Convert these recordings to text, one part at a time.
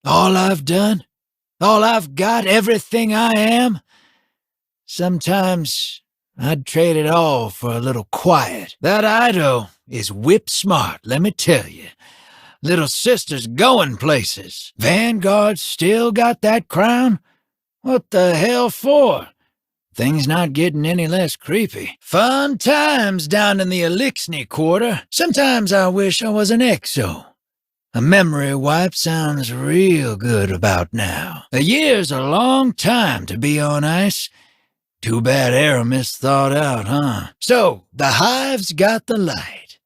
All I've done? All I've got? Everything I am? Sometimes I'd trade it all for a little quiet. That Ido is whip smart, let me tell you. Little sister's going places. Vanguard's still got that crown? What the hell for? Things not getting any less creepy. Fun times down in the Elixni quarter. Sometimes I wish I was an exo. A memory wipe sounds real good about now. A year's a long time to be on ice. Too bad Aramis thawed out, huh? So, the Hive's got the light.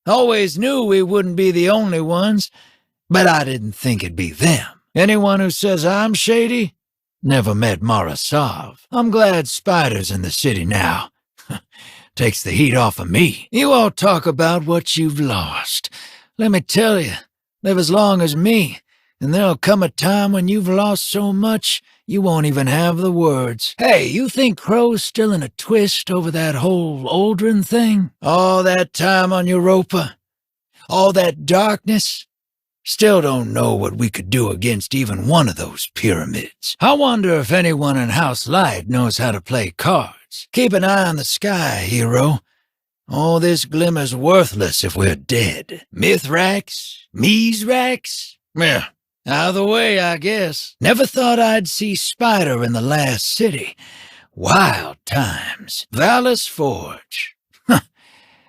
Always knew we wouldn't be the only ones, but I didn't think it'd be them. Anyone who says I'm shady never met Morosov. I'm glad Spider's in the city now. Takes the heat off of me. You all talk about what you've lost. Let me tell you, live as long as me, and there'll come a time when you've lost so much you won't even have the words. Hey, you think Crow's still in a twist over that whole Aldrin thing? All that time on Europa? All that darkness? Still don't know what we could do against even one of those pyramids. I wonder if anyone in House Light knows how to play cards. Keep an eye on the sky, hero. All this glimmer's worthless if we're dead. Mithrax? Mizrax? Yeah, either way, I guess. Never thought I'd see Spider in the last city. Wild times. Valus Forge.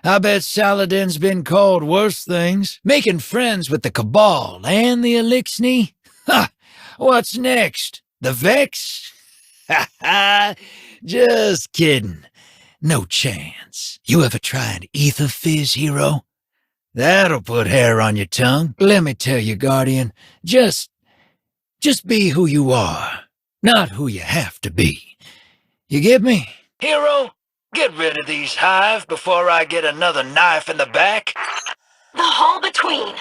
I bet Saladin's been called worse things. Making friends with the Cabal and the Elixni? Ha! What's next? The Vex? Ha ha! Just kidding. No chance. You ever try an ether fizz, hero? That'll put hair on your tongue. Let me tell you, Guardian, just be who you are, not who you have to be. You get me? Hero? Get rid of these Hive before I get another knife in the back. The hall between.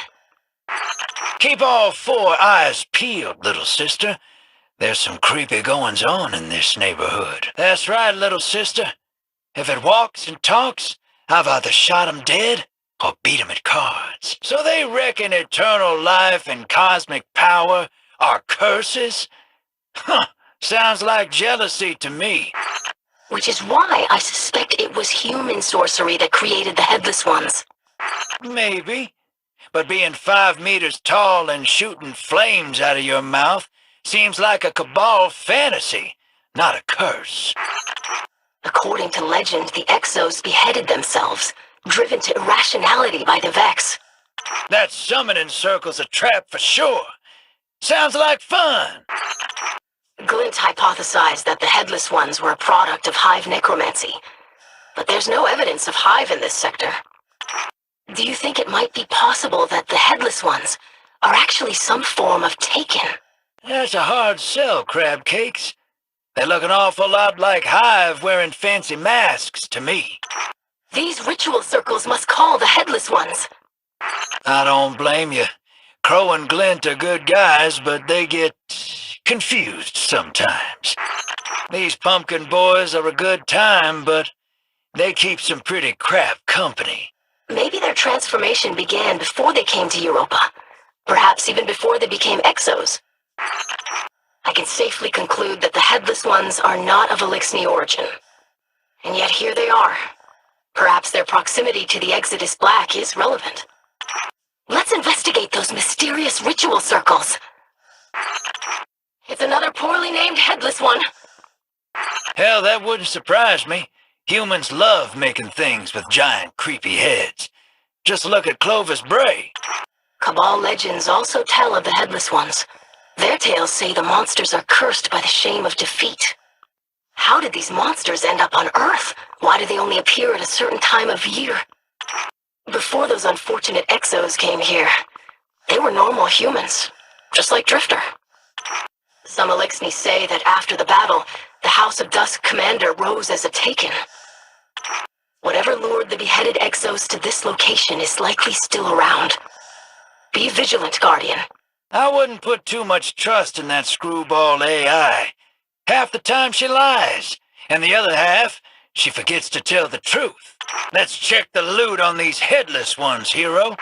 Keep all four eyes peeled, little sister. There's some creepy goings-on in this neighborhood. That's right, little sister. If it walks and talks, I've either shot 'em dead or beat 'em at cards. So they reckon eternal life and cosmic power are curses? Huh, sounds like jealousy to me. Which is why I suspect it was human sorcery that created the Headless Ones. Maybe. But being 5 meters tall and shooting flames out of your mouth seems like a Cabal fantasy, not a curse. According to legend, the Exos beheaded themselves, driven to irrationality by the Vex. That summoning circle's a trap for sure. Sounds like fun. Glint hypothesized that the Headless Ones were a product of Hive necromancy, but there's no evidence of Hive in this sector. Do you think it might be possible that the Headless Ones are actually some form of Taken? That's a hard sell, crab cakes. They look an awful lot like Hive wearing fancy masks to me. These ritual circles must call the Headless Ones. I don't blame you. Crow and Glint are good guys, but they get confused sometimes. These pumpkin boys are a good time, but they keep some pretty crap company. Maybe their transformation began before they came to Europa. Perhaps even before they became Exos. I can safely conclude that the Headless Ones are not of Elixni origin. And yet here they are. Perhaps their proximity to the Exodus Black is relevant. Let's investigate those mysterious ritual circles. It's another poorly named Headless One. Hell, that wouldn't surprise me. Humans love making things with giant, creepy heads. Just look at Clovis Bray. Cabal legends also tell of the Headless Ones. Their tales say the monsters are cursed by the shame of defeat. How did these monsters end up on Earth? Why do they only appear at a certain time of year? Before those unfortunate Exos came here, they were normal humans, just like Drifter. Some Elixni say that after the battle, the House of Dusk commander rose as a Taken. Whatever lured the beheaded Exos to this location is likely still around. Be vigilant, Guardian. I wouldn't put too much trust in that screwball AI. Half the time she lies, and the other half, she forgets to tell the truth. Let's check the loot on these Headless Ones, hero.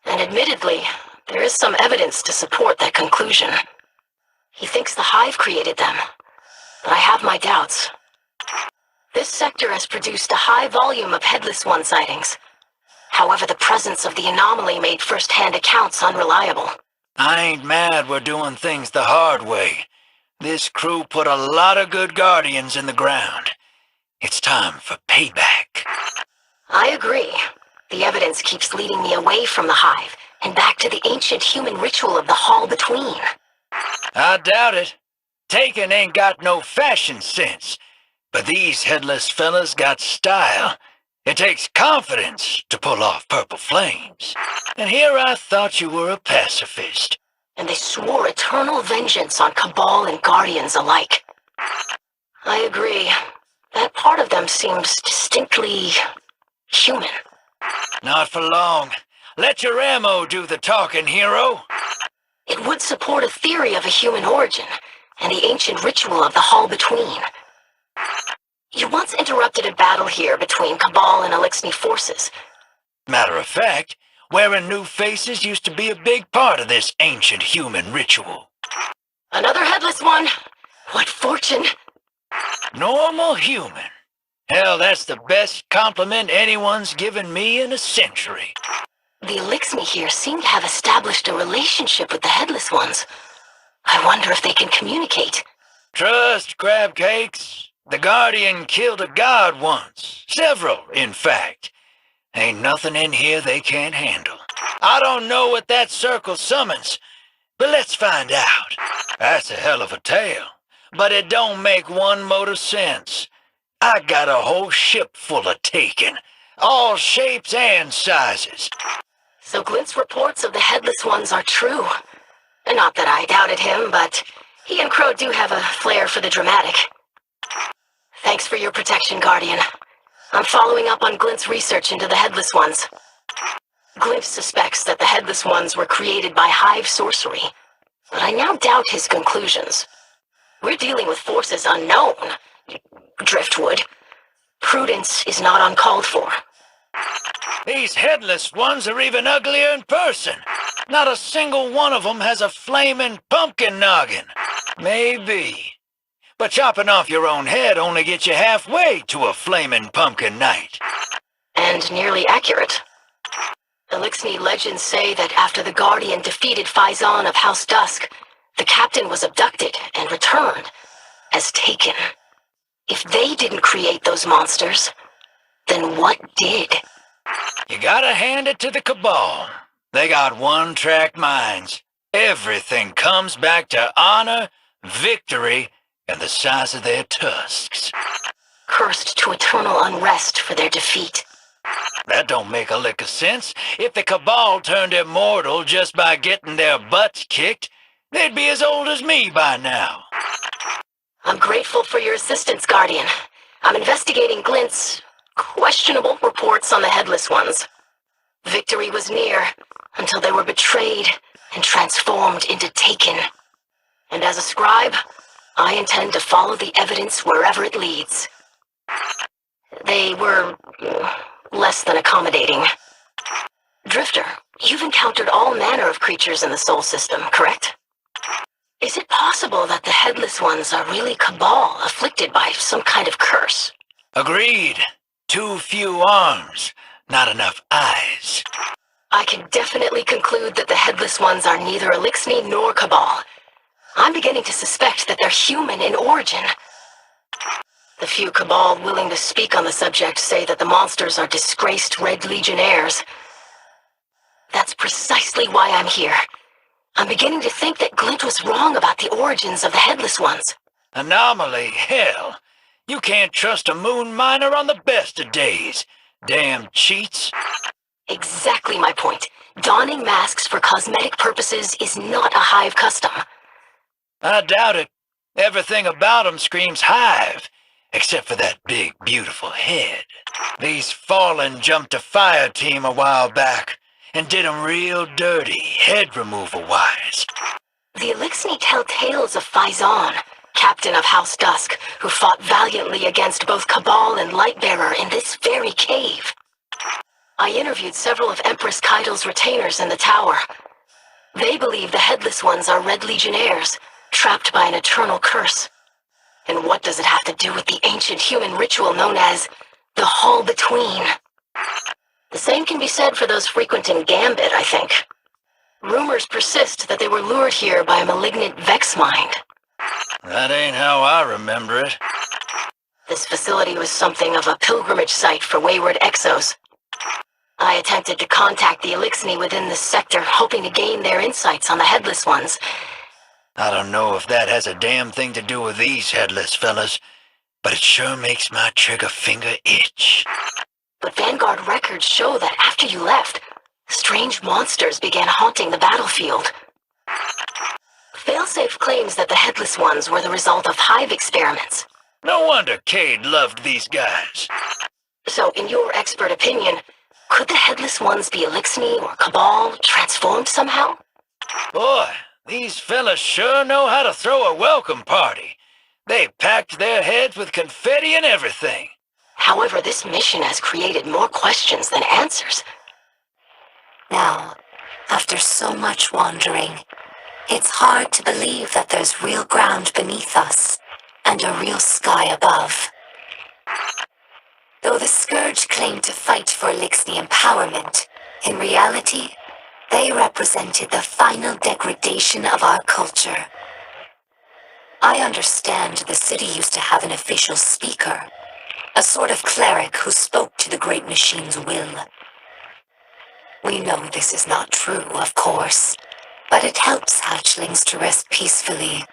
And admittedly, There is some evidence to support that conclusion. He thinks the Hive created them, but I have my doubts. This sector has produced a high volume of Headless One sightings. However, the presence of the anomaly made first-hand accounts unreliable. I ain't mad we're doing things the hard way. This crew put a lot of good guardians in the ground. It's time for payback. I agree. The evidence keeps leading me away from the Hive and back to the ancient human ritual of the Hall Between. I doubt it. Taken ain't got no fashion sense, but these headless fellas got style. It takes confidence to pull off purple flames. And here I thought you were a pacifist. And they swore eternal vengeance on Cabal and Guardians alike. I agree. That part of them seems distinctly human. Not for long. Let your ammo do the talking, hero. It would support a theory of a human origin and the ancient ritual of the Hall Between. You once interrupted a battle here between Cabal and Elixni forces. Matter of fact, wearing new faces used to be a big part of this ancient human ritual. Another Headless One? What fortune! Normal human. Hell, that's the best compliment anyone's given me in a century. The Elixni here seem to have established a relationship with the Headless Ones. I wonder if they can communicate. Trust, crab cakes. The Guardian killed a god once. Several, in fact. Ain't nothing in here they can't handle. I don't know what that circle summons, but let's find out. That's a hell of a tale, but it don't make one mote of sense. I got a whole ship full of Taken, all shapes and sizes. So Glint's reports of the Headless Ones are true. Not that I doubted him, but he and Crow do have a flair for the dramatic. Thanks for your protection, Guardian. I'm following up on Glint's research into the Headless Ones. Glint suspects that the Headless Ones were created by Hive sorcery, but I now doubt his conclusions. We're dealing with forces unknown. Driftwood. Prudence is not uncalled for. These Headless Ones are even uglier in person. Not a single one of them has a flaming pumpkin noggin. Maybe. But chopping off your own head only gets you halfway to a flaming pumpkin night. And nearly accurate. Elixni legends say that after the Guardian defeated Faison of House Dusk, the captain was abducted and returned as Taken. If they didn't create those monsters, then what did? You gotta hand it to the Cabal. They got one-track minds. Everything comes back to honor, victory, and the size of their tusks. Cursed to eternal unrest for their defeat. That don't make a lick of sense. If the Cabal turned immortal just by getting their butts kicked, they'd be as old as me by now. I'm grateful for your assistance, Guardian. I'm investigating Glint's questionable reports on the Headless Ones. Victory was near until they were betrayed and transformed into Taken. And as a scribe, I intend to follow the evidence wherever it leads. They were less than accommodating. Drifter, you've encountered all manner of creatures in the Sol system, correct? Is it possible that the Headless Ones are really Cabal afflicted by some kind of curse? Agreed. Too few arms, not enough eyes. I can definitely conclude that the Headless Ones are neither Elixni nor Cabal. I'm beginning to suspect that they're human in origin. The few Cabal willing to speak on the subject say that the monsters are disgraced Red Legionnaires. That's precisely why I'm here. I'm beginning to think that Glint was wrong about the origins of the Headless Ones. Anomaly, hell. You can't trust a moon miner on the best of days. Damn cheats. Exactly my point. Donning masks for cosmetic purposes is not a Hive custom. I doubt it. Everything about 'em screams Hive, except for that big, beautiful head. These Fallen jumped a fire team a while back and did 'em real dirty, head removal-wise. The Elixni tell tales of Faison, captain of House Dusk, who fought valiantly against both Cabal and Lightbearer in this very cave. I interviewed several of Empress Keidel's retainers in the tower. They believe the Headless Ones are Red Legionnaires, trapped by an eternal curse. And what does it have to do with the ancient human ritual known as the Hall Between? The same can be said for those frequenting Gambit, I think. Rumors persist that they were lured here by a malignant Vex mind. That ain't how I remember it. This facility was something of a pilgrimage site for wayward exos. I attempted to contact the Elixni within this sector, hoping to gain their insights on the Headless Ones. I don't know if that has a damn thing to do with these headless fellas, but it sure makes my trigger finger itch. But Vanguard records show that after you left, strange monsters began haunting the battlefield. Failsafe claims that the Headless Ones were the result of hive experiments. No wonder Cade loved these guys. So, in your expert opinion, could the Headless Ones be Elixni or Cabal transformed somehow? Boy, these fellas sure know how to throw a welcome party. They packed their heads with confetti and everything. However, this mission has created more questions than answers. Now, after so much wandering, it's hard to believe that there's real ground beneath us and a real sky above. Though the Scourge claimed to fight for Elixni empowerment, in reality, they represented the final degradation of our culture. I understand the city used to have an official speaker, a sort of cleric who spoke to the Great Machine's will. We know this is not true, of course, but it helps hatchlings to rest peacefully.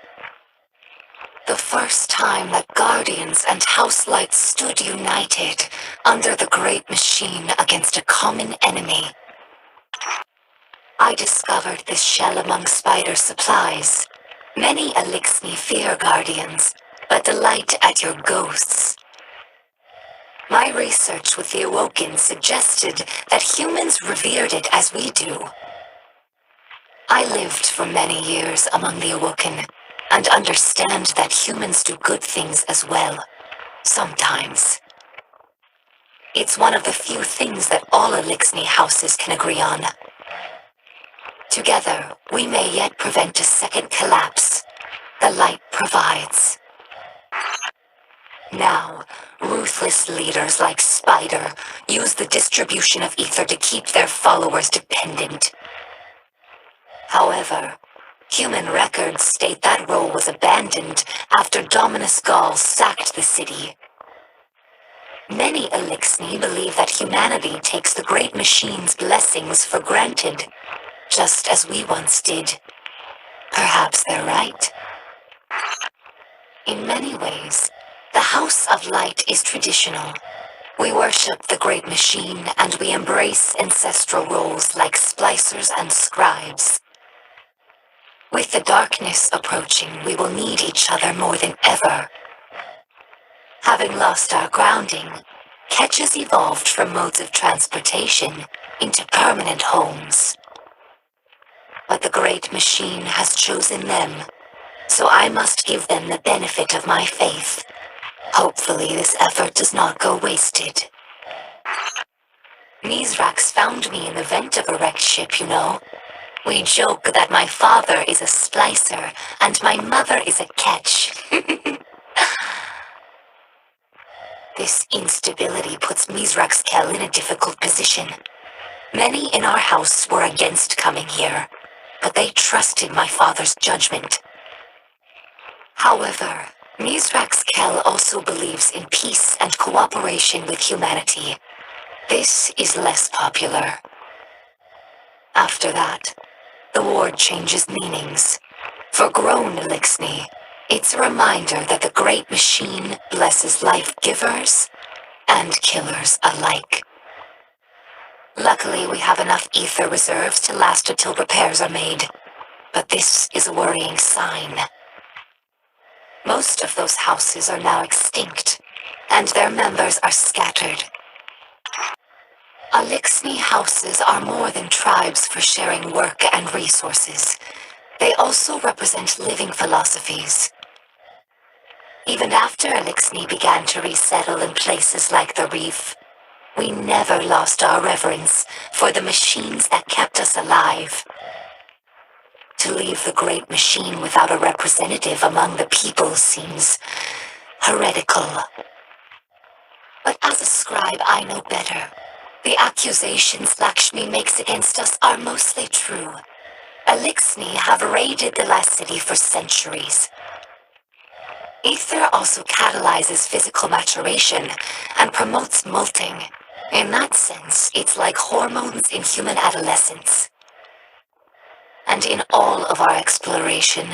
The first time that Guardians and Houselights stood united under the Great Machine against a common enemy. I discovered this shell among spider supplies. Many Elixni fear Guardians, but delight at your ghosts. My research with the Awoken suggested that humans revered it as we do. I lived for many years among the Awoken, and understand that humans do good things as well, sometimes. It's one of the few things that all Elixni houses can agree on. Together, we may yet prevent a second collapse. The light provides. Now, ruthless leaders like Spider use the distribution of ether to keep their followers dependent. However, human records state that role was abandoned after Dominus Gaul sacked the city. Many Elixni believe that humanity takes the Great Machine's blessings for granted, just as we once did. Perhaps they're right. In many ways, the House of Light is traditional. We worship the Great Machine and we embrace ancestral roles like splicers and scribes. With the darkness approaching, we will need each other more than ever. Having lost our grounding, catches evolved from modes of transportation into permanent homes. But the Great Machine has chosen them, so I must give them the benefit of my faith. Hopefully this effort does not go wasted. Mizrax found me in the vent of a wrecked ship, you know. We joke that my father is a splicer and my mother is a catch. This instability puts Mizrax Kel in a difficult position. Many in our house were against coming here, but they trusted my father's judgment. However, Mizrax Kel also believes in peace and cooperation with humanity. This is less popular. After that, the ward changes meanings. For grown Elixni, it's a reminder that the Great Machine blesses life givers and killers alike. Luckily, we have enough ether reserves to last until repairs are made, but this is a worrying sign. Most of those houses are now extinct, and their members are scattered. Elixni houses are more than tribes for sharing work and resources. They also represent living philosophies. Even after Elixni began to resettle in places like the Reef, we never lost our reverence for the machines that kept us alive. to leave the great machine without a representative among the people seems heretical. But as a scribe, I know better. The accusations Lakshmi makes against us are mostly true. Elixni have raided the last city for centuries. Ether also catalyzes physical maturation and promotes molting. In that sense, it's like hormones in human adolescence. And in all of our exploration,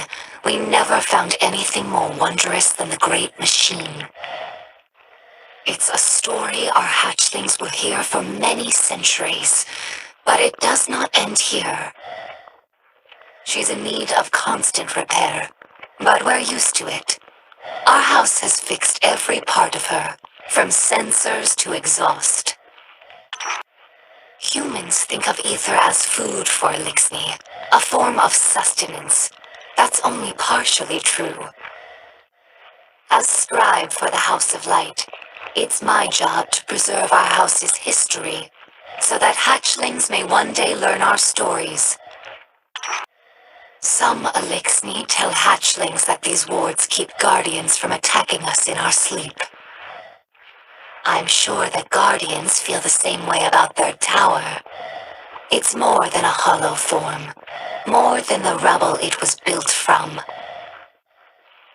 we never found anything more wondrous than the great machine. It's a story our hatchlings will hear for many centuries, but it does not end here. She's in need of constant repair, but we're used to it. Our house has fixed every part of her, from sensors to exhaust. Humans think of ether as food for Elixni, a form of sustenance. That's only partially true. As scribe for the House of Light, it's my job to preserve our house's history, so that hatchlings may one day learn our stories. Some Elixni tell hatchlings that these wards keep guardians from attacking us in our sleep. I'm sure that guardians feel the same way about their tower. It's more than a hollow form, more than the rubble it was built from.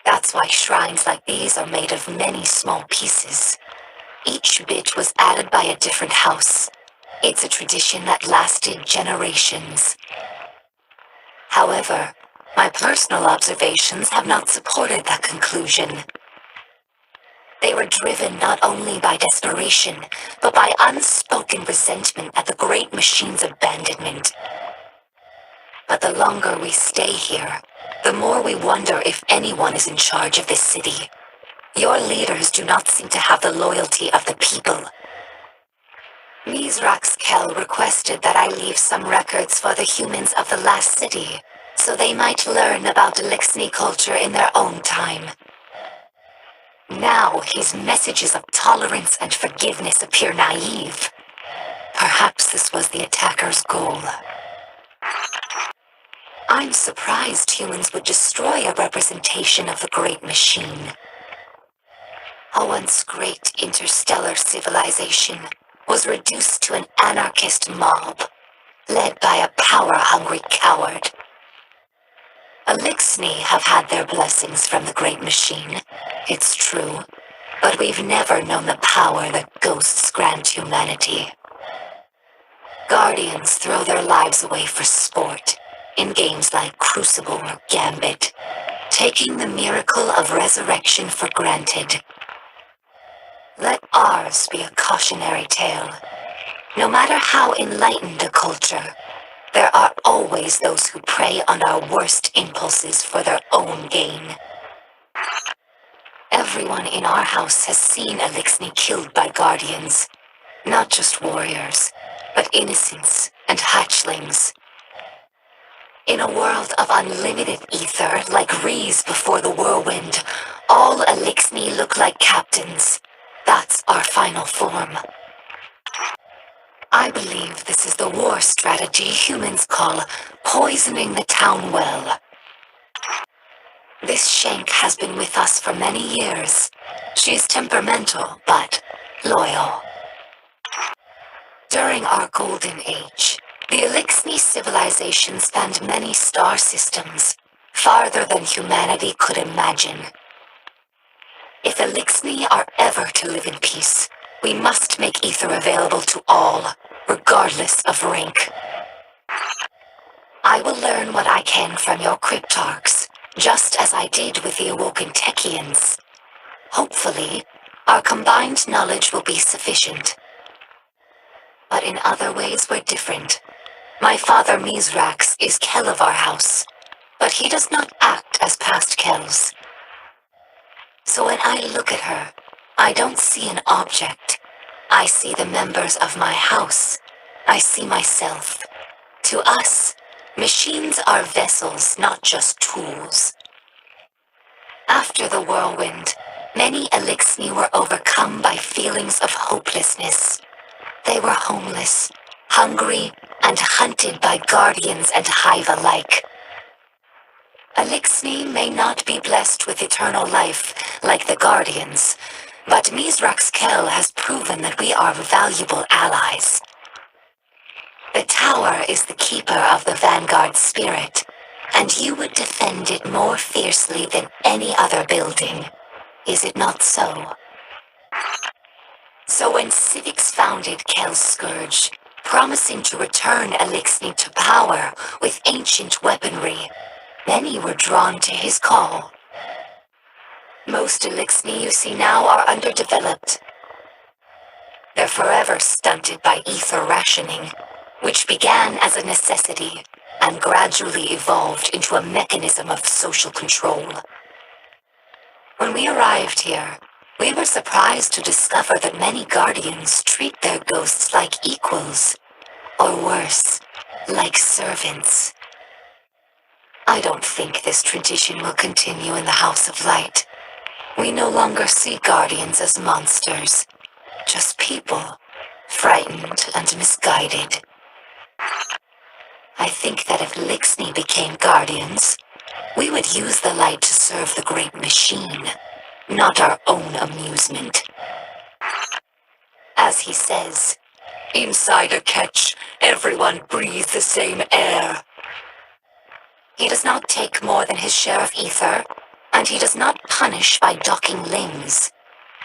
That's why shrines like these are made of many small pieces. Each bit was added by a different house. It's a tradition that lasted generations. However, my personal observations have not supported that conclusion. They were driven not only by desperation, but by unspoken resentment at the great machine's abandonment. But the longer we stay here, the more we wonder if anyone is in charge of this city. Your leaders do not seem to have the loyalty of the people. Mizrax Kel requested that I leave some records for the humans of the last city, so they might learn about Elixni culture in their own time. Now his messages of tolerance and forgiveness appear naive. Perhaps this was the attacker's goal. I'm surprised humans would destroy a representation of the great machine. A once great interstellar civilization was reduced to an anarchist mob, led by a power-hungry coward. Elixni have had their blessings from the great machine, it's true, but we've never known the power that ghosts grant humanity. Guardians throw their lives away for sport, in games like Crucible or Gambit, taking the miracle of resurrection for granted. Let ours be a cautionary tale. No matter how enlightened a culture, there are always those who prey on our worst impulses for their own gain. Everyone in our house has seen Elixni killed by guardians. Not just warriors, but innocents and hatchlings. In a world of unlimited ether, like Rees before the whirlwind, all Elixni look like captains. That's our final form. I believe this is the war strategy humans call poisoning the town well. This Shank has been with us for many years. She's temperamental, but loyal. During our golden age, the Elixni civilization spanned many star systems, farther than humanity could imagine. If Elixni are ever to live in peace, we must make ether available to all, regardless of rank. I will learn what I can from your cryptarchs, just as I did with the awoken Techians. Hopefully, our combined knowledge will be sufficient. But in other ways we're different. My father Mizrax is Kel of our house, but he does not act as past Kels. So when I look at her, I don't see an object. I see the members of my house. I see myself. To us, machines are vessels, not just tools. After the whirlwind, many Elixni were overcome by feelings of hopelessness. They were homeless, hungry, and hunted by guardians and hive alike. Elixni may not be blessed with eternal life like the Guardians, but Mizrax Kel has proven that we are valuable allies. The tower is the keeper of the Vanguard spirit, and you would defend it more fiercely than any other building. Is it not so? So when Civics founded Kel's Scourge, promising to return Elixni to power with ancient weaponry, many were drawn to his call. Most Elixni you see now are underdeveloped. They're forever stunted by ether rationing, which began as a necessity and gradually evolved into a mechanism of social control. When we arrived here, we were surprised to discover that many Guardians treat their ghosts like equals, or worse, like servants. I don't think this tradition will continue in the House of Light. We no longer see Guardians as monsters, just people, frightened and misguided. I think that if Lixni became Guardians, we would use the light to serve the great machine, not our own amusement. As he says, inside a catch, everyone breathes the same air. He does not take more than his share of ether, and he does not punish by docking limbs.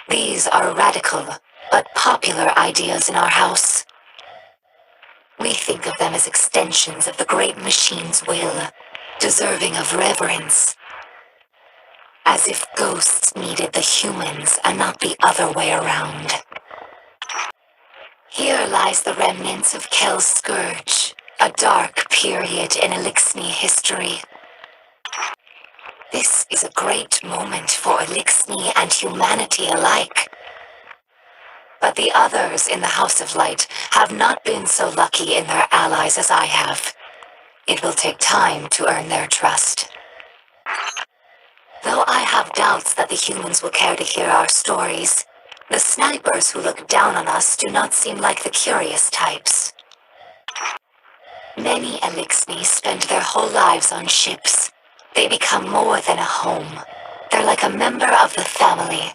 These are radical, but popular ideas in our house. We think of them as extensions of the great machine's will, deserving of reverence. As if ghosts needed the humans and not the other way around. Here lies the remnants of Kel's Scourge, a dark period in Elixni history. This is a great moment for Elixni and humanity alike. But the others in the House of Light have not been so lucky in their allies as I have. It will take time to earn their trust. Though I have doubts that the humans will care to hear our stories, the snipers who look down on us do not seem like the curious types. Many Elixni spend their whole lives on ships. They become more than a home. They're like a member of the family.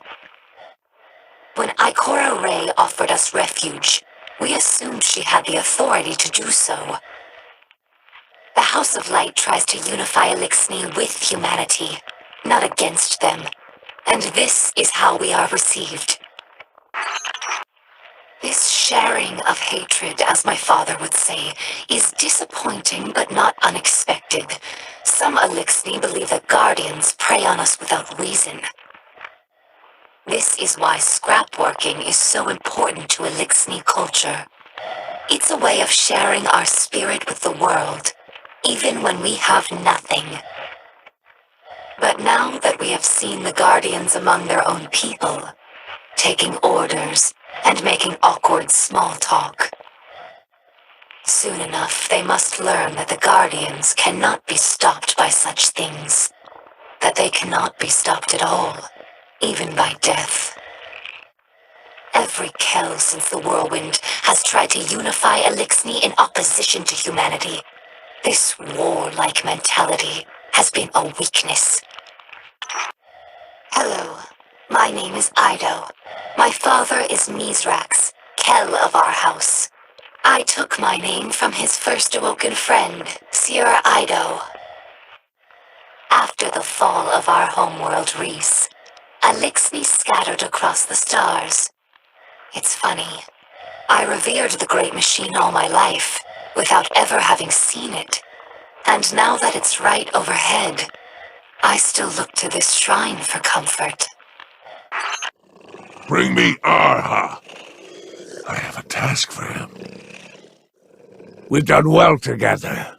When Ikora Ray offered us refuge, we assumed she had the authority to do so. The House of Light tries to unify Elixni with humanity, not against them, and this is how we are received. This sharing of hatred, as my father would say, is disappointing but not unexpected. Some Elixni believe that Guardians prey on us without reason. This is why scrapworking is so important to Elixni culture. It's a way of sharing our spirit with the world, even when we have nothing. But now that we have seen the Guardians among their own people, taking orders and making awkward small talk, soon enough they must learn that the Guardians cannot be stopped by such things, that they cannot be stopped at all. Even by death. Every Kel since the Whirlwind has tried to unify Elixni in opposition to humanity. This warlike mentality has been a weakness. Hello, my name is Ido. My father is Mizrax, Kel of our house. I took my name from his first awoken friend, Sir Ido. After the fall of our homeworld Reese, Elixni scattered across the stars. It's funny. I revered the great machine all my life, without ever having seen it. And now that it's right overhead, I still look to this shrine for comfort. Bring me Arha. I have a task for him. We've done well together.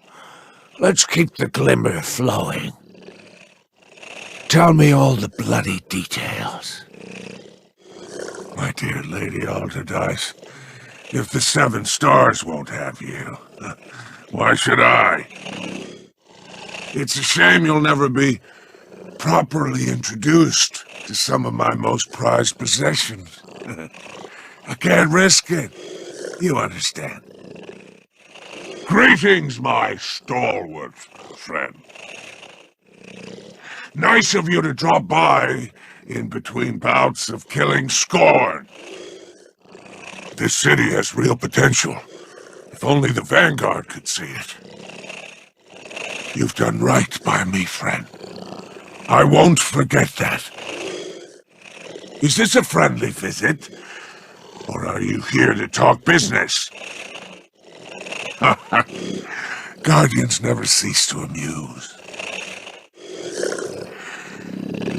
Let's keep the glimmer flowing. Tell me all the bloody details. My dear Lady Alderdice, if the 7 stars won't have you, why should I? It's a shame you'll never be properly introduced to some of my most prized possessions. I can't risk it. You understand. Greetings, my stalwart friend. Nice of you to drop by in between bouts of killing Scorn. This city has real potential. If only the Vanguard could see it. You've done right by me, friend. I won't forget that. Is this a friendly visit? Or are you here to talk business? Guardians never cease to amuse.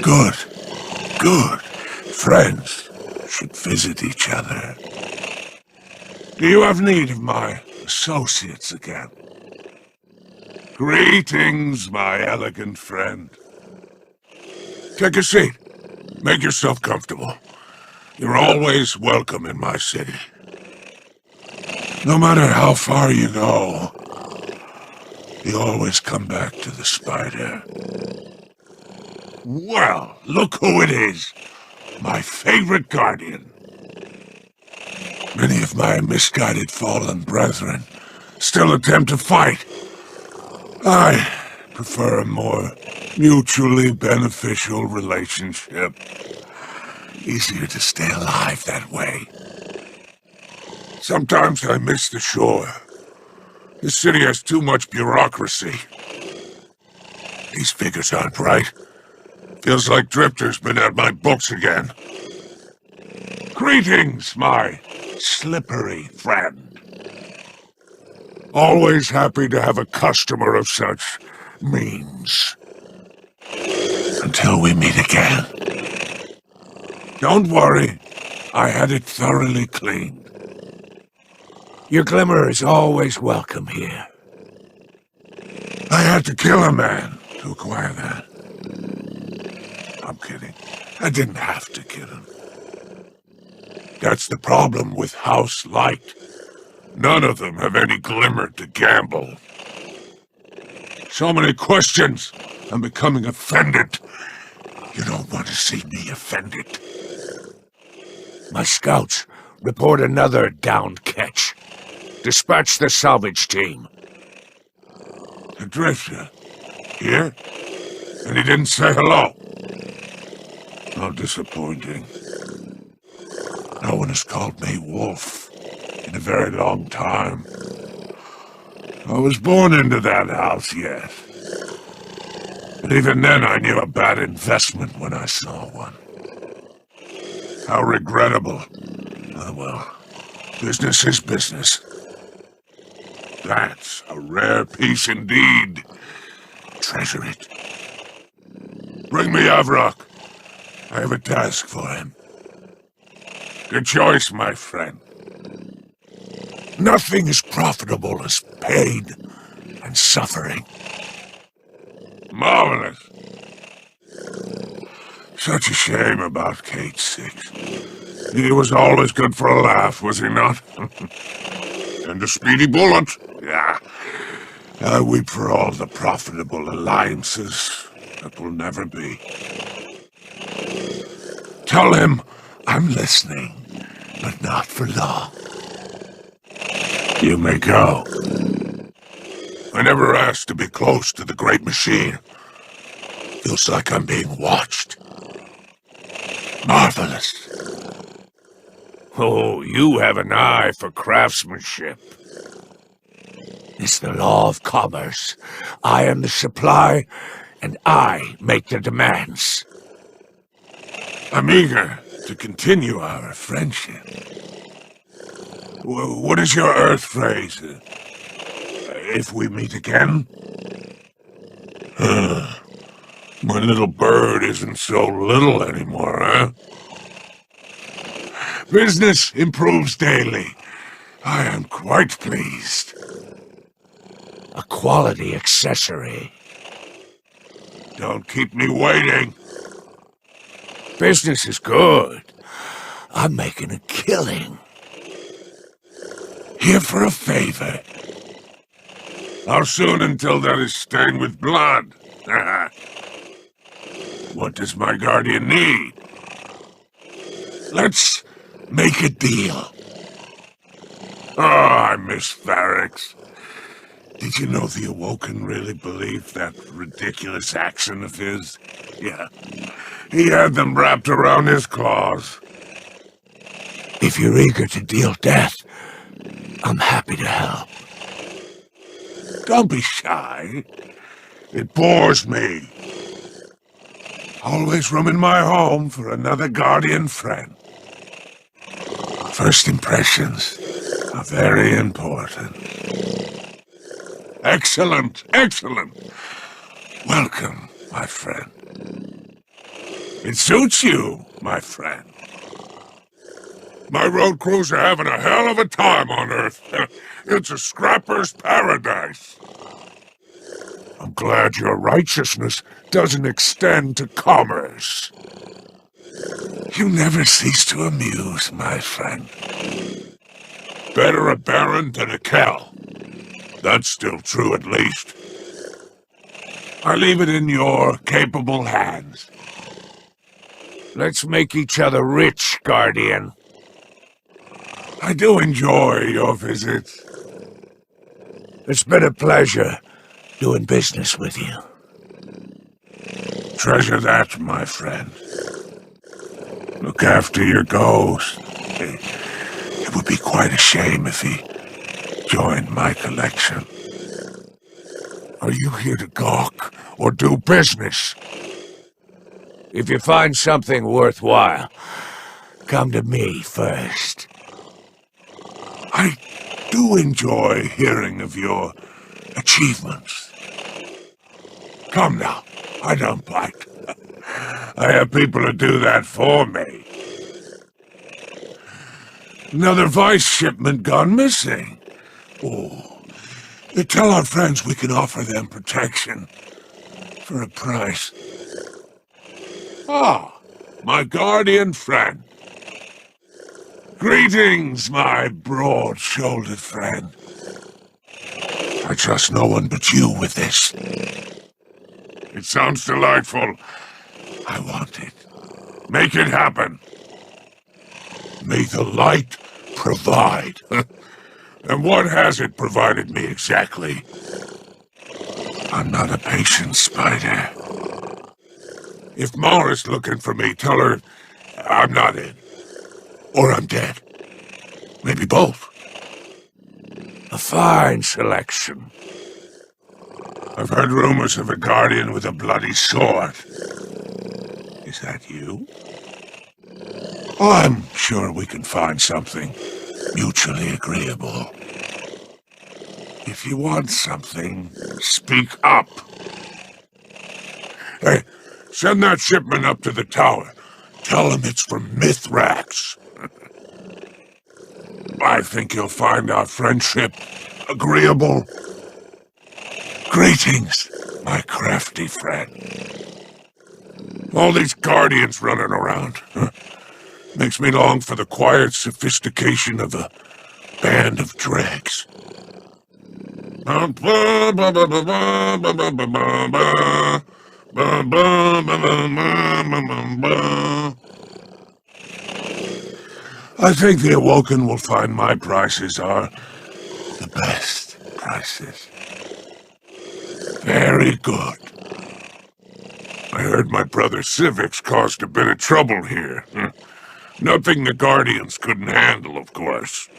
Good. Good. Friends should visit each other. Do you have need of my associates again? Greetings, my elegant friend. Take a seat. Make yourself comfortable. You're always welcome in my city. No matter how far you go, you always come back to the spider. Well, look who it is. My favorite guardian. Many of my misguided fallen brethren still attempt to fight. I prefer a more mutually beneficial relationship. Easier to stay alive that way. Sometimes I miss the shore. This city has too much bureaucracy. These figures aren't right. Feels like Drifter's been at my books again. Greetings, my slippery friend. Always happy to have a customer of such means. Until we meet again. Don't worry, I had it thoroughly cleaned. Your glimmer is always welcome here. I had to kill a man to acquire that. I'm kidding. I didn't have to kill him. That's the problem with House Light. None of them have any glimmer to gamble. So many questions. I'm becoming offended. You don't want to see me offended. My scouts report another downed catch. Dispatch the salvage team. The Drifter? Here? And he didn't say hello? How disappointing. No one has called me Wolf in a very long time. I was born into that house, yes. But even then I knew a bad investment when I saw one. How regrettable. Well, business is business. That's a rare piece indeed. Treasure it. Bring me Avrock. I have a task for him. Good choice, my friend. Nothing as profitable as pain and suffering. Marvelous. Such a shame about Kate 6. He was always good for a laugh, was he not? And a speedy bullet. Yeah. I weep for all the profitable alliances that will never be. Tell him I'm listening, but not for long. You may go. I never asked to be close to the great machine. Feels like I'm being watched. Marvelous. Oh, you have an eye for craftsmanship. It's the law of commerce. I am the supply, and I make the demands. I'm eager to continue our friendship. What is your Earth phrase? If we meet again? My little bird isn't so little anymore, huh? Business improves daily. I am quite pleased. A quality accessory. Don't keep me waiting. Business is good. I'm making a killing. Here for a favor. How soon until that is stained with blood? What does my guardian need? Let's make a deal. Oh, I miss Varix. Did you know the Awoken really believed that ridiculous accent of his? Yeah, he had them wrapped around his claws. If you're eager to deal death, I'm happy to help. Don't be shy. It bores me. Always room in my home for another guardian friend. First impressions are very important. Excellent, excellent. Welcome, my friend. It suits you, my friend. My road crews are having a hell of a time on Earth. It's a scrapper's paradise. I'm glad your righteousness doesn't extend to commerce. You never cease to amuse, my friend. Better a baron than a Kel. That's still true, at least. I leave it in your capable hands. Let's make each other rich, Guardian. I do enjoy your visits. It's been a pleasure doing business with you. Treasure that, my friend. Look after your ghost. It would be quite a shame if he joined my collection. Are you here to gawk or do business? If you find something worthwhile, come to me first. I do enjoy hearing of your achievements. Come now, I don't bite. I have people to do that for me. Another vice shipment gone missing. Oh, tell our friends we can offer them protection for a price. Ah, my guardian friend. Greetings, my broad-shouldered friend. I trust no one but you with this. It sounds delightful. I want it. Make it happen. May the light provide. And what has it provided me exactly? I'm not a patient spider. If Mara's looking for me, tell her I'm not in. Or I'm dead. Maybe both. A fine selection. I've heard rumors of a guardian with a bloody sword. Is that you? I'm sure we can find something mutually agreeable. If you want something, speak up. Hey, send that shipment up to the tower. Tell him it's from Mithrax. I think you'll find our friendship agreeable. Greetings, my crafty friend. All these guardians running around. Makes me long for the quiet sophistication of a band of dregs. I think the Awoken will find my prices are the best prices. Very good. I heard my brother Civix caused a bit of trouble here. Nothing the Guardians couldn't handle, of course.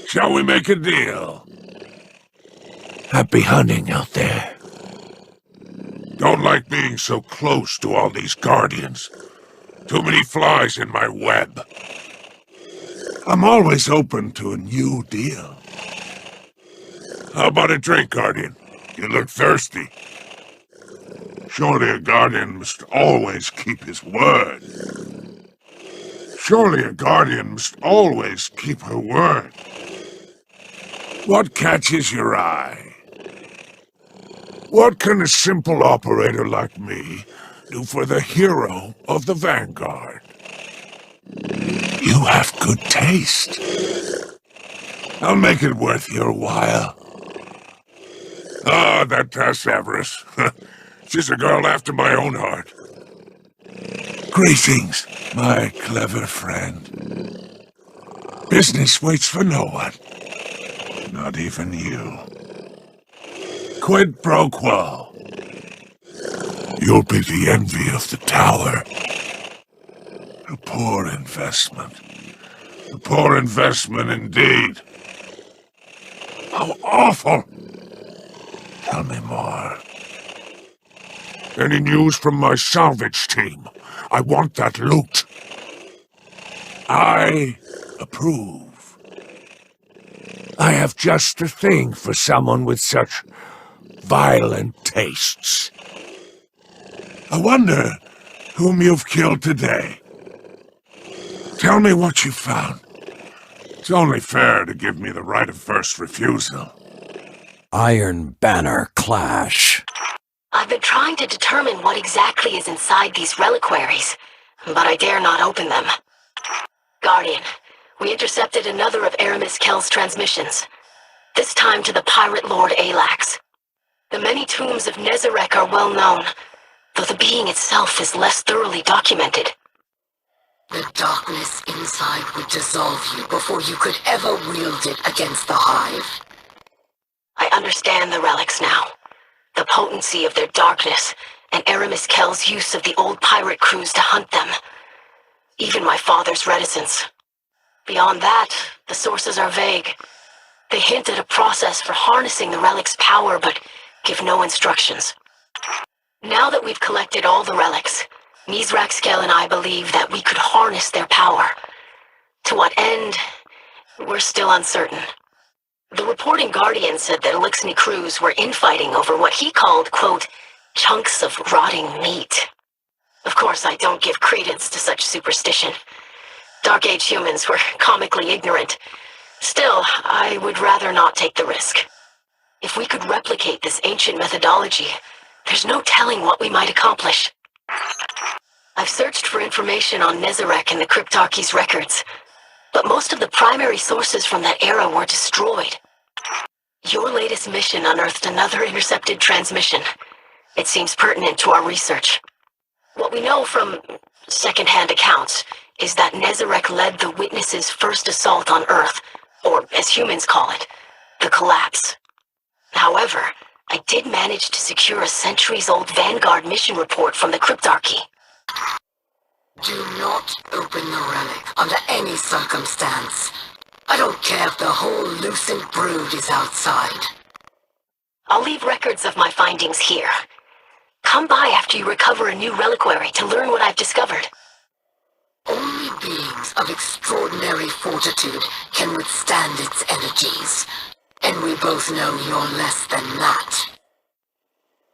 Shall we make a deal? Happy hunting out there. Don't like being so close to all these Guardians. Too many flies in my web. I'm always open to a new deal. How about a drink, Guardian? You look thirsty. Surely a Guardian must always keep his word. Surely a Guardian must always keep her word. What catches your eye? What can a simple operator like me do for the hero of the Vanguard? You have good taste. I'll make it worth your while. Ah, that Tess Everest. She's a girl after my own heart. Greetings, my clever friend. Business waits for no one. Not even you. Quid pro quo. You'll be the envy of the tower. A poor investment. A poor investment indeed. How awful! Tell me more. Any news from my salvage team? I want that loot. I approve. I have just the thing for someone with such violent tastes. I wonder whom you've killed today. Tell me what you found. It's only fair to give me the right of first refusal. Iron Banner Clash. I've been trying to determine what exactly is inside these reliquaries, but I dare not open them. Guardian, we intercepted another of Aramis Kell's transmissions, this time to the pirate lord Alax. The many tombs of Nezarec are well known, though the being itself is less thoroughly documented. The darkness inside would dissolve you before you could ever wield it against the Hive. I understand the relics now. The potency of their darkness, and Aramis Kell's use of the old pirate crews to hunt them. Even my father's reticence. Beyond that, the sources are vague. They hint at a process for harnessing the relic's power, but give no instructions. Now that we've collected all the relics, Mizrax Kell and I believe that we could harness their power. To what end, we're still uncertain. The reporting Guardian said that Elixni crews were infighting over what he called, quote, chunks of rotting meat. Of course, I don't give credence to such superstition. Dark Age humans were comically ignorant. Still, I would rather not take the risk. If we could replicate this ancient methodology, there's no telling what we might accomplish. I've searched for information on Nezarec and the Cryptarchy's records, but most of the primary sources from that era were destroyed. Your latest mission unearthed another intercepted transmission. It seems pertinent to our research. What we know from second-hand accounts is that Nezarec led the Witness's first assault on Earth, or as humans call it, the collapse. However, I did manage to secure a centuries-old Vanguard mission report from the Cryptarchy. Do not open the relic under any circumstance. I don't care if the whole Lucent brood is outside. I'll leave records of my findings here. Come by after you recover a new reliquary to learn what I've discovered. Only beings of extraordinary fortitude can withstand its energies, and we both know you're less than that.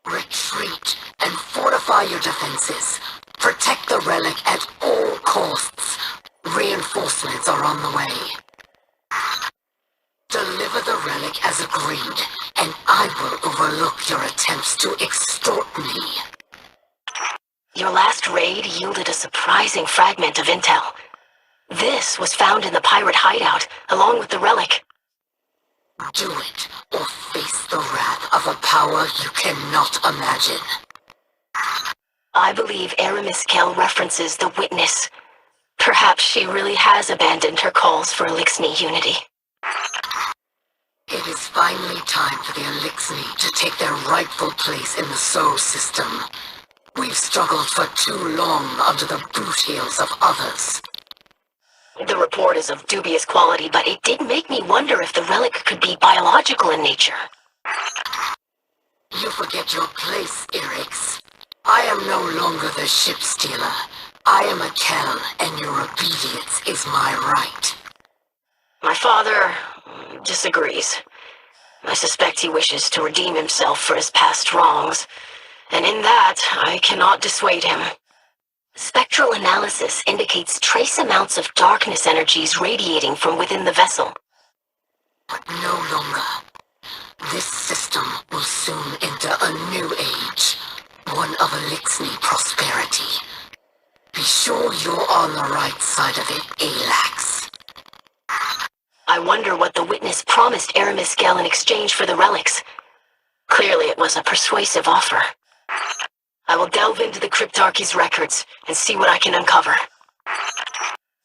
Retreat and fortify your defenses. Protect the relic at all costs. Reinforcements are on the way. Deliver the relic as agreed, and I will overlook your attempts to extort me. Your last raid yielded a surprising fragment of intel. This was found in the pirate hideout, along with the relic. Do it, or face the wrath of a power you cannot imagine. I believe Aramis Kell references the Witness. Perhaps she really has abandoned her calls for Elixni unity. It is finally time for the Elixni to take their rightful place in the Sol system. We've struggled for too long under the boot heels of others. The report is of dubious quality, but it did make me wonder if the relic could be biological in nature. You forget your place, Irix. I am no longer the ship stealer. I am a Kell, and your obedience is my right. My father disagrees. I suspect he wishes to redeem himself for his past wrongs, and in that, I cannot dissuade him. Spectral analysis indicates trace amounts of darkness energies radiating from within the vessel. But no longer. This system will soon enter a new age, one of Elixni prosperity. Be sure you're on the right side of it, Alax. I wonder what the Witness promised Aramis Kell in exchange for the relics. Clearly it was a persuasive offer. I will delve into the Cryptarchy's records and see what I can uncover.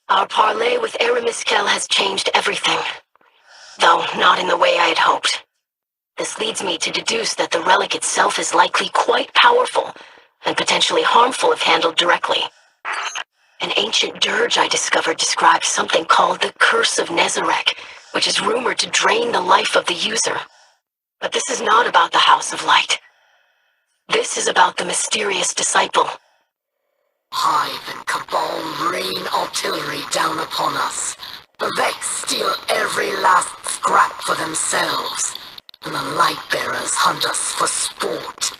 Our parley with Aramis Kell has changed everything, though not in the way I had hoped. This leads me to deduce that the relic itself is likely quite powerful and potentially harmful if handled directly. An ancient dirge I discovered describes something called the Curse of Nezarec, which is rumored to drain the life of the user. But this is not about the House of Light. This is about the mysterious disciple. Hive and Cabal rain artillery down upon us. The Vex steal every last scrap for themselves, and the Light-Bearers hunt us for sport.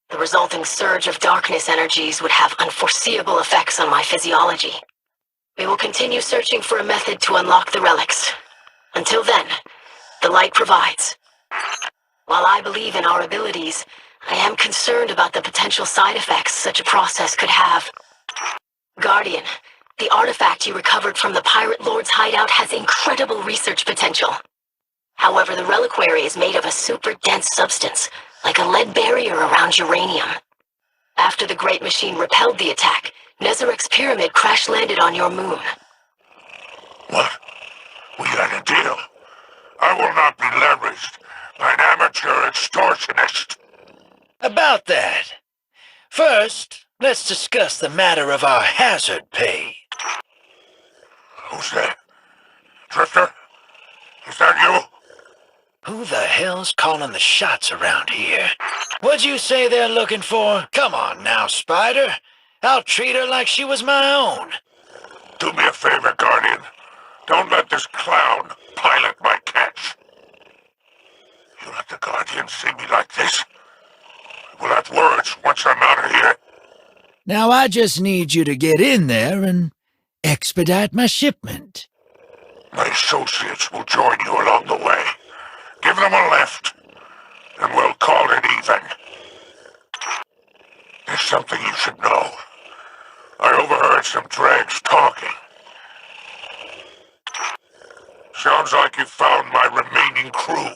The resulting surge of darkness energies would have unforeseeable effects on my physiology. We will continue searching for a method to unlock the relics. Until then, the light provides. While I believe in our abilities, I am concerned about the potential side effects such a process could have. Guardian, the artifact you recovered from the Pirate Lord's hideout has incredible research potential. However, the reliquary is made of a super dense substance, like a lead barrier around uranium. After the Great Machine repelled the attack, Nezarek's pyramid crash-landed on your moon. What? We had a deal. I will not be leveraged by an amateur extortionist. About that. First, let's discuss the matter of our hazard pay. Who's that? Drifter? Is that you? Who the hell's calling the shots around here? What'd you say they're looking for? Come on now, Spider. I'll treat her like she was my own. Do me a favor, Guardian. Don't let this clown pilot my catch. You let the Guardian see me like this? We'll have words once I'm out of here. Now I just need you to get in there and expedite my shipment. My associates will join you along the way. Give them a lift, and we'll call it even. There's something you should know. I overheard some dregs talking. Sounds like you found my remaining crew.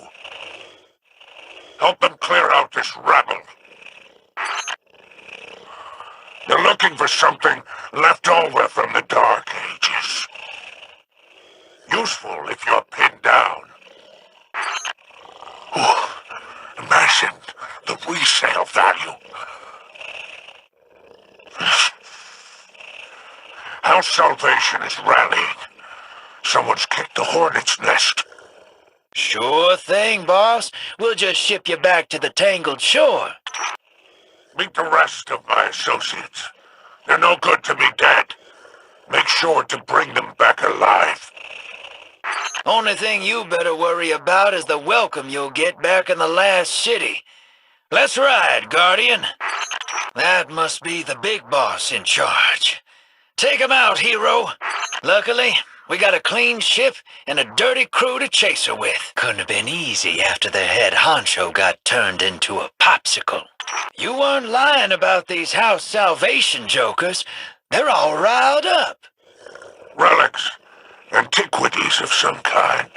Help them clear out this rabble. They're looking for something left over from the Dark Ages. Useful if you're pinned down. Oh, imagine the resale value. House Salvation is rallying. Someone's kicked the hornet's nest. Sure thing, boss. We'll just ship you back to the Tangled Shore. Meet the rest of my associates. They're no good to me dead. Make sure to bring them back alive. Only thing you better worry about is the welcome you'll get back in the last city. Let's ride, Guardian. That must be the big boss in charge. Take him out, hero. Luckily, we got a clean ship and a dirty crew to chase her with. Couldn't have been easy after the head honcho got turned into a popsicle. You weren't lying about these House Salvation jokers. They're all riled up. Relics. Antiquities of some kind.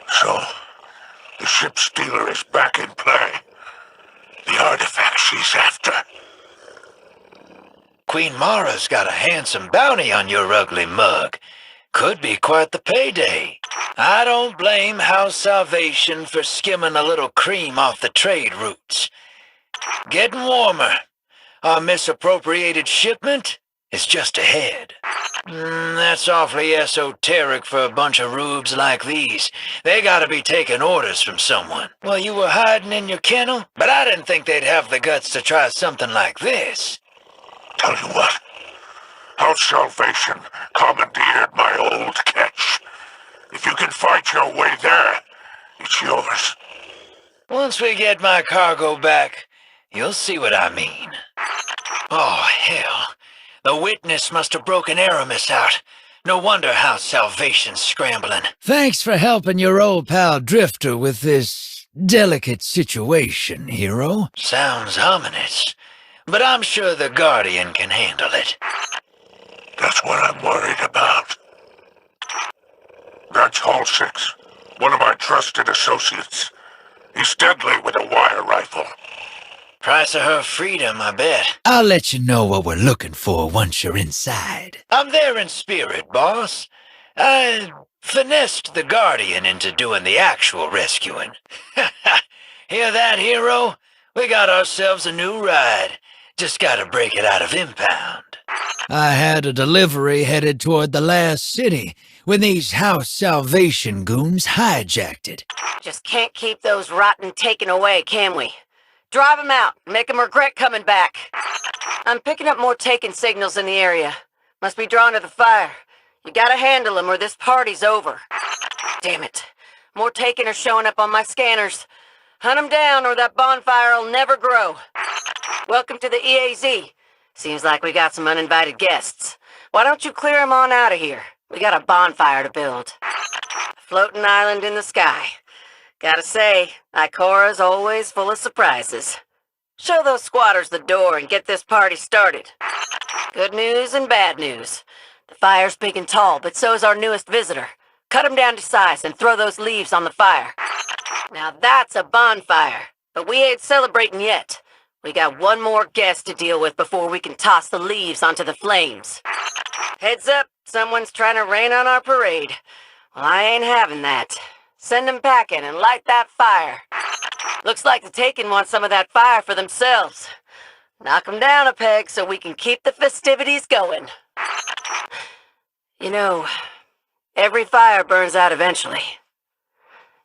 So, the ship stealer is back in play. The artifact she's after. Queen Mara's got a handsome bounty on your ugly mug. Could be quite the payday. I don't blame House Salvation for skimming a little cream off the trade routes. Getting warmer. Our misappropriated shipment is just ahead. That's awfully esoteric for a bunch of rubes like these. They gotta be taking orders from someone. Well, you were hiding in your kennel, but I didn't think they'd have the guts to try something like this. Tell you what, House Salvation commandeered my old catch. If you can fight your way there, it's yours. Once we get my cargo back, you'll see what I mean. Oh, hell. The witness must have broken Aramis out. No wonder House Salvation's scrambling. Thanks for helping your old pal Drifter with this delicate situation, hero. Sounds ominous, but I'm sure the Guardian can handle it. That's what I'm worried about. That's Hall 6, one of my trusted associates. He's deadly with a wire rifle. Price of her freedom, I bet. I'll let you know what we're looking for once you're inside. I'm there in spirit, boss. I Finessed the Guardian into doing the actual rescuing. Hear that, hero? We got ourselves a new ride. Just gotta break it out of impound. I had a delivery headed toward the last city when these House Salvation goons hijacked it. Just can't keep those rotten taken away, can we? Drive them out, make them regret coming back. I'm picking up more taken signals in the area. Must be drawn to the fire. You gotta handle them or this party's over. Damn it. More taken are showing up on my scanners. Hunt them down or that bonfire'll never grow. Welcome to the EAZ. Seems like we got some uninvited guests. Why don't you clear them on out of here? We got a bonfire to build. A floating island in the sky. Gotta say, Ikora's always full of surprises. Show those squatters the door and get this party started. Good news and bad news. The fire's big and tall, but so's our newest visitor. Cut him down to size and throw those leaves on the fire. Now that's a bonfire, but we ain't celebrating yet. We got one more guest to deal with before we can toss the leaves onto the flames. Heads up, someone's trying to rain on our parade. Well, I ain't having that. Send them packing and light that fire. Looks like the Taken want some of that fire for themselves. Knock them down a peg so we can keep the festivities going. You know, every fire burns out eventually.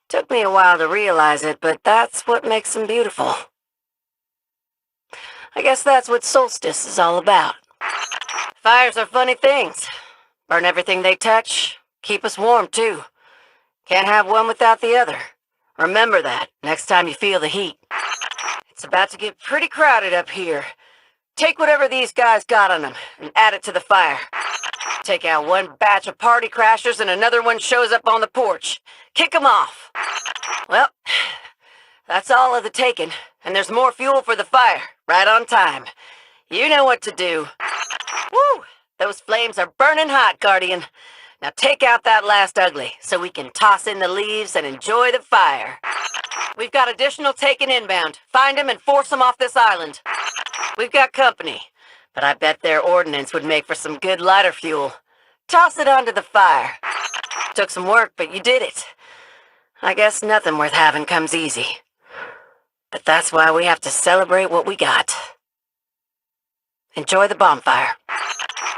Took me a while to realize it, but that's what makes them beautiful. I guess that's what solstice is all about. Fires are funny things. Burn everything they touch. Keep us warm, too. Can't have one without the other. Remember that next time you feel the heat. It's about to get pretty crowded up here. Take whatever these guys got on them and add it to the fire. Take out one batch of party crashers and another one shows up on the porch. Kick them off. Well, that's all of the Taken, and there's more fuel for the fire, right on time. You know what to do. Woo! Those flames are burning hot, Guardian. Now take out that last ugly, so we can toss in the leaves and enjoy the fire. We've got additional Taken inbound. Find them and force them off this island. We've got company, but I bet their ordnance would make for some good lighter fuel. Toss it onto the fire. Took some work, but you did it. I guess nothing worth having comes easy. But that's why we have to celebrate what we got. Enjoy the bonfire.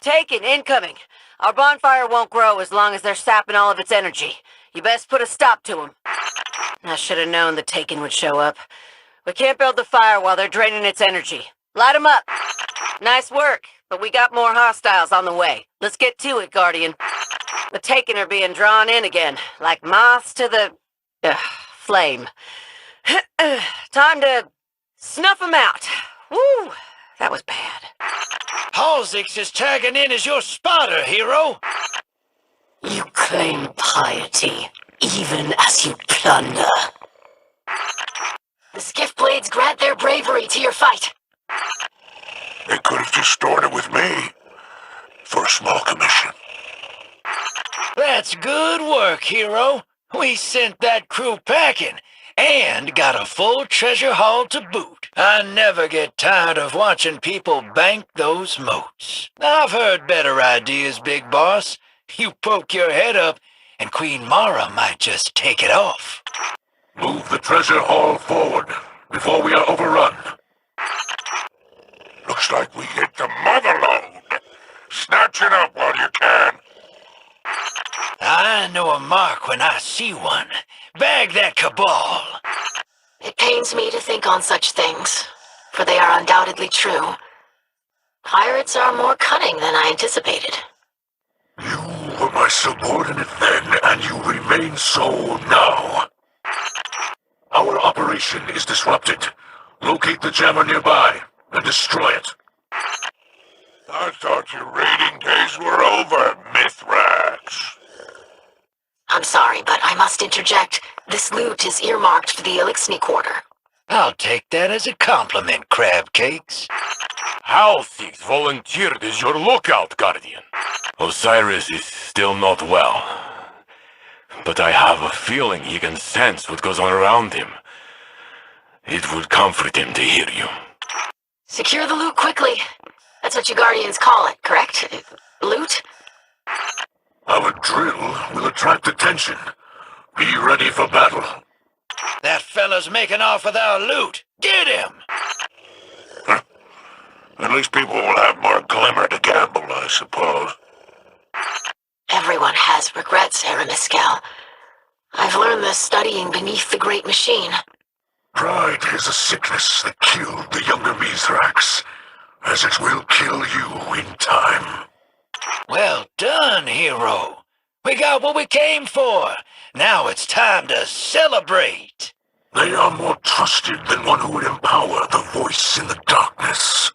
Taken, incoming. Our bonfire won't grow as long as they're sapping all of its energy. You best put a stop to them. I should have known the Taken would show up. We can't build the fire while they're draining its energy. Light them up. Nice work, but we got more hostiles on the way. Let's get to it, Guardian. The Taken are being drawn in again, like moths to the flame. Time to snuff them out. Woo, that was bad. Halsix is tagging in as your spotter, hero. You claim piety, even as you plunder. The skiff blades grant their bravery to your fight. They could have just started with me for a small commission. That's good work, hero. We sent that crew packing and got a full treasure haul to boot. I never get tired of watching people bank those moats. I've heard better ideas, Big Boss. You poke your head up, and Queen Mara might just take it off. Move the treasure haul forward before we are overrun. Looks like we hit the mother lode. Snatch it up while you can. I know a mark when I see one. Bag that cabal. It pains me to think on such things, for they are undoubtedly true. Pirates are more cunning than I anticipated. You were my subordinate then, and you remain so now. Our operation is disrupted. Locate the jammer nearby and destroy it. I thought your raiding days were over, Mithrax. I'm sorry, but I must interject. This loot is earmarked for the Elixni Quarter. I'll take that as a compliment, Crab Cakes. Halsix volunteered as your lookout, Guardian. Osiris is still not well, but I have a feeling he can sense what goes on around him. It would comfort him to hear you. Secure the loot quickly. That's what you Guardians call it, correct? Loot? Our drill will attract attention. Be ready for battle. That fella's making off with our loot. Get him! At least people will have more glimmer to gamble, I suppose. Everyone has regrets, Mescal. I've learned this studying beneath the Great Machine. Pride is a sickness that killed the younger Mithrax, as it will kill you in time. Well done, hero. We got what we came for. Now it's time to celebrate. They are more trusted than one who would empower the voice in the darkness.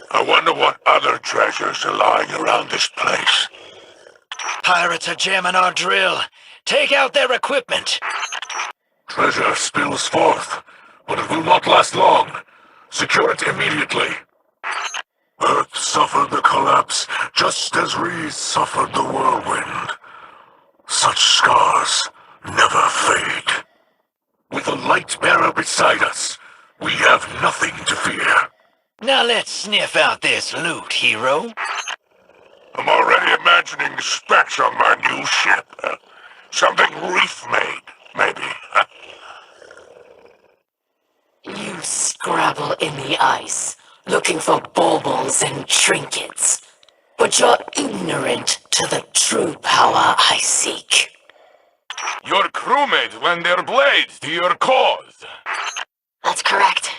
I wonder what other treasures are lying around this place. Pirates are jamming our drill. Take out their equipment. Treasure spills forth, but it will not last long. Secure it immediately. Earth suffered the collapse, just as Reese suffered the whirlwind. Such scars never fade. With a light bearer beside us, we have nothing to fear. Now let's sniff out this loot, hero. I'm already imagining the specs on my new ship. Something Reef made, maybe. You scrabble in the ice, looking for baubles and trinkets. But you're ignorant to the true power I seek. Your crewmates lend their blades to your cause. That's correct.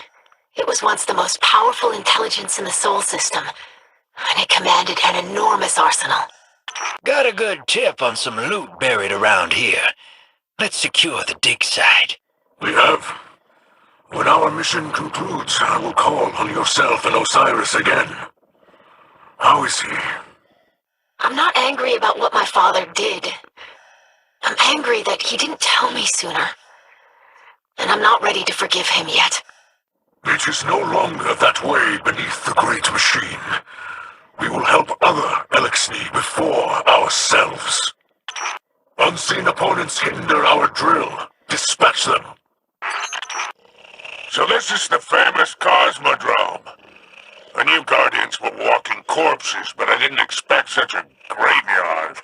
It was once the most powerful intelligence in the Sol system, and it commanded an enormous arsenal. Got a good tip on some loot buried around here. Let's secure the dig site. We have. When our mission concludes, I will call on yourself and Osiris again. How is he? I'm not angry about what my father did. I'm angry that he didn't tell me sooner. And I'm not ready to forgive him yet. It is no longer that way beneath the Great Machine. We will help other Elixni before ourselves. Unseen opponents hinder our drill. Dispatch them. So this is the famous Cosmodrome. I knew Guardians were walking corpses, but I didn't expect such a graveyard.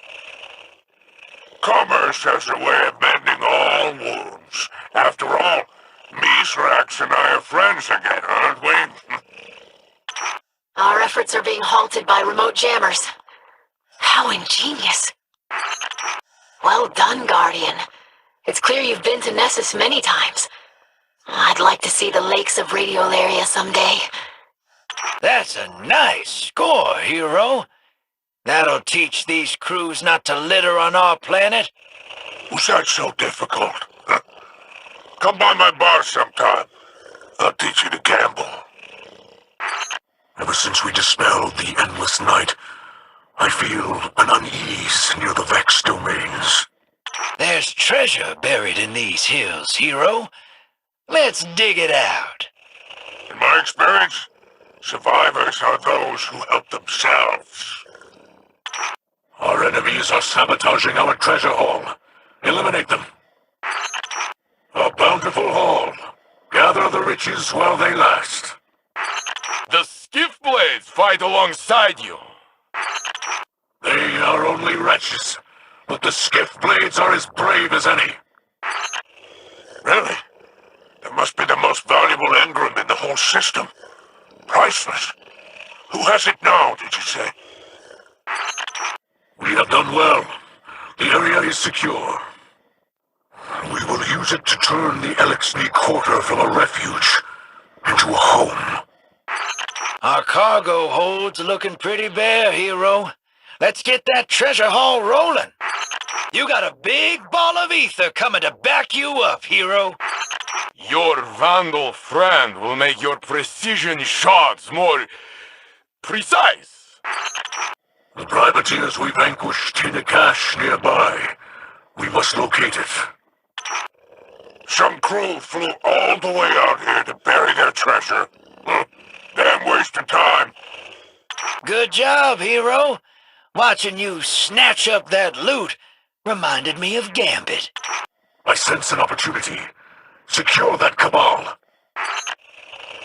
Commerce has a way of mending all wounds. After all, Mithrax and I are friends again, aren't we? Our efforts are being halted by remote jammers. How ingenious. Well done, Guardian. It's clear you've been to Nessus many times. I'd like to see the lakes of Radiolaria someday. That's a nice score, hero. That'll teach these crews not to litter on our planet. Was that so difficult? Come by my bar sometime. I'll teach you to gamble. Ever since we dispelled the endless night, I feel an unease near the Vex domains. There's treasure buried in these hills, hero. Let's dig it out. In my experience, survivors are those who help themselves. Our enemies are sabotaging our treasure haul. Eliminate them. A bountiful haul. Gather the riches while they last. The skiff blades fight alongside you. They are only wretches, but the skiff blades are as brave as any. Really? That must be the most valuable engram in the whole system. Priceless. Who has it now, did you say? We have done well. The area is secure. We will use it to turn the Elixni Quarter from a refuge into a home. Our cargo hold's looking pretty bare, hero. Let's get that treasure haul rolling. You got a big ball of ether coming to back you up, hero. Your Vandal friend will make your precision shots more precise. The privateers we vanquished in a cache nearby. We must locate it. Some crew flew all the way out here to bury their treasure. Damn waste of time. Good job, hero. Watching you snatch up that loot reminded me of Gambit. I sense an opportunity. Secure that cabal.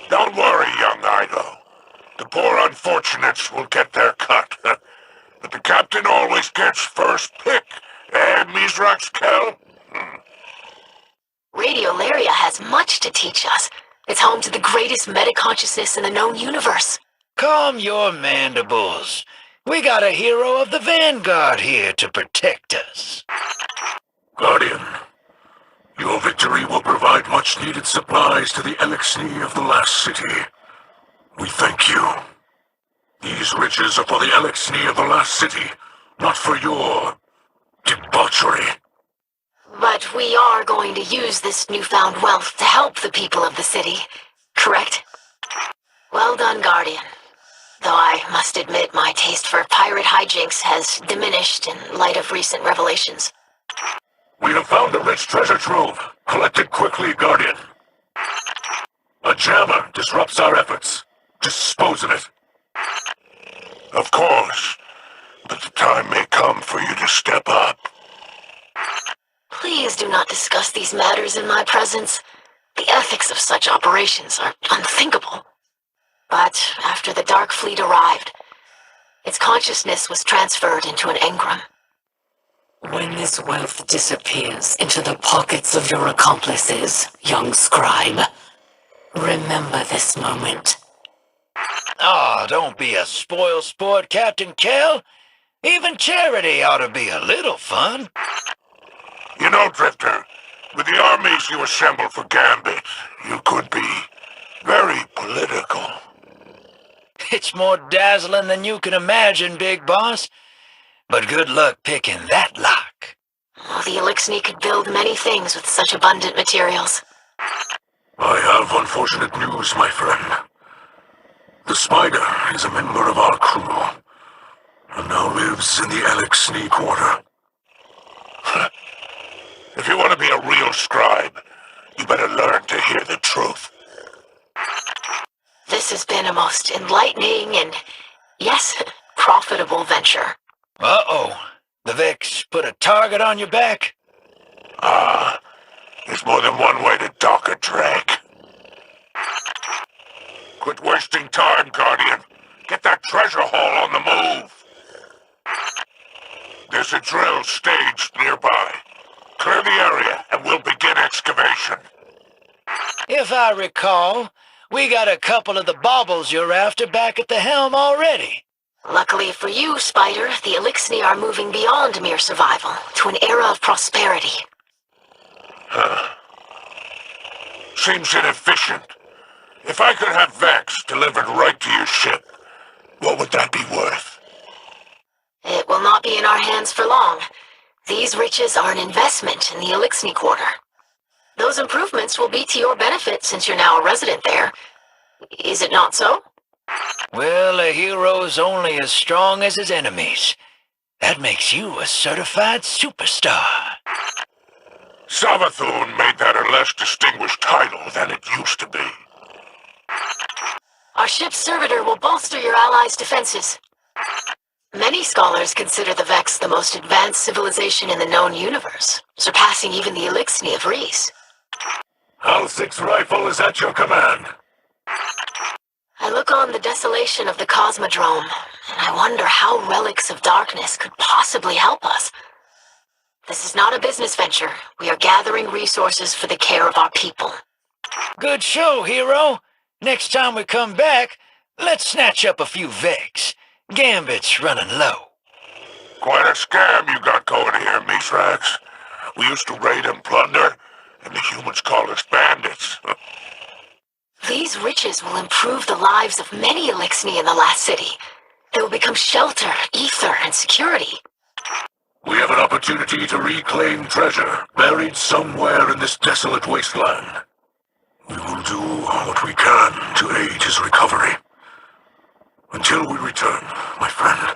Don't worry, young idol. The poor unfortunates will get their cut. but the captain always gets first pick. Mizrax Kel? Radiolaria has much to teach us. It's home to the greatest metaconsciousness in the known universe. Calm your mandibles. We got a hero of the Vanguard here to protect us. Guardian, your victory will provide much-needed supplies to the Elixir of the last city. We thank you. These riches are for the Elixir of the last city, not for your debauchery. But we are going to use this newfound wealth to help the people of the city, correct? Well done, Guardian. Though I must admit my taste for pirate hijinks has diminished in light of recent revelations. We have found a rich treasure trove. Collect it quickly, Guardian. A jammer disrupts our efforts. Dispose of it. Of course, but the time may come for you to step up. Please do not discuss these matters in my presence. The ethics of such operations are unthinkable. But after the Dark Fleet arrived, its consciousness was transferred into an engram. When this wealth disappears into the pockets of your accomplices, young scribe, remember this moment. Aw, don't be a spoil sport, Captain Kell. Even charity ought to be a little fun. You know, Drifter, with the armies you assembled for Gambit, you could be very political. It's more dazzling than you can imagine, Big Boss. But good luck picking that lock. Well, the Elixir could build many things with such abundant materials. I have unfortunate news, my friend. The Spider is a member of our crew, and now lives in the Elixir Quarter. If you want to be a real scribe, you better learn to hear the truth. This has been a most enlightening and, yes, profitable venture. Uh-oh. The Vex put a target on your back? There's more than one way to dock a drag. Quit wasting time, Guardian. Get that treasure haul on the move. There's a drill staged nearby. Clear the area, and we'll begin excavation. If I recall, we got a couple of the baubles you're after back at the helm already. Luckily for you, Spider, the Elixir are moving beyond mere survival to an era of prosperity. Seems inefficient. If I could have Vex delivered right to your ship, what would that be worth? It will not be in our hands for long. These riches are an investment in the Elixir Quarter. Those improvements will be to your benefit since you're now a resident there. Is it not so? Well, a hero's only as strong as his enemies. That makes you a certified superstar. Savathun made that a less distinguished title than it used to be. Our ship's servitor will bolster your allies' defenses. Many scholars consider the Vex the most advanced civilization in the known universe, surpassing even the Elixir of Reese. Hal-6 rifle is at your command. I look on the desolation of the Cosmodrome, and I wonder how relics of darkness could possibly help us. This is not a business venture. We are gathering resources for the care of our people. Good show, hero. Next time we come back, let's snatch up a few Vex. Gambit's running low. Quite a scam you got going here, Mizrax. We used to raid and plunder, and the humans call us bandits. These riches will improve the lives of many Elixir in the last city. They will become shelter, ether, and security. We have an opportunity to reclaim treasure buried somewhere in this desolate wasteland. We will do what we can to aid his recovery. Until we return, my friend.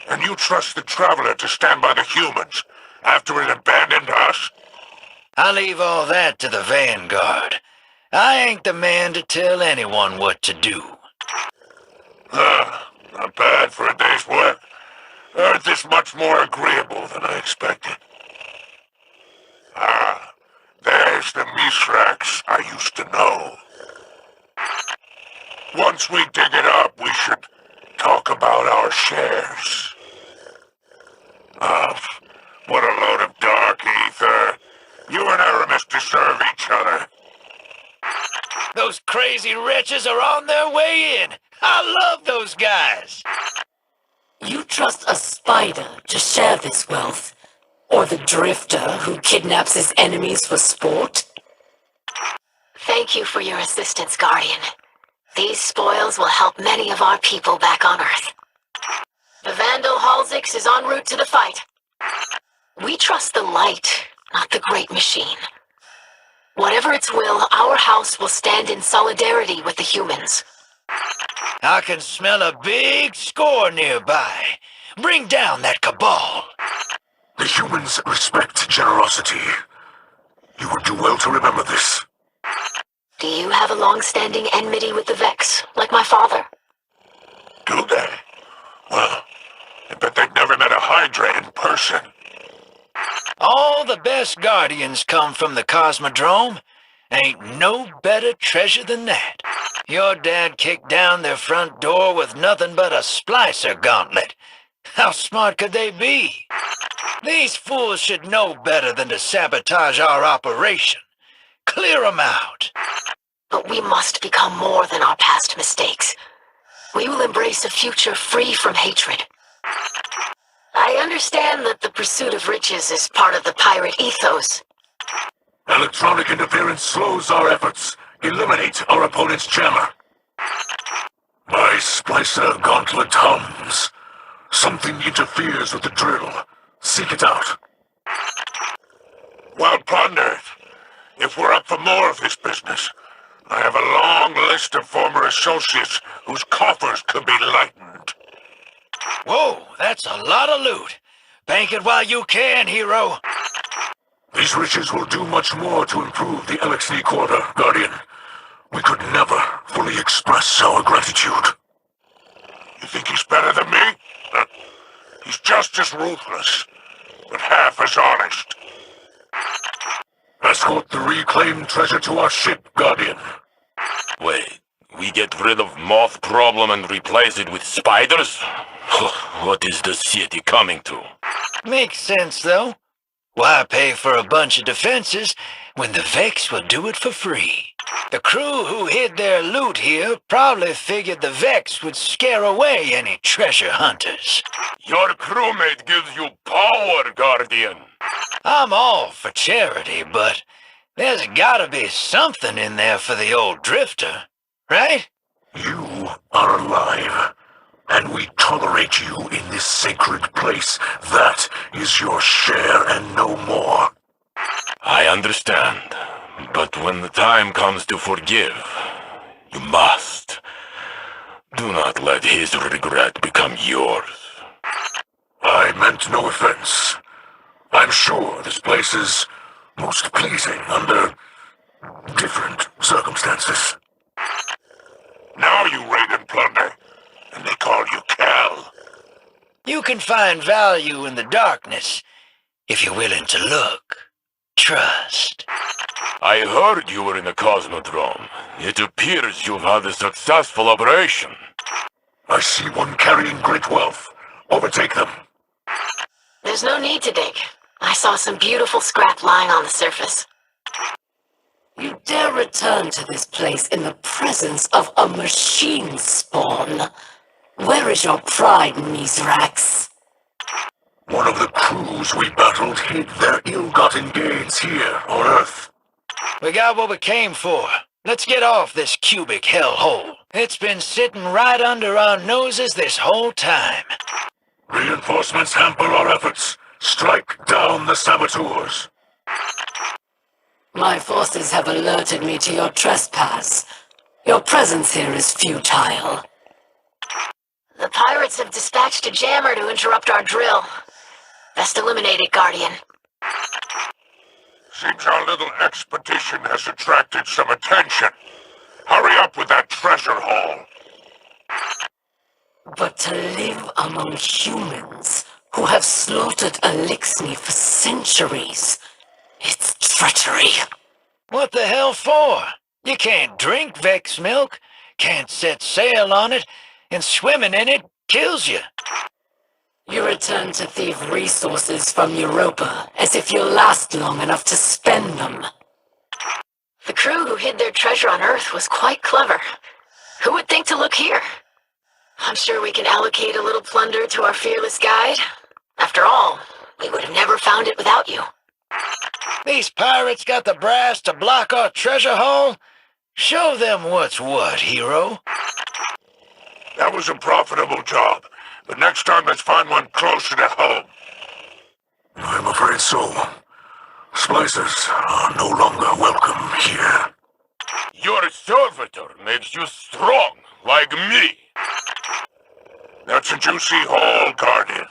And you trust the Traveler to stand by the humans after it abandoned us? I leave all that to the Vanguard. I ain't the man to tell anyone what to do. Not bad for a day's work. Earth is much more agreeable than I expected. There's the Mizrax I used to know. Once we dig it up, we should talk talk about our shares. What a load of dark ether. You and Aramis deserve each other. Those crazy wretches are on their way in. I love those guys. You trust a spider to share this wealth? Or the drifter who kidnaps his enemies for sport? Thank you for your assistance, Guardian. These spoils will help many of our people back on Earth. The Vandal Halzix is en route to the fight. We trust the light, not the great machine. Whatever its will, our house will stand in solidarity with the humans. I can smell a big score nearby. Bring down that cabal. The humans respect generosity. You would do well to remember this. Do you have a long-standing enmity with the Vex, like my father? Do they? Well, I bet they've never met a Hydra in person. All the best Guardians come from the Cosmodrome. Ain't no better treasure than that. Your dad kicked down their front door with nothing but a splicer gauntlet. How smart could they be? These fools should know better than to sabotage our operation. Clear 'em out. But we must become more than our past mistakes. We will embrace a future free from hatred. I understand that the pursuit of riches is part of the pirate ethos. Electronic interference slows our efforts. Eliminate our opponent's jammer. My splicer gauntlet hums. Something interferes with the drill. Seek it out. Well, Plunder, if we're up for more of this business, I have a long list of former associates whose coffers could be lightened. Whoa, that's a lot of loot. Bank it while you can, hero. These riches will do much more to improve the LXD Quarter, Guardian. We could never fully express our gratitude. You think he's better than me? He's just as ruthless, but half as honest. Escort the reclaimed treasure to our ship, Guardian. Wait, we get rid of moth problem and replace it with spiders? What is the city coming to? Makes sense, though. Why pay for a bunch of defenses when the Vex will do it for free? The crew who hid their loot here probably figured the Vex would scare away any treasure hunters. Your crewmate gives you power, Guardian. I'm all for charity, but there's gotta be something in there for the old drifter, right? You are alive, and we tolerate you in this sacred place. That is your share and no more. I understand, but when the time comes to forgive, you must. Do not let his regret become yours. I meant no offense. I'm sure this place is most pleasing under different circumstances. Now you raid and plunder, and they call you Cal. You can find value in the darkness if you're willing to look. Trust. I heard you were in the Cosmodrome. It appears you've had a successful operation. I see one carrying great wealth. Overtake them. There's no need to dig. I saw some beautiful scrap lying on the surface. You dare return to this place in the presence of a machine spawn? Where is your pride, Mizrax? One of the crews we battled hid their ill-gotten gains here on Earth. We got what we came for. Let's get off this cubic hellhole. It's been sitting right under our noses this whole time. Reinforcements hamper our efforts. Strike down the saboteurs. My forces have alerted me to your trespass. Your presence here is futile. The pirates have dispatched a jammer to interrupt our drill. Best eliminate it, Guardian. Seems our little expedition has attracted some attention. Hurry up with that treasure haul. But to live among humans who have slaughtered Elixni for centuries, it's treachery. What the hell for? You can't drink Vex milk, can't set sail on it, and swimming in it kills you. You return to thieve resources from Europa as if you'll last long enough to spend them. The crew who hid their treasure on Earth was quite clever. Who would think to look here? I'm sure we can allocate a little plunder to our fearless guide. After all, we would have never found it without you. These pirates got the brass to block our treasure haul? Show them what's what, hero. That was a profitable job, but next time let's find one closer to home. I'm afraid so. Splicers are no longer welcome here. Your servitor makes you strong, like me. That's a juicy haul, Guardian.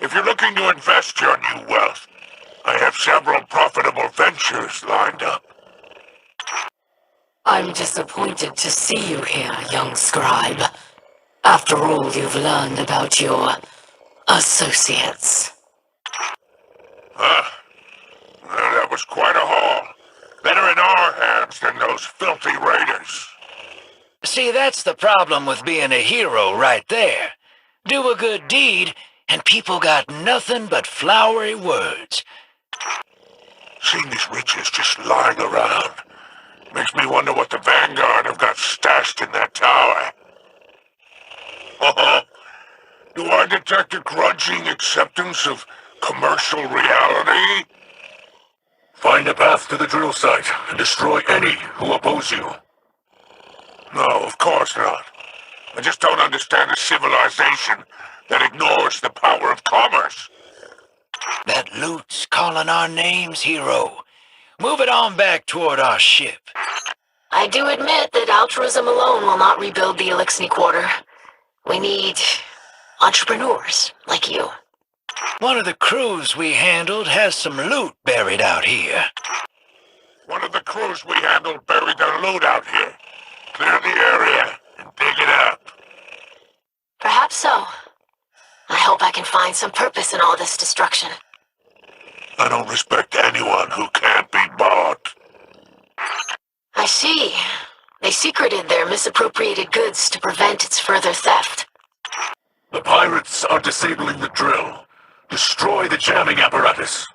If you're looking to invest your new wealth, I have several profitable ventures lined up. I'm disappointed to see you here, young scribe. After all you've learned about your associates. Well, that was quite a haul. Better in our hands than those filthy raiders. See, that's the problem with being a hero right there. Do a good deed, and people got nothing but flowery words. Seeing these riches just lying around makes me wonder what the Vanguard have got stashed in that tower. Do I detect a grudging acceptance of commercial reality? Find a path to the drill site and destroy any who oppose you. No, of course not. I just don't understand a civilization that ignores the power of commerce. That loot's calling our names, hero. Move it on back toward our ship. I do admit that altruism alone will not rebuild the Elixni Quarter. We need entrepreneurs like you. One of the crews we handled has some loot buried out here. One of the crews we handled buried their loot out here. Clear the area and dig it up. Perhaps so. I hope I can find some purpose in all this destruction. I don't respect anyone who can't be bought. I see. They secreted their misappropriated goods to prevent its further theft. The pirates are disabling the drill. Destroy the jamming apparatus.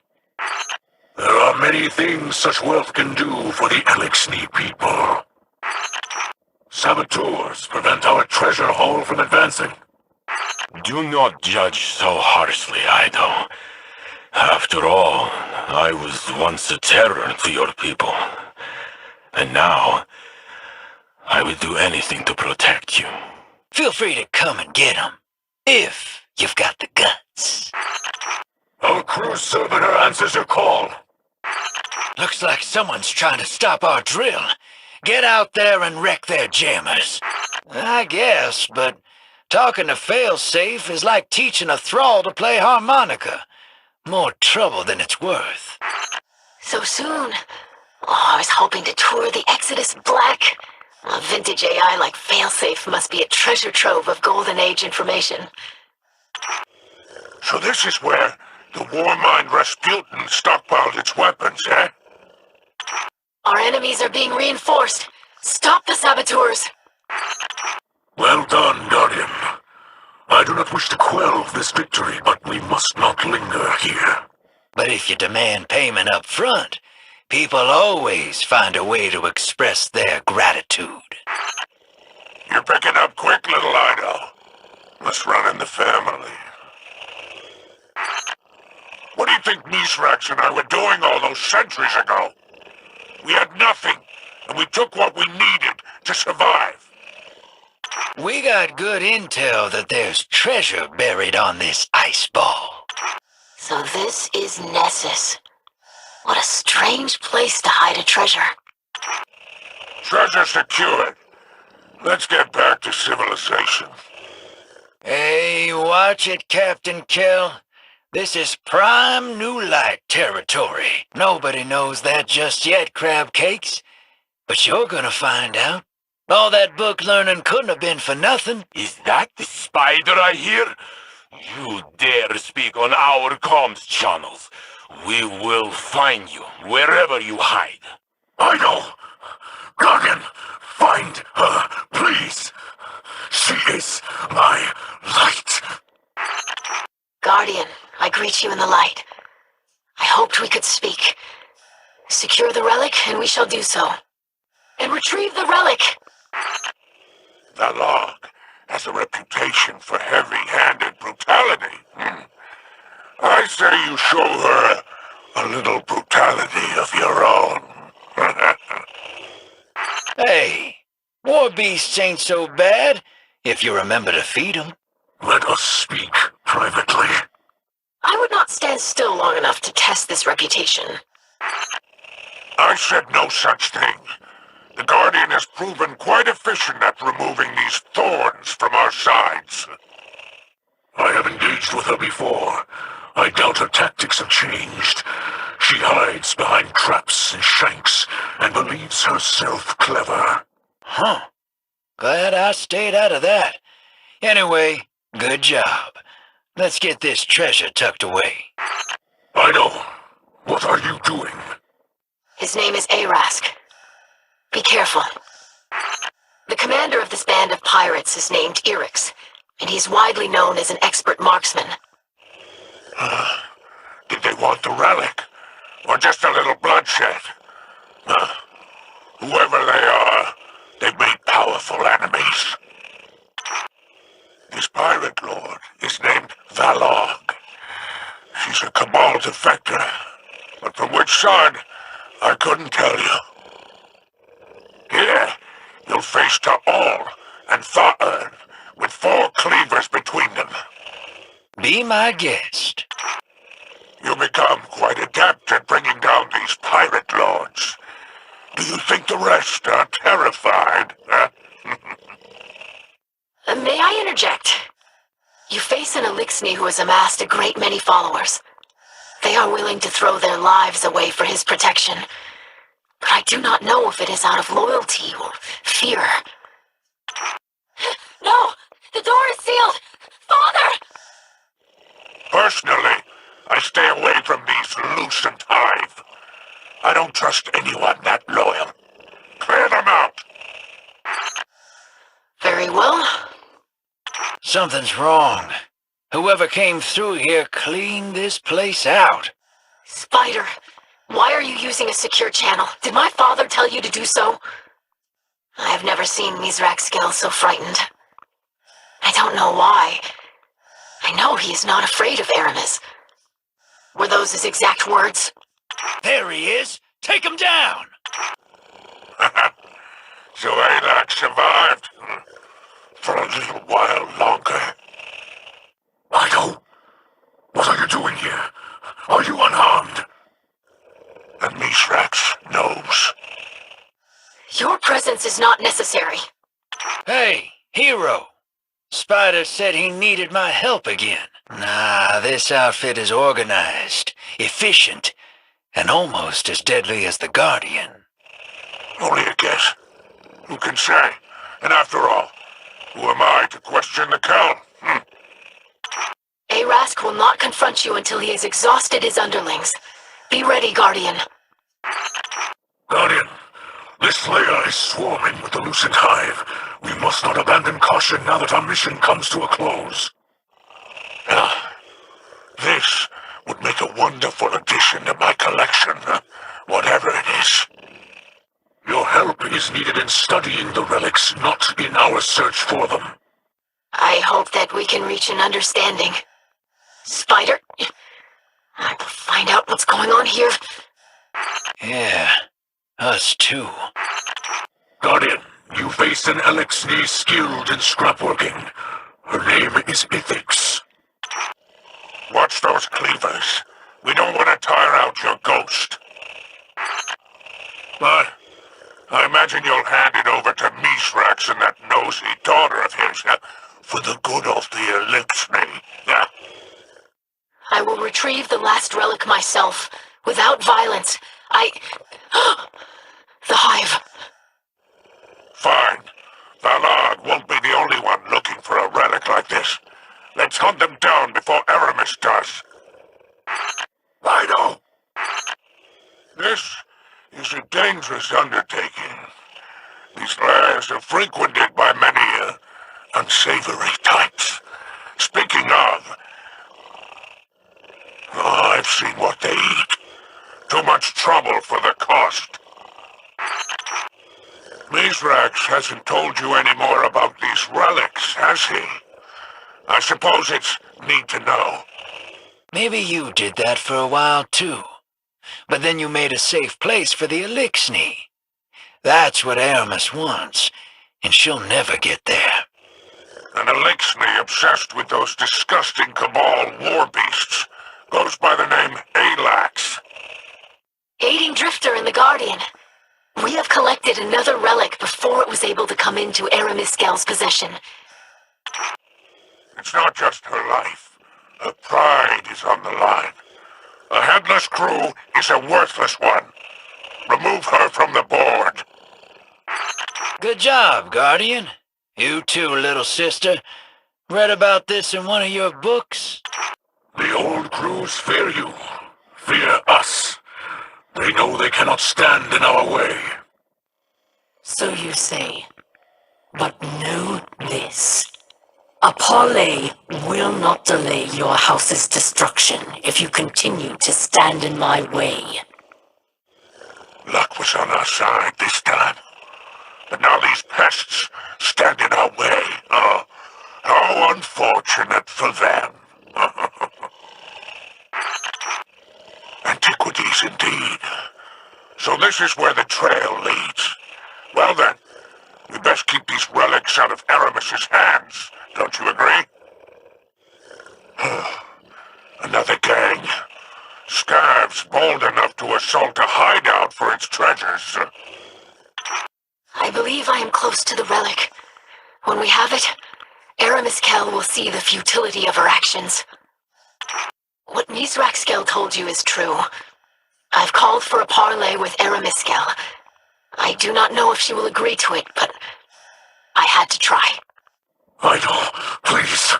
There are many things such wealth can do for the Elixni people. Saboteurs prevent our treasure haul from advancing. Do not judge so harshly, Ido. After all, I was once a terror to your people. And now, I would do anything to protect you. Feel free to come and get 'em, if you've got the guts. Our crew servitor answers your call. Looks like someone's trying to stop our drill. Get out there and wreck their jammers. I guess, but talking to Failsafe is like teaching a thrall to play harmonica. More trouble than it's worth. So soon. Oh, I was hoping to tour the Exodus Black. A vintage AI like Failsafe must be a treasure trove of Golden Age information. So this is where the war-mind Rasputin stockpiled its weapons, eh? Our enemies are being reinforced. Stop the saboteurs. Well done, Guardian. I do not wish to quell this victory, but we must not linger here. But if you demand payment up front, people always find a way to express their gratitude. You're picking up quick, little Ido. Must run in the family. What do you think Mithrax and I were doing all those centuries ago? We had nothing, and we took what we needed to survive. We got good intel that there's treasure buried on this ice ball. So this is Nessus. What a strange place to hide a treasure. Treasure secured. Let's get back to civilization. Hey, watch it, Captain Kell. This is prime New Light territory. Nobody knows that just yet, Crab Cakes. But you're gonna find out. All that book learning couldn't have been for nothing. Is that the spider I hear? You dare speak on our comms channels. We will find you wherever you hide. Ido! Guardian! Find her, please! She is my life. Guardian, I greet you in the light. I hoped we could speak. Secure the relic, and we shall do so. And retrieve the relic! The log has a reputation for heavy-handed brutality. I say you show her a little brutality of your own. Hey, war beasts ain't so bad, if you remember to feed 'em. Let us speak privately. I would not stand still long enough to test this reputation. I said no such thing. The Guardian has proven quite efficient at removing these thorns from our sides. I have engaged with her before. I doubt her tactics have changed. She hides behind traps and shanks and believes herself clever. Huh. Glad I stayed out of that. Anyway, good job. Let's get this treasure tucked away. Ido, what are you doing? His name is Arask. Be careful. The commander of this band of pirates is named Irix, and he's widely known as an expert marksman. Did they want the relic? Or just a little bloodshed? Whoever they are, they've made powerful enemies. This pirate lord is named Valog. She's a Cabal defector, but from which side, I couldn't tell you. Here, you'll face Ta'al and Tha'ern, with 4 cleavers between them. Be my guest. You become quite adept at bringing down these pirate lords. Do you think the rest are terrified? May I interject? You face an Elixni who has amassed a great many followers. They are willing to throw their lives away for his protection. But I do not know if it is out of loyalty or fear. No! The door is sealed! Father! Personally, I stay away from these loosened hive. I don't trust anyone that loyal. Clear them out! Very well. Something's wrong. Whoever came through here cleaned this place out. Spider, why are you using a secure channel? Did my father tell you to do so? I have never seen Mizrak Scale so frightened. I don't know why. I know he is not afraid of Aramis. Were those his exact words? There he is. Take him down. So Alak survived. For a little while longer. Ido, what are you doing here? Are you unharmed? And Mithrax knows. Your presence is not necessary. Hey, hero. Spider said he needed my help again. Nah, this outfit is organized, efficient, and almost as deadly as the Guardian. Only a guess. Who can say? And after all, who am I to question the Count? Arask will not confront you until he has exhausted his underlings. Be ready, Guardian. Guardian, this layer is swarming with the lucent hive. We must not abandon caution now that our mission comes to a close. This would make a wonderful addition to my collection, whatever it is. Your help is needed in studying the relics, not in our search for them. I hope that we can reach an understanding. Spider, I will find out what's going on here. Yeah, us too. Guardian, you face an Elixni skilled in scrapworking. Her name is Ithix. Watch those cleavers. We don't want to tire out your ghost. But I imagine you'll hand it over to Mithrax and that nosy daughter of his, for the good of the Elixni. I will retrieve the last relic myself, without violence. The hive. Fine. Valard won't be the only one looking for a relic like this. Let's hunt them down before Aramis does. Ido! This is a dangerous undertaking. These lairs are frequented by many unsavory types. Speaking of, seen what they eat. Too much trouble for the cost. Mizrax hasn't told you any more about these relics, has he? I suppose it's neat to know. Maybe you did that for a while, too. But then you made a safe place for the Elixni. That's what Aramis wants, and she'll never get there. An Elixni obsessed with those disgusting Cabal war beasts goes by the name Alax. Aiding Drifter and the Guardian. We have collected another relic before it was able to come into Aramiskel's possession. It's not just her life. Her pride is on the line. A headless crew is a worthless one. Remove her from the board. Good job, Guardian. You too, little sister. Read about this in one of your books? The old crews fear you. Fear us. They know they cannot stand in our way. So you say. But know this. A parley will not delay your house's destruction if you continue to stand in my way. Luck was on our side this time. But now these pests stand in our way. Oh, how unfortunate for them. Antiquities indeed. So this is where the trail leads. Well then, we best keep these relics out of Aramis's hands. Don't you agree? Another gang. Scavs bold enough to assault a hideout for its treasures. I believe I am close to the relic. When we have it, Aramiskel will see the futility of her actions. What Mizraxkel told you is true. I've called for a parley with Aramiskel. I do not know if she will agree to it, but I had to try. Idol, please,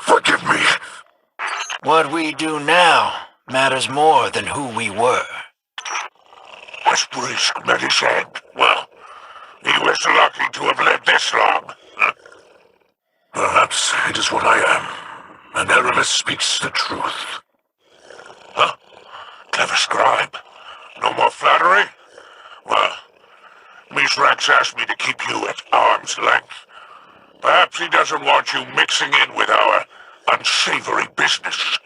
forgive me. What we do now matters more than who we were. Asterisk met his end. Well, he was lucky to have lived this long. Perhaps it is what I am, and Aramis speaks the truth. Huh? Clever scribe. No more flattery? Well, Mizrax asked me to keep you at arm's length. Perhaps he doesn't want you mixing in with our unsavory business.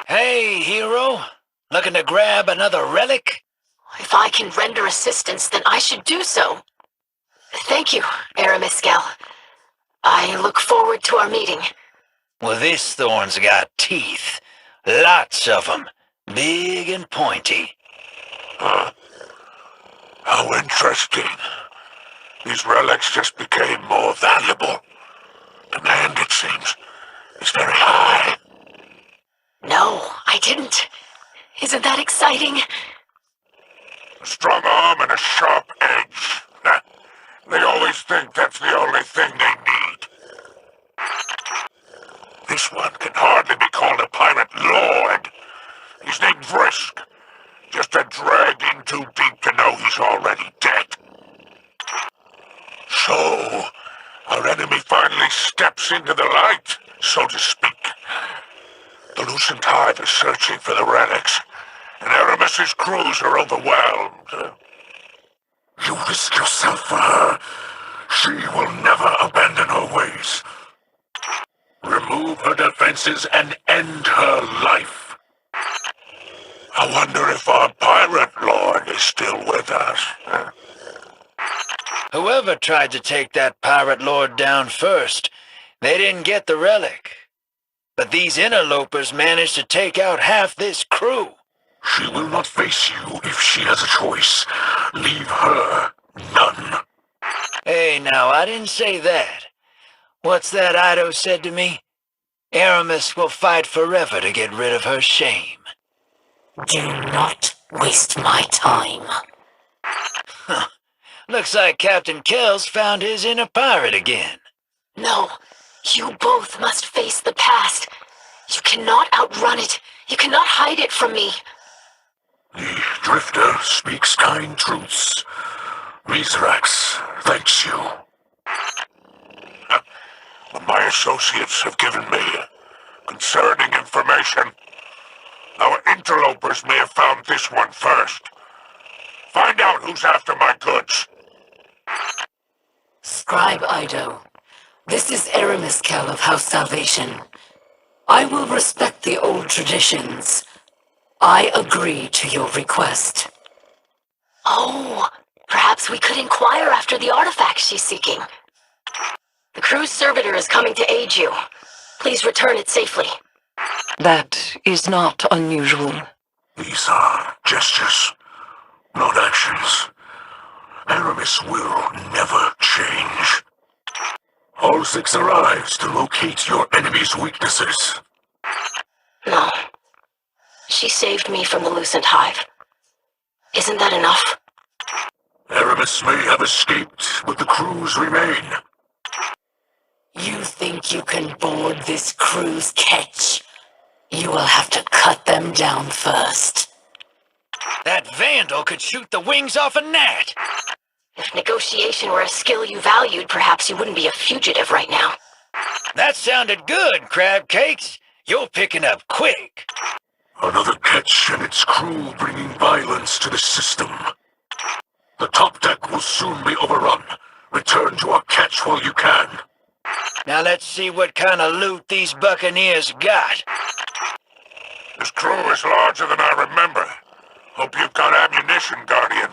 Hey, hero. Looking to grab another relic? If I can render assistance, then I should do so. Thank you, Aramiskel. I look forward to our meeting. Well, this thorn's got teeth. Lots of them. Big and pointy. Huh? How interesting. These relics just became more valuable. Demand, it seems, is very high. No, I didn't. Isn't that exciting? A strong arm and a sharp edge. They always think that's the only thing they need. This one can hardly be called a pirate lord. He's named Vrisk. Just a dragged in too deep to know he's already dead. So, our enemy finally steps into the light, so to speak. The Lucent Hive is searching for the relics, and Aramis's crews are overwhelmed. You risk yourself for her. She will never abandon her ways. Remove her defenses and end her life. I wonder if our pirate lord is still with us. Whoever tried to take that pirate lord down first, they didn't get the relic. But these interlopers managed to take out half this crew. She will not face you if she has a choice. Leave her none. Hey, now, I didn't say that. What's that Ido said to me? Aramis will fight forever to get rid of her shame. Do not waste my time. Looks like Captain Kells found his inner pirate again. No, you both must face the past. You cannot outrun it. You cannot hide it from me. The Drifter speaks kind truths. Mizrax thanks you. What my associates have given me concerning information. Our interlopers may have found this one first. Find out who's after my goods. Scribe Ido, this is Aramis Kell of House Salvation. I will respect the old traditions. I agree to your request. Oh, perhaps we could inquire after the artifact she's seeking. The crew's servitor is coming to aid you. Please return it safely. That is not unusual. These are gestures, not actions. Aramis will never change. All 6 arrives to locate your enemy's weaknesses. No. She saved me from the Lucent Hive. Isn't that enough? Aramis may have escaped, but the crews remain. You think you can board this crew's catch? You will have to cut them down first. That vandal could shoot the wings off a gnat. If negotiation were a skill you valued, perhaps you wouldn't be a fugitive right now. That sounded good, Crab Cakes. You're picking up quick. Another catch and its crew bringing violence to the system. The top deck will soon be overrun. Return to our catch while you can. Now let's see what kind of loot these buccaneers got. This crew is larger than I remember. Hope you've got ammunition, Guardian.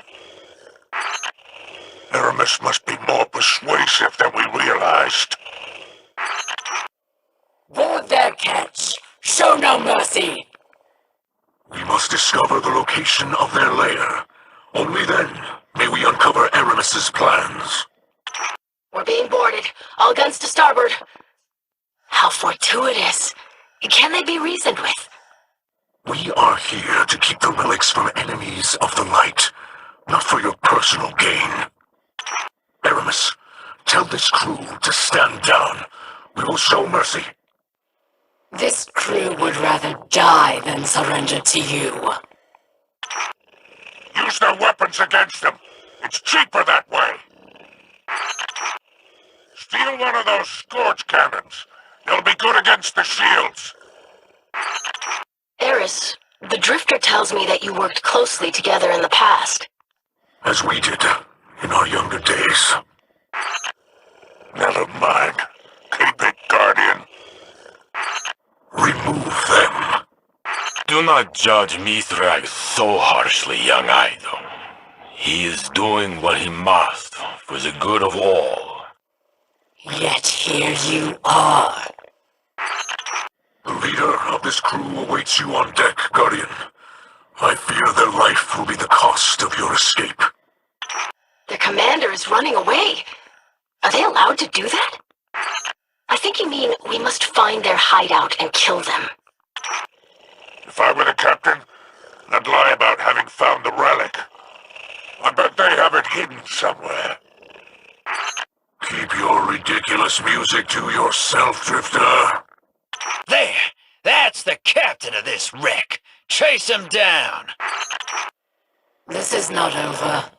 Aramis must be more persuasive than we realized. Board their catch. Show no mercy. We must discover the location of their lair. Only then may we uncover Aramis's plans. We're being boarded. All guns to starboard. How fortuitous. Can they be reasoned with? We are here to keep the relics from enemies of the light, not for your personal gain. Aramis, tell this crew to stand down. We will show mercy. This crew would rather die than surrender to you. Use their weapons against them. It's cheaper that way. Steal one of those scorch cannons. They'll be good against the shields. Eris, the Drifter tells me that you worked closely together in the past. As we did in our younger days. Never mind. Keep it, Guardian. Remove them. Do not judge Mithrag so harshly, young Ido. He is doing what he must for the good of all. Yet here you are. The leader of this crew awaits you on deck, Guardian. I fear their life will be the cost of your escape. Their commander is running away. Are they allowed to do that? I think you mean we must find their hideout and kill them. If I were the captain, I'd lie about having found the relic. I bet they have it hidden somewhere. Keep your ridiculous music to yourself, Drifter. There! That's the captain of this wreck. Chase him down. This is not over.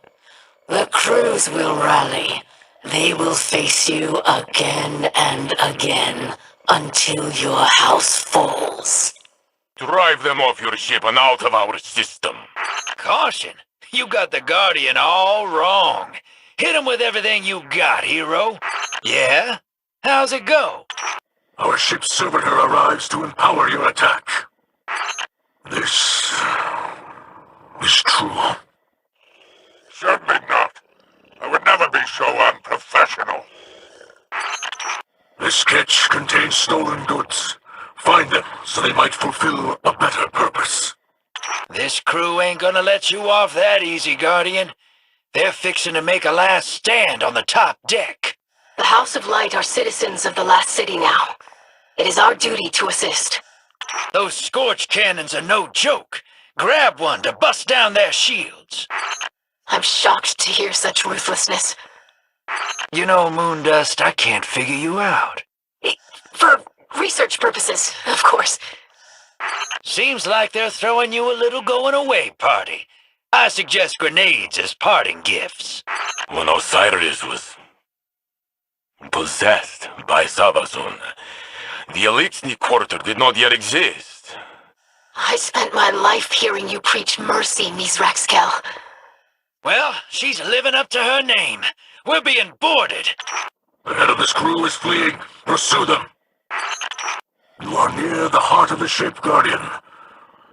The crews will rally. They will face you again and again until your house falls. Drive them off your ship and out of our system. Caution. You got the Guardian all wrong. Hit him with everything you got, hero. Yeah? How's it go? Our ship's servitor arrives to empower your attack. This is true. Certainly not. I would never be so unprofessional. This sketch contains stolen goods. Find them so they might fulfill a better purpose. This crew ain't gonna let you off that easy, Guardian. They're fixing to make a last stand on the top deck. The House of Light are citizens of the last city now. It is our duty to assist. Those scorch cannons are no joke. Grab one to bust down their shields. I'm shocked to hear such ruthlessness. You know, Moondust, I can't figure you out. For research purposes, of course. Seems like they're throwing you a little going-away party. I suggest grenades as parting gifts. When Osiris was possessed by Sabazon, the Elixni quarter did not yet exist. I spent my life hearing you preach mercy, Mizraxkel. Well, she's living up to her name. We're being boarded. The head of this crew is fleeing. Pursue them. You are near the heart of the ship, Guardian.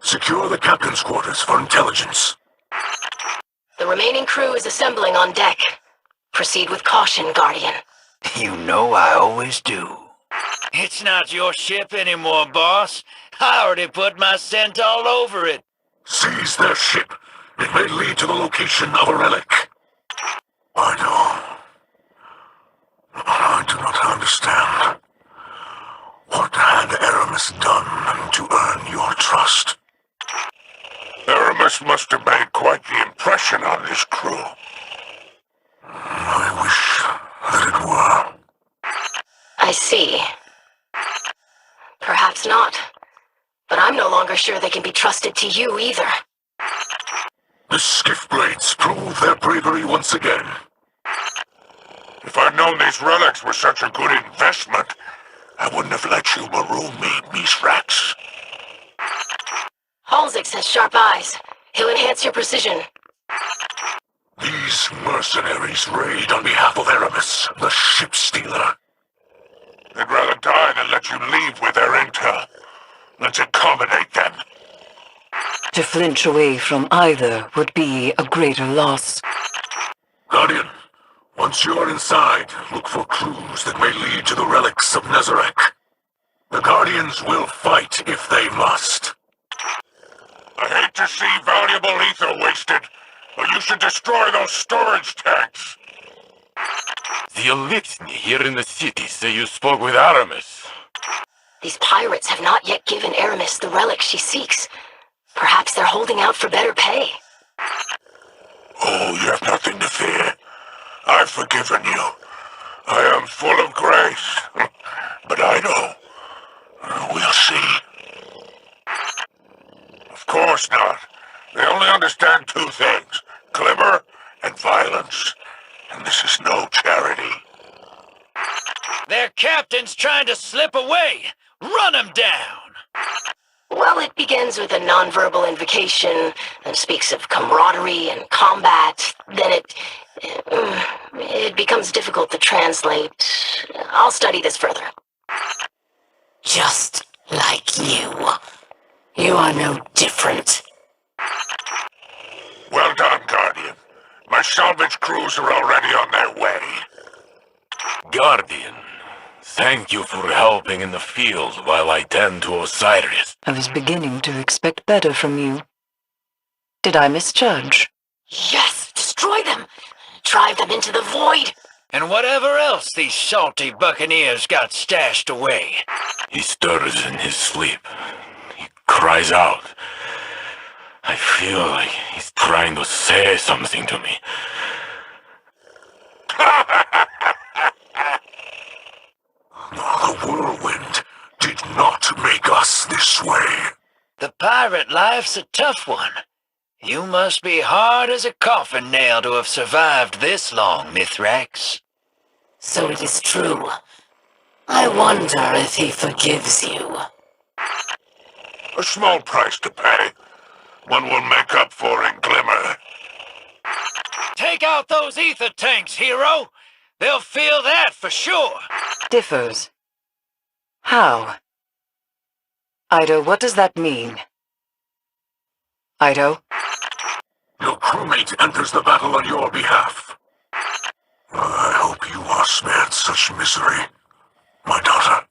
Secure the captain's quarters for intelligence. The remaining crew is assembling on deck. Proceed with caution, Guardian. You know I always do. It's not your ship anymore, boss. I already put my scent all over it. Seize their ship. It may lead to the location of a relic. I know. I do not understand. What had Aramis done to earn your trust? Aramis must have made quite the impression on his crew. I wish that it were. I see. Perhaps not. But I'm no longer sure they can be trusted to you either. The skiff blades prove their bravery once again. If I'd known these relics were such a good investment, I wouldn't have let you maroon me, Mizrax. Halzix has sharp eyes. He'll enhance your precision. These mercenaries raid on behalf of Aramis, the ship stealer. They'd rather die than let you leave with their intel. Let's accommodate them. To flinch away from either would be a greater loss. Guardian, once you're inside, look for clues that may lead to the relics of Nezarec. The Guardians will fight if they must. I hate to see valuable ether wasted, but you should destroy those storage tanks. The Elixni here in the city say you spoke with Aramis. These pirates have not yet given Aramis the relic she seeks. Perhaps they're holding out for better pay. Oh, you have nothing to fear. I've forgiven you. I am full of grace. But I know. We'll see. Of course not. They only understand two things. Glimmer and violence. And this is no charity. Their captain's trying to slip away. Run him down. Well, it begins with a nonverbal invocation, then speaks of camaraderie and combat. Then it becomes difficult to translate. I'll study this further. Just like you. You are no different. Well done, Guardian. My salvage crews are already on their way. Guardian, thank you for helping in the field while I tend to Osiris. I was beginning to expect better from you. Did I misjudge? Yes, destroy them! Drive them into the void! And whatever else these salty buccaneers got stashed away. He stirs in his sleep. He cries out. I feel like he's trying to say something to me. The whirlwind did not make us this way. The pirate life's a tough one. You must be hard as a coffin nail to have survived this long, Mithrax. So it is true. I wonder if he forgives you. A small price to pay. One will make up for in glimmer. Take out those ether tanks, hero! They'll feel that for sure! Differs. How? Ido, what does that mean? Ido? Your crewmate enters the battle on your behalf. I hope you are spared such misery, my daughter.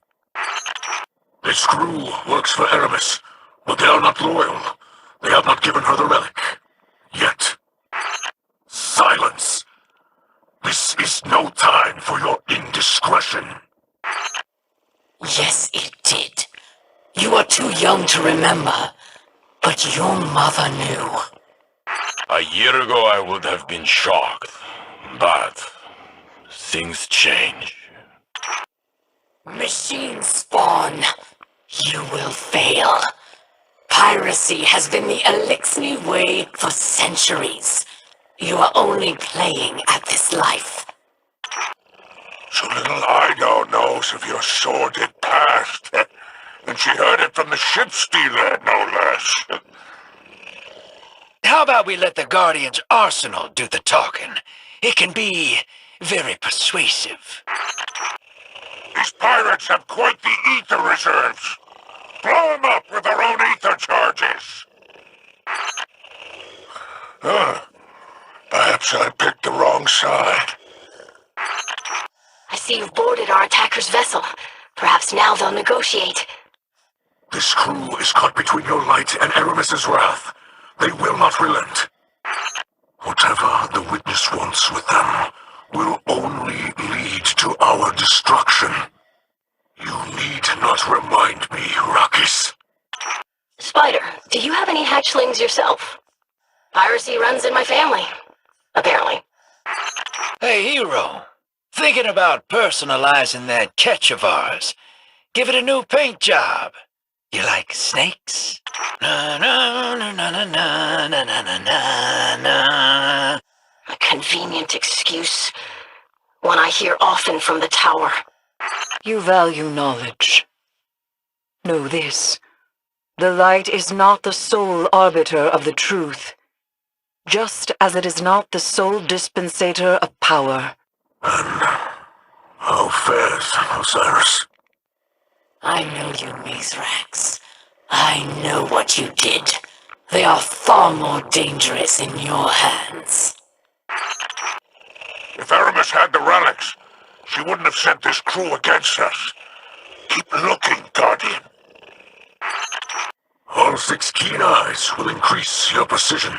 This crew works for Aramis, but they are not loyal. They have not given her the relic. Yet. Silence! This is no time for your indiscretion. Yes, it did. You are too young to remember, but your mother knew. A year ago I would have been shocked, but things change. Machine spawn. You will fail. Piracy has been the Elixni way for centuries. You are only playing at this life. So little Ido knows of your sordid past. And she heard it from the ship stealer, no less. How about we let the Guardian's arsenal do the talking? It can be very persuasive. These pirates have quite the ether reserves. Blow them up with their own ether charges. Perhaps I picked the wrong side. I see you've boarded our attacker's vessel. Perhaps now they'll negotiate. This crew is caught between your light and Aramis's wrath. They will not relent. Whatever the witness wants with them will only lead to our destruction. You need not remind me, Rakis. Spider, do you have any hatchlings yourself? Piracy runs in my family, apparently. Hey, Hero. Thinking about personalizing that catch of ours. Give it a new paint job. You like snakes? Na na na na na na na na na na. A convenient excuse. One I hear often from the tower. You value knowledge. Know this. The light is not the sole arbiter of the truth, just as it is not the sole dispensator of power. And how fares Osiris? I know you, Mithrax. I know what you did. They are far more dangerous in your hands. If Aramis had the relics, she wouldn't have sent this crew against us. Keep looking, Guardian. All 6 keen eyes will increase your precision.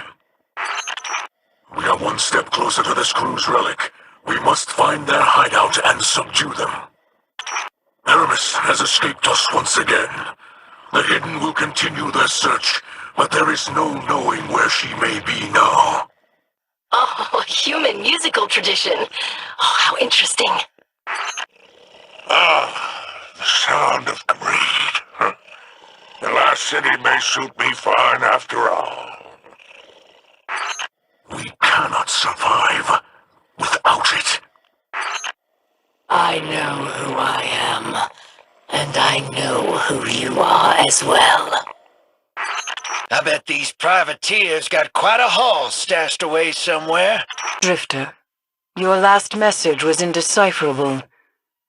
We are one step closer to this crew's relic. We must find their hideout and subdue them. Aramis has escaped us once again. The Hidden will continue their search, but there is no knowing where she may be now. Oh, human musical tradition. Oh, how interesting. The sound of greed. The last city may suit me fine after all. We cannot survive without it. I know who I am, and I know who you are as well. I bet these privateers got quite a haul stashed away somewhere. Drifter, your last message was indecipherable.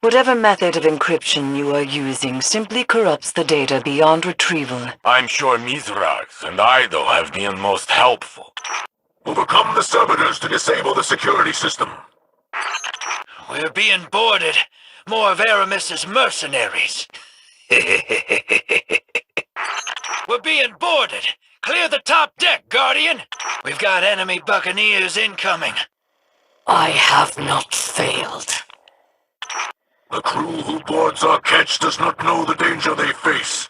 Whatever method of encryption you are using simply corrupts the data beyond retrieval. I'm sure Mithrax and Ido have been most helpful. Overcome the servitors to disable the security system. We're being boarded. More of Aramis's mercenaries. We're being boarded. Clear the top deck, Guardian. We've got enemy buccaneers incoming. I have not failed. The crew who boards our catch does not know the danger they face.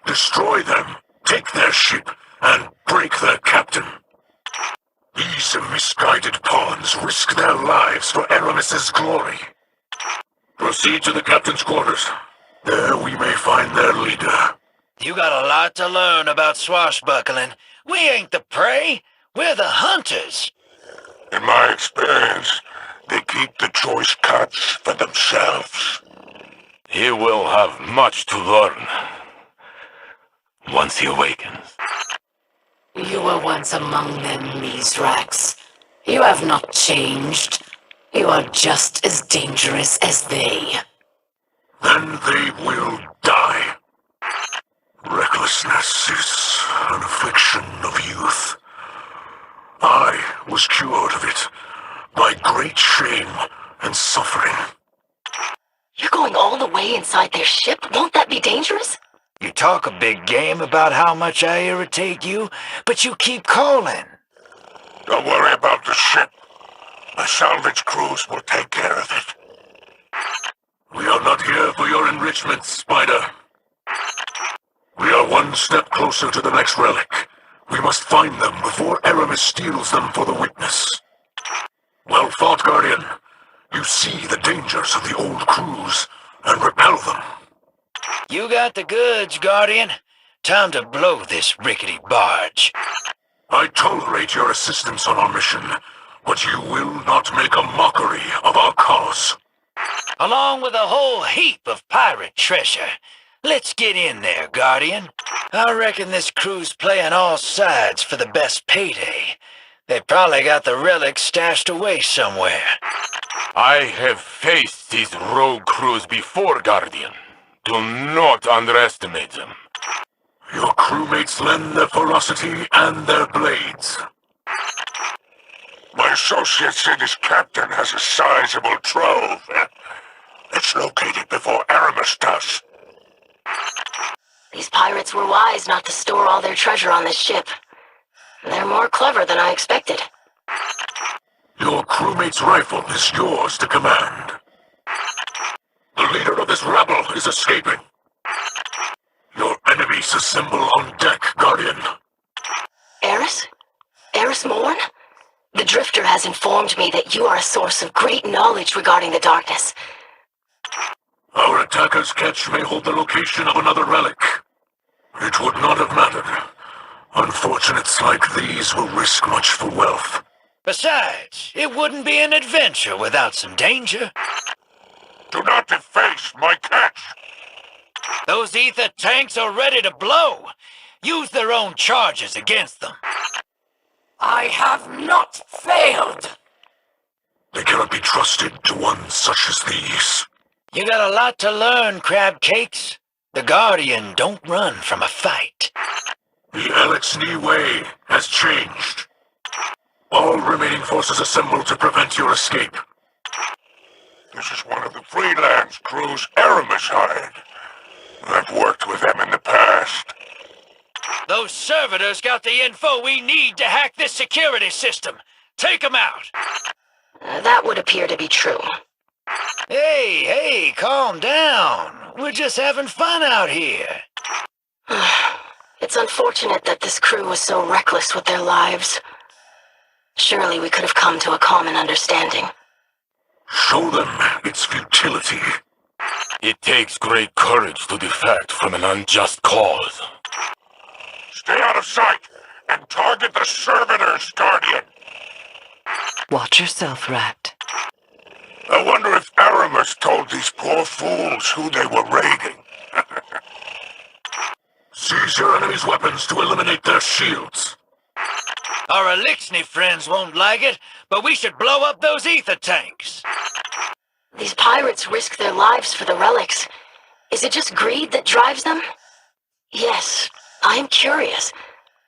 Destroy them, take their ship, and break their captain. These misguided pawns risk their lives for Aramis's glory. Proceed to the captain's quarters. There we may find their leader. You got a lot to learn about swashbuckling. We ain't the prey. We're the hunters. In my experience, they keep the choice cuts for themselves. He will have much to learn once he awakens. You were once among them, Mithrax. You have not changed. You are just as dangerous as they. Then they will die. Recklessness is an affliction of youth. I was cured of it by great shame and suffering. You're going all the way inside their ship? Won't that be dangerous? You talk a big game about how much I irritate you, but you keep calling. Don't worry about the ship. My salvage crews will take care of it. We are not here for your enrichment, Spider. We are one step closer to the next relic. We must find them before Aramis steals them for the witness. Well fought, Guardian. You see the dangers of the old crews and repel them. You got the goods, Guardian. Time to blow this rickety barge. I tolerate your assistance on our mission, but you will not make a mockery of our cause. Along with a whole heap of pirate treasure. Let's get in there, Guardian. I reckon this crew's playing all sides for the best payday. They probably got the relics stashed away somewhere. I have faced these rogue crews before, Guardian. Do not underestimate them. Your crewmates lend their ferocity and their blades. My associate said his captain has a sizable trove. Let's locate it before Aramis does. These pirates were wise not to store all their treasure on this ship. They're more clever than I expected. Your crewmate's rifle is yours to command. The leader of this rabble is escaping. Your enemies assemble on deck, Guardian. Eris? Eris Morn? The Drifter has informed me that you are a source of great knowledge regarding the darkness. Our attacker's catch may hold the location of another relic. It would not have mattered. Unfortunates like these will risk much for wealth. Besides, it wouldn't be an adventure without some danger. Do not deface my catch! Those ether tanks are ready to blow. Use their own charges against them. I have not failed. They cannot be trusted to ones such as these. You got a lot to learn, Crab Cakes. The Guardian don't run from a fight. The Elixni way has changed. All remaining forces assemble to prevent your escape. This is one of the freelance crews Aramis hired. I've worked with them in the past. Those servitors got the info we need to hack this security system. Take them out. That would appear to be true. Hey, calm down. We're just having fun out here. It's unfortunate that this crew was so reckless with their lives. Surely we could have come to a common understanding. Show them its futility. It takes great courage to defect from an unjust cause. Stay out of sight and target the servitors, Guardian. Watch yourself, Rat. I wonder if Aramis told these poor fools who they were raiding. Seize your enemy's weapons to eliminate their shields. Our Elixni friends won't like it, but we should blow up those ether tanks. These pirates risk their lives for the relics. Is it just greed that drives them? Yes, I am curious.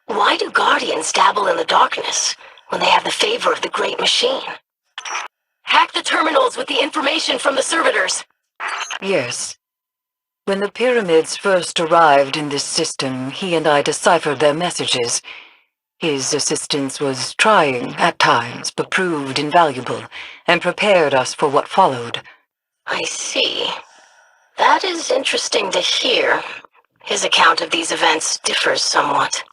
Why do Guardians dabble in the darkness when they have the favor of the Great Machine? Hack the terminals with the information from the servitors. Yes. When the pyramids first arrived in this system, he and I deciphered their messages. His assistance was trying at times, but proved invaluable, and prepared us for what followed. I see. That is interesting to hear. His account of these events differs somewhat.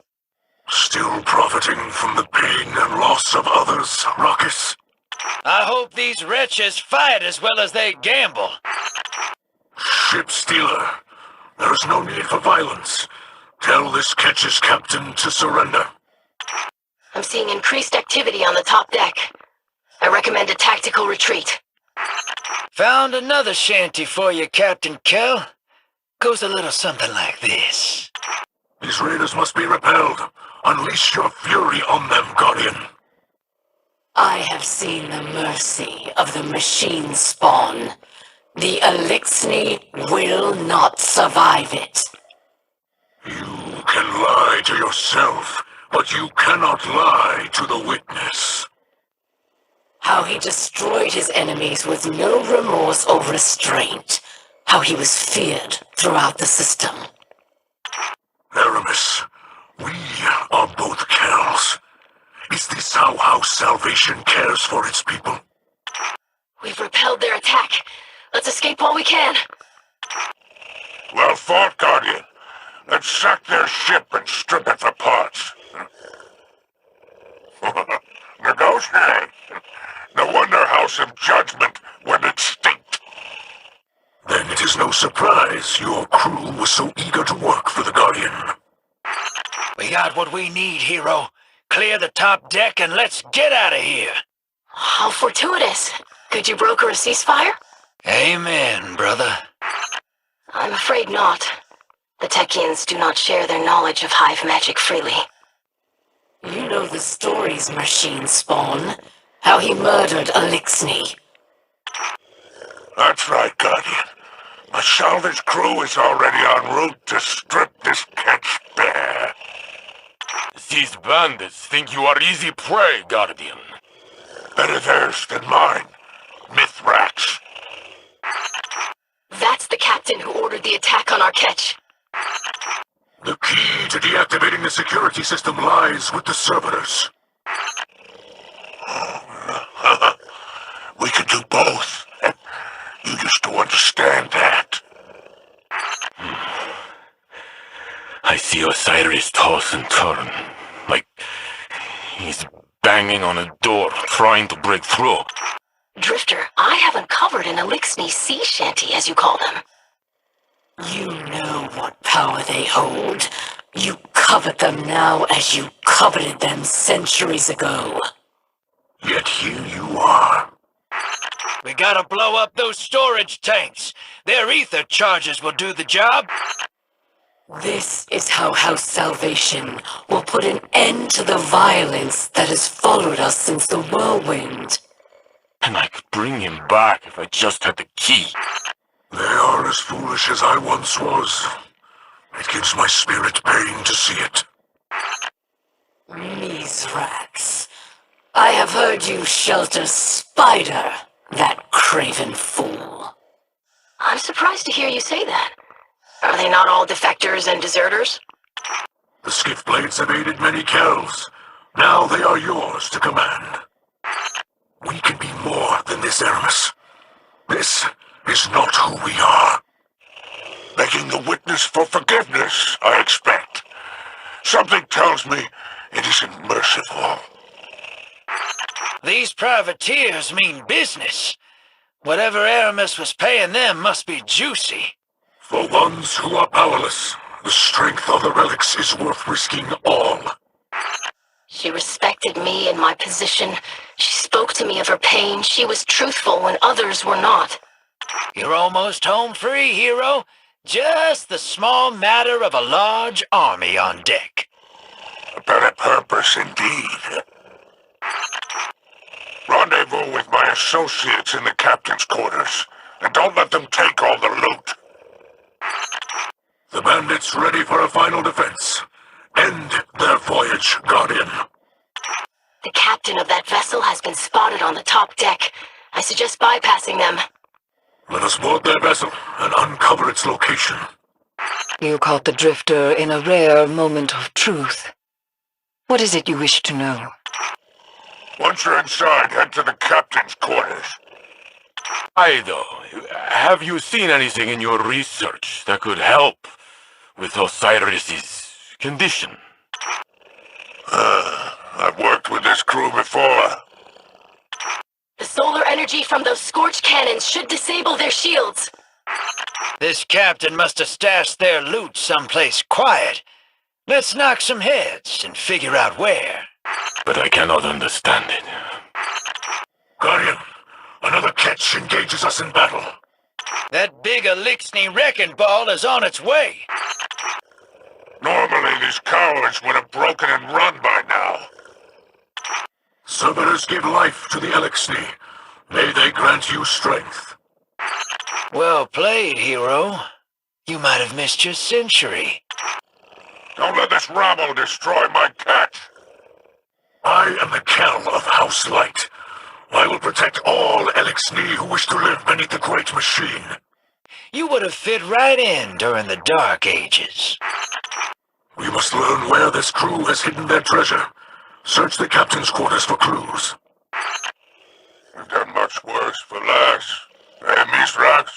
Still profiting from the pain and loss of others, Ruckus? I hope these wretches fight as well as they gamble. Ship stealer, there is no need for violence. Tell this ketch's captain to surrender. I'm seeing increased activity on the top deck. I recommend a tactical retreat. Found another shanty for you, Captain Kell. Goes a little something like this. These raiders must be repelled. Unleash your fury on them, Guardian. I have seen the mercy of the machine spawn. The Elixni will not survive it. You can lie to yourself, but you cannot lie to the witness. How he destroyed his enemies with no remorse or restraint. How he was feared throughout the system. Aramis, we are both Kells. Is this how House Salvation cares for its people? We've repelled their attack. Let's escape while we can. Well fought, Guardian. Let's sack their ship and strip it for parts. Negotiate. No wonder House of Judgment went extinct. Then it is no surprise your crew was so eager to work for the Guardian. We got what we need, hero. Clear the top deck and let's get out of here. How fortuitous. Could you broker a ceasefire? Amen, brother. I'm afraid not. The Techians do not share their knowledge of hive magic freely. You know the stories, Machine Spawn. How he murdered Elixni. That's right, Guardian. My salvage crew is already en route to strip this catch bare. These bandits think you are easy prey, Guardian. Better theirs than mine. Mithrax. That's the captain who ordered the attack on our catch. The key to deactivating the security system lies with the servitors. We can do both. You used to understand that. I see Osiris toss and turn, like he's banging on a door, trying to break through. Drifter, I have uncovered an Elixni sea shanty, as you call them. You know what power they hold. You covet them now as you coveted them centuries ago. Yet here you are. We gotta blow up those storage tanks. Their ether charges will do the job. This is how House Salvation will put an end to the violence that has followed us since the whirlwind. And I could bring him back if I just had the key. They are as foolish as I once was. It gives my spirit pain to see it. Mithrax, I have heard you shelter Spider, that craven fool. I'm surprised to hear you say that. Are they not all defectors and deserters? The skiff blades have aided many Kells. Now they are yours to command. We can be more than this, Aramis. This is not who we are. Begging the witness for forgiveness, I expect. Something tells me it isn't merciful. These privateers mean business. Whatever Aramis was paying them must be juicy. For ones who are powerless, the strength of the relics is worth risking all. She respected me and my position. She spoke to me of her pain. She was truthful when others were not. You're almost home free, hero. Just the small matter of a large army on deck. A better purpose indeed. Rendezvous with my associates in the captain's quarters, and don't let them take all the loot. The bandits ready for a final defense. End their voyage, Guardian. The captain of that vessel has been spotted on the top deck. I suggest bypassing them. Let us board their vessel and uncover its location. You caught the Drifter in a rare moment of truth. What is it you wish to know? Once you're inside, head to the captain's quarters. Ido, have you seen anything in your research that could help with Osiris's condition? I've worked with this crew before. The solar energy from those scorch cannons should disable their shields. This captain must have stashed their loot someplace quiet. Let's knock some heads and figure out where. But I cannot understand it. Guardian, another catch engages us in battle. That big Elixni wrecking ball is on its way. Normally, these cowards would have broken and run by now. Servitors give life to the Elixni. May they grant you strength. Well played, hero. You might have missed your century. Don't let this rabble destroy my catch. I am the Kell of House Light. I will protect all Elixni who wish to live beneath the Great Machine. You would have fit right in during the Dark Ages. We must learn where this crew has hidden their treasure. Search the captain's quarters for clues. We've done much worse for less. Eh, Mithrax?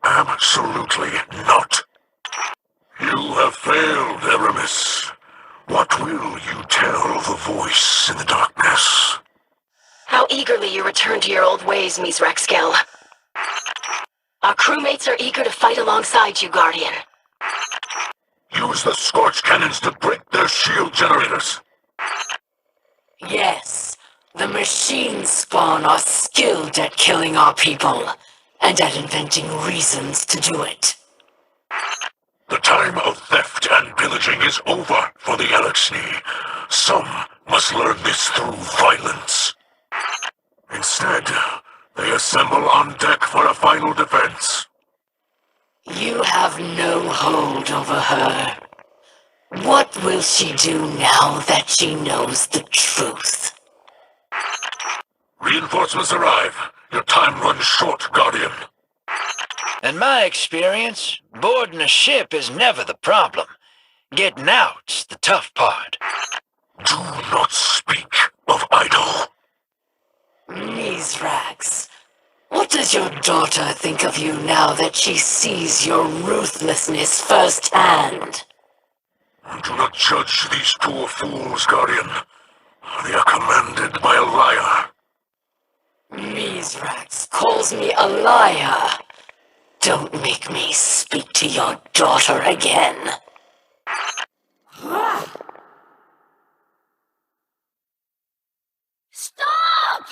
Absolutely not. You have failed, Aramis. What will you tell the voice in the darkness? How eagerly you return to your old ways, Mithrax Kell. Our crewmates are eager to fight alongside you, Guardian. Use the scorch cannons to break their shield generators. Yes, the machine spawn are skilled at killing our people, and at inventing reasons to do it. The time of theft and pillaging is over for the Elixni. Some must learn this through violence. Instead, they assemble on deck for a final defense. You have no hold over her. What will she do now that she knows the truth? Reinforcements arrive. Your time runs short, Guardian. In my experience, boarding a ship is never the problem. Getting out's the tough part. Do not speak of idol. Mizrax, what does your daughter think of you now that she sees your ruthlessness firsthand? Do not judge these poor fools, Guardian. They are commanded by a liar. Mizrax calls me a liar. Don't make me speak to your daughter again. Stop!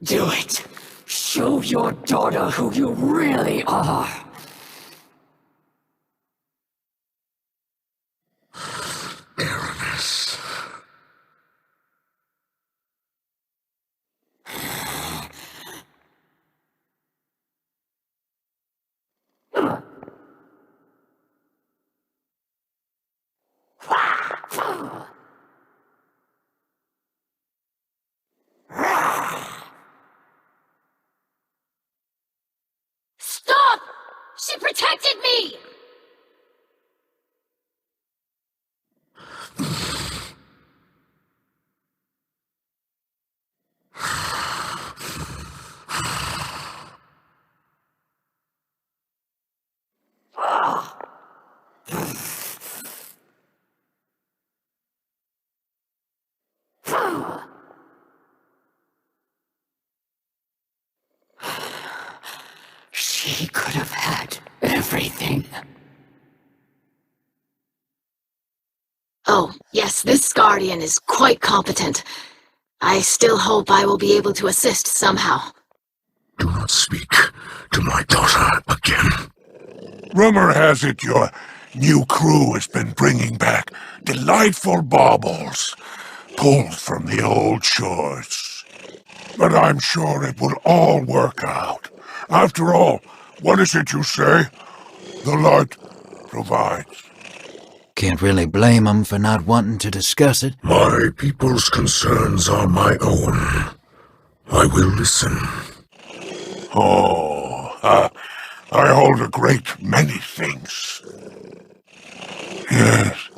Do it. Show your daughter who you really are. Aramis. Stop! She protected me! She could have had everything. Oh, yes, this Guardian is quite competent. I still hope I will be able to assist somehow. Do not speak to my daughter again. Rumor has it your new crew has been bringing back delightful baubles, pulled from the old shores. But I'm sure it will all work out. After all, what is it you say? The light provides. Can't really blame 'em for not wanting to discuss it. My people's concerns are my own. I will listen. I hold a great many things. Yes,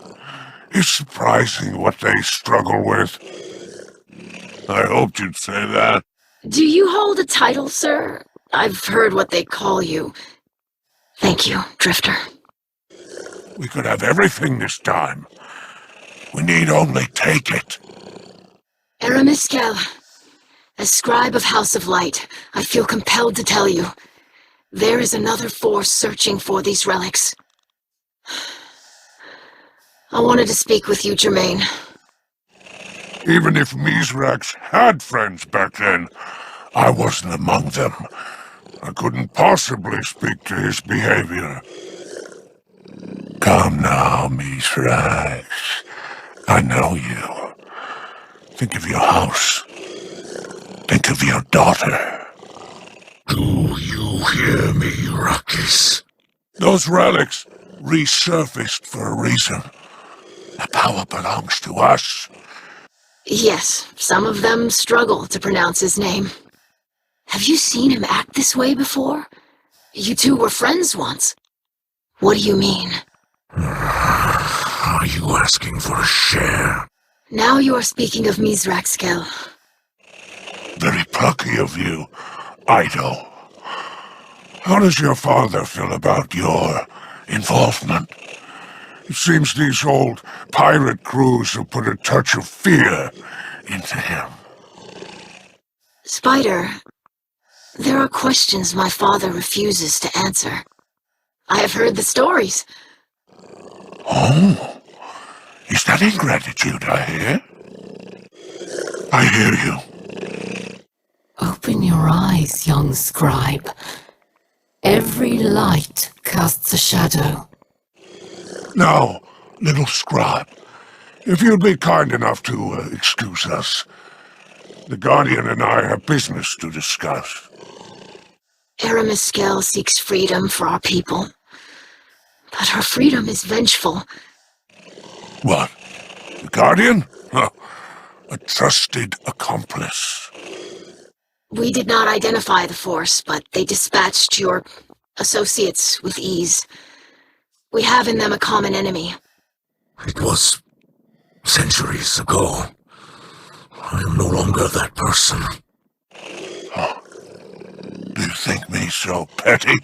it's surprising what they struggle with. I hoped you'd say that. Do you hold a title, sir? I've heard what they call you. Thank you, Drifter. We could have everything this time. We need only take it. Aramiskel, as scribe of House of Light, I feel compelled to tell you, there is another force searching for these relics. I wanted to speak with you, Germain. Even if Mizrax had friends back then, I wasn't among them. I couldn't possibly speak to his behavior. Come now, Mizrax. I know you. Think of your house. Think of your daughter. Do you hear me, Ruckus? Those relics resurfaced for a reason. The power belongs to us. Yes, some of them struggle to pronounce his name. Have you seen him act this way before? You two were friends once. What do you mean? Are you asking for a share? Now you are speaking of Mizraxkel. Very plucky of you, Idol. How does your father feel about your involvement? It seems these old pirate crews have put a touch of fear into him. Spider, there are questions my father refuses to answer. I have heard the stories. Oh, is that ingratitude I hear? I hear you. Open your eyes, young scribe. Every light casts a shadow. Now, little scribe, if you'd be kind enough to excuse us. The Guardian and I have business to discuss. Aramis seeks freedom for our people, but her freedom is vengeful. What? The Guardian? Huh. A trusted accomplice. We did not identify the Force, but they dispatched your associates with ease. We have in them a common enemy. It was centuries ago. I am no longer that person. Huh. Do you think me so petty?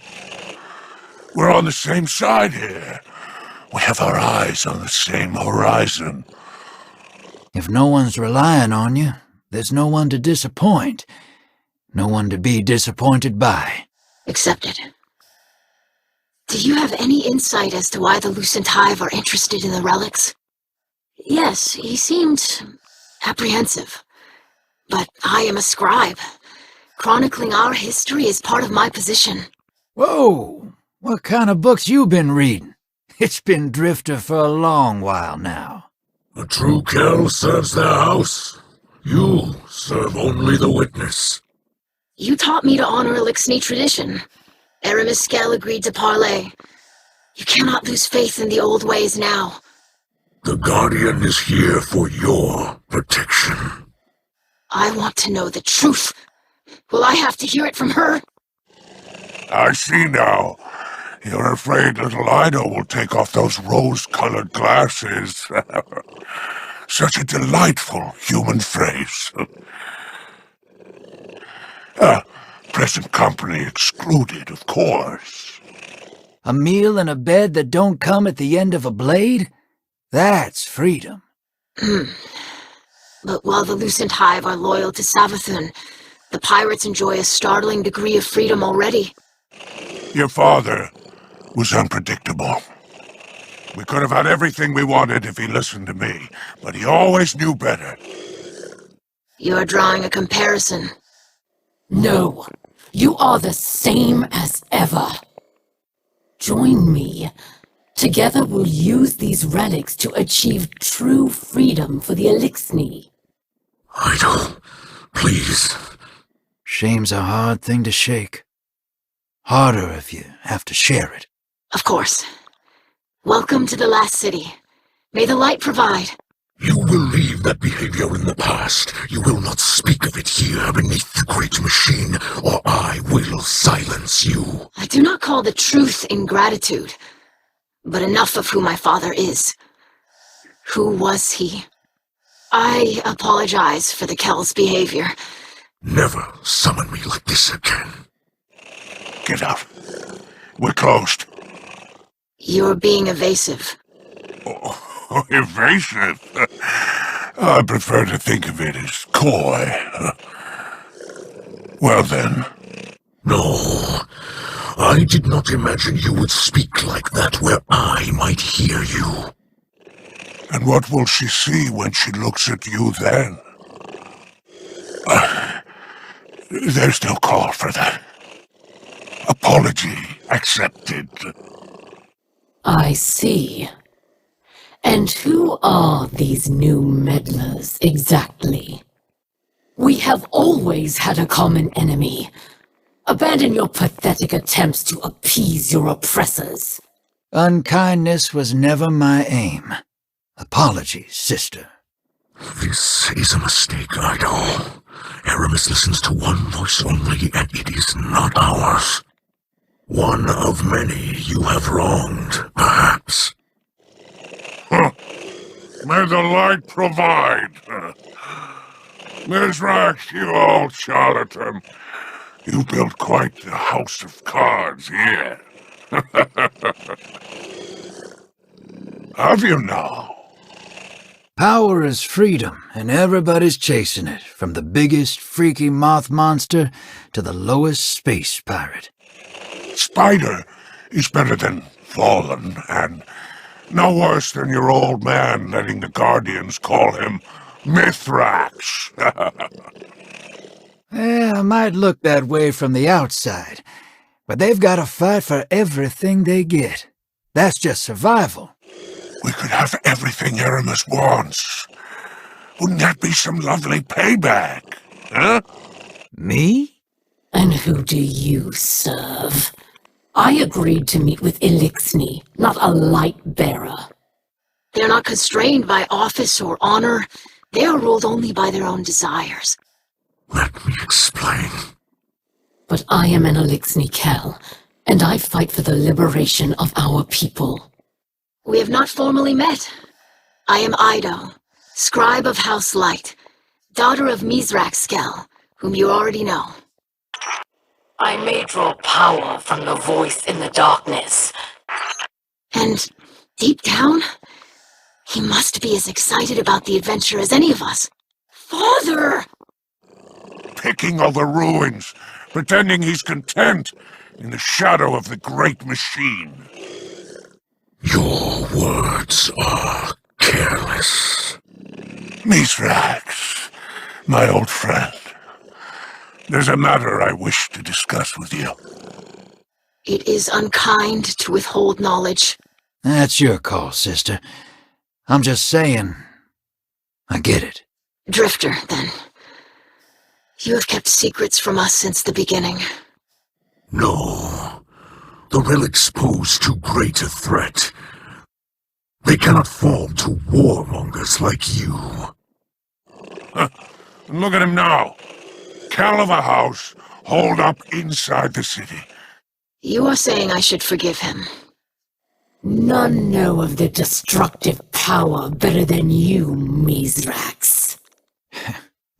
We're on the same side here. We have our eyes on the same horizon. If no one's relying on you, there's no one to disappoint. No one to be disappointed by. Accepted. Do you have any insight as to why the Lucent Hive are interested in the relics? Yes, he seemed apprehensive. But I am a scribe. Chronicling our history is part of my position. Whoa! What kind of books you been reading? It's been Drifter for a long while now. A true Kell serves their house. You serve only the witness. You taught me to honor Elixni tradition. Aramis agreed to parley. You cannot lose faith in the old ways now. The Guardian is here for your protection. I want to know the truth. Will I have to hear it from her? I see now. You're afraid little Ida will take off those rose-colored glasses. Such a delightful human phrase. Present company excluded, of course. A meal and a bed that don't come at the end of a blade? That's freedom. But while the Lucent Hive are loyal to Savathun, the pirates enjoy a startling degree of freedom already. Your father was unpredictable. We could have had everything we wanted if he listened to me, but he always knew better. You're drawing a comparison. No, you are the same as ever. Join me. Together we'll use these relics to achieve true freedom for the Elixni. Idol, please. Shame's a hard thing to shake. Harder if you have to share it. Of course. Welcome to the last city. May the light provide. You will leave that behavior in the past. You will not speak of it here beneath the great machine, or I will silence you. I do not call the truth ingratitude, but enough of who my father is. Who was he? I apologize for the Kell's behavior. Never summon me like this again. Get out. We're closed. You're being evasive. Oh, evasive? I prefer to think of it as coy. Well then. No, I did not imagine you would speak like that where I might hear you. And what will she see when she looks at you then? There's no call for that. Apology accepted. I see. And who are these new meddlers exactly? We have always had a common enemy. Abandon your pathetic attempts to appease your oppressors. Unkindness was never my aim. Apologies, sister. This is a mistake, Idol. Aramis listens to one voice only, and it is not ours. One of many you have wronged, perhaps. May the light provide. Mizrak, you old charlatan. You built quite the house of cards here. Have you now? Power is freedom, and everybody's chasing it, from the biggest freaky moth monster to the lowest space pirate. Spider is better than Fallen, and no worse than your old man letting the Guardians call him Mithrax. I might look that way from the outside, but they've got to fight for everything they get. That's just survival. We could have everything Aramis wants. Wouldn't that be some lovely payback, huh? Me? And who do you serve? I agreed to meet with Elixni, not a light bearer. They're not constrained by office or honor. They are ruled only by their own desires. Let me explain. But I am an Elixni Kel, and I fight for the liberation of our people. We have not formally met. I am Ido, scribe of House Light, daughter of Mithrax Skel, whom you already know. I may draw power from the voice in the darkness. And deep down, he must be as excited about the adventure as any of us. Father! Picking over ruins, pretending he's content in the shadow of the great machine. Your words are careless. Mithrax, my old friend. There's a matter I wish to discuss with you. It is unkind to withhold knowledge. That's your call, sister. I'm just saying, I get it. Drifter, then. You have kept secrets from us since the beginning. No. The relics pose too great a threat. They cannot fall to warmongers like you. And look at him now. Cal of a house, holed up inside the city. You are saying I should forgive him. None know of the destructive power better than you, Mithrax.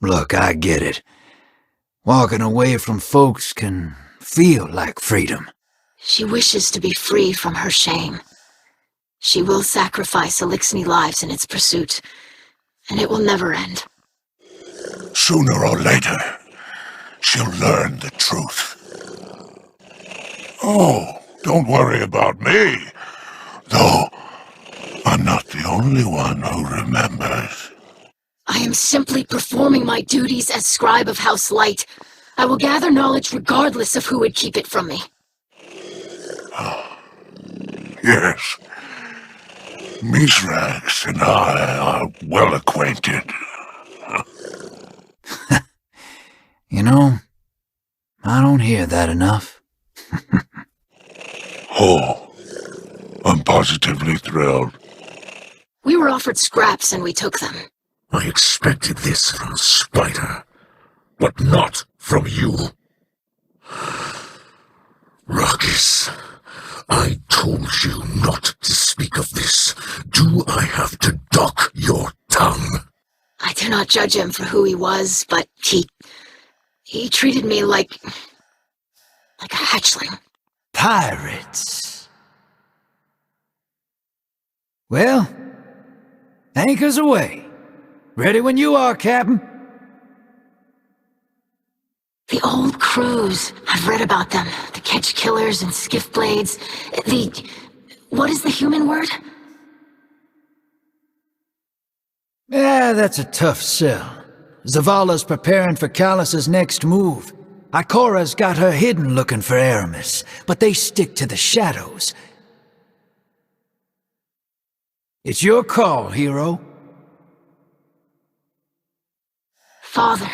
Look, I get it. Walking away from folks can feel like freedom. She wishes to be free from her shame. She will sacrifice Elixni lives in its pursuit, and it will never end. Sooner or later, she'll learn the truth. Oh, don't worry about me. Though, I'm not the only one who remembers. I am simply performing my duties as scribe of House Light. I will gather knowledge regardless of who would keep it from me. Yes. Mithrax and I are well acquainted. You know, I don't hear that enough. Oh, I'm positively thrilled. We were offered scraps and we took them. I expected this from Spider, but not from you. Ruckus, I told you not to speak of this. Do I have to dock your tongue? I do not judge him for who he was, but he treated me like a hatchling. Pirates. Well, anchors away. Ready when you are, Captain. The old crews. I've read about them. The Ketch Killers and Skiff Blades. What is the human word? Yeah, that's a tough sell. Zavala's preparing for Callus's next move. Ikora's got her hidden looking for Aramis, but they stick to the shadows. It's your call, hero. Father,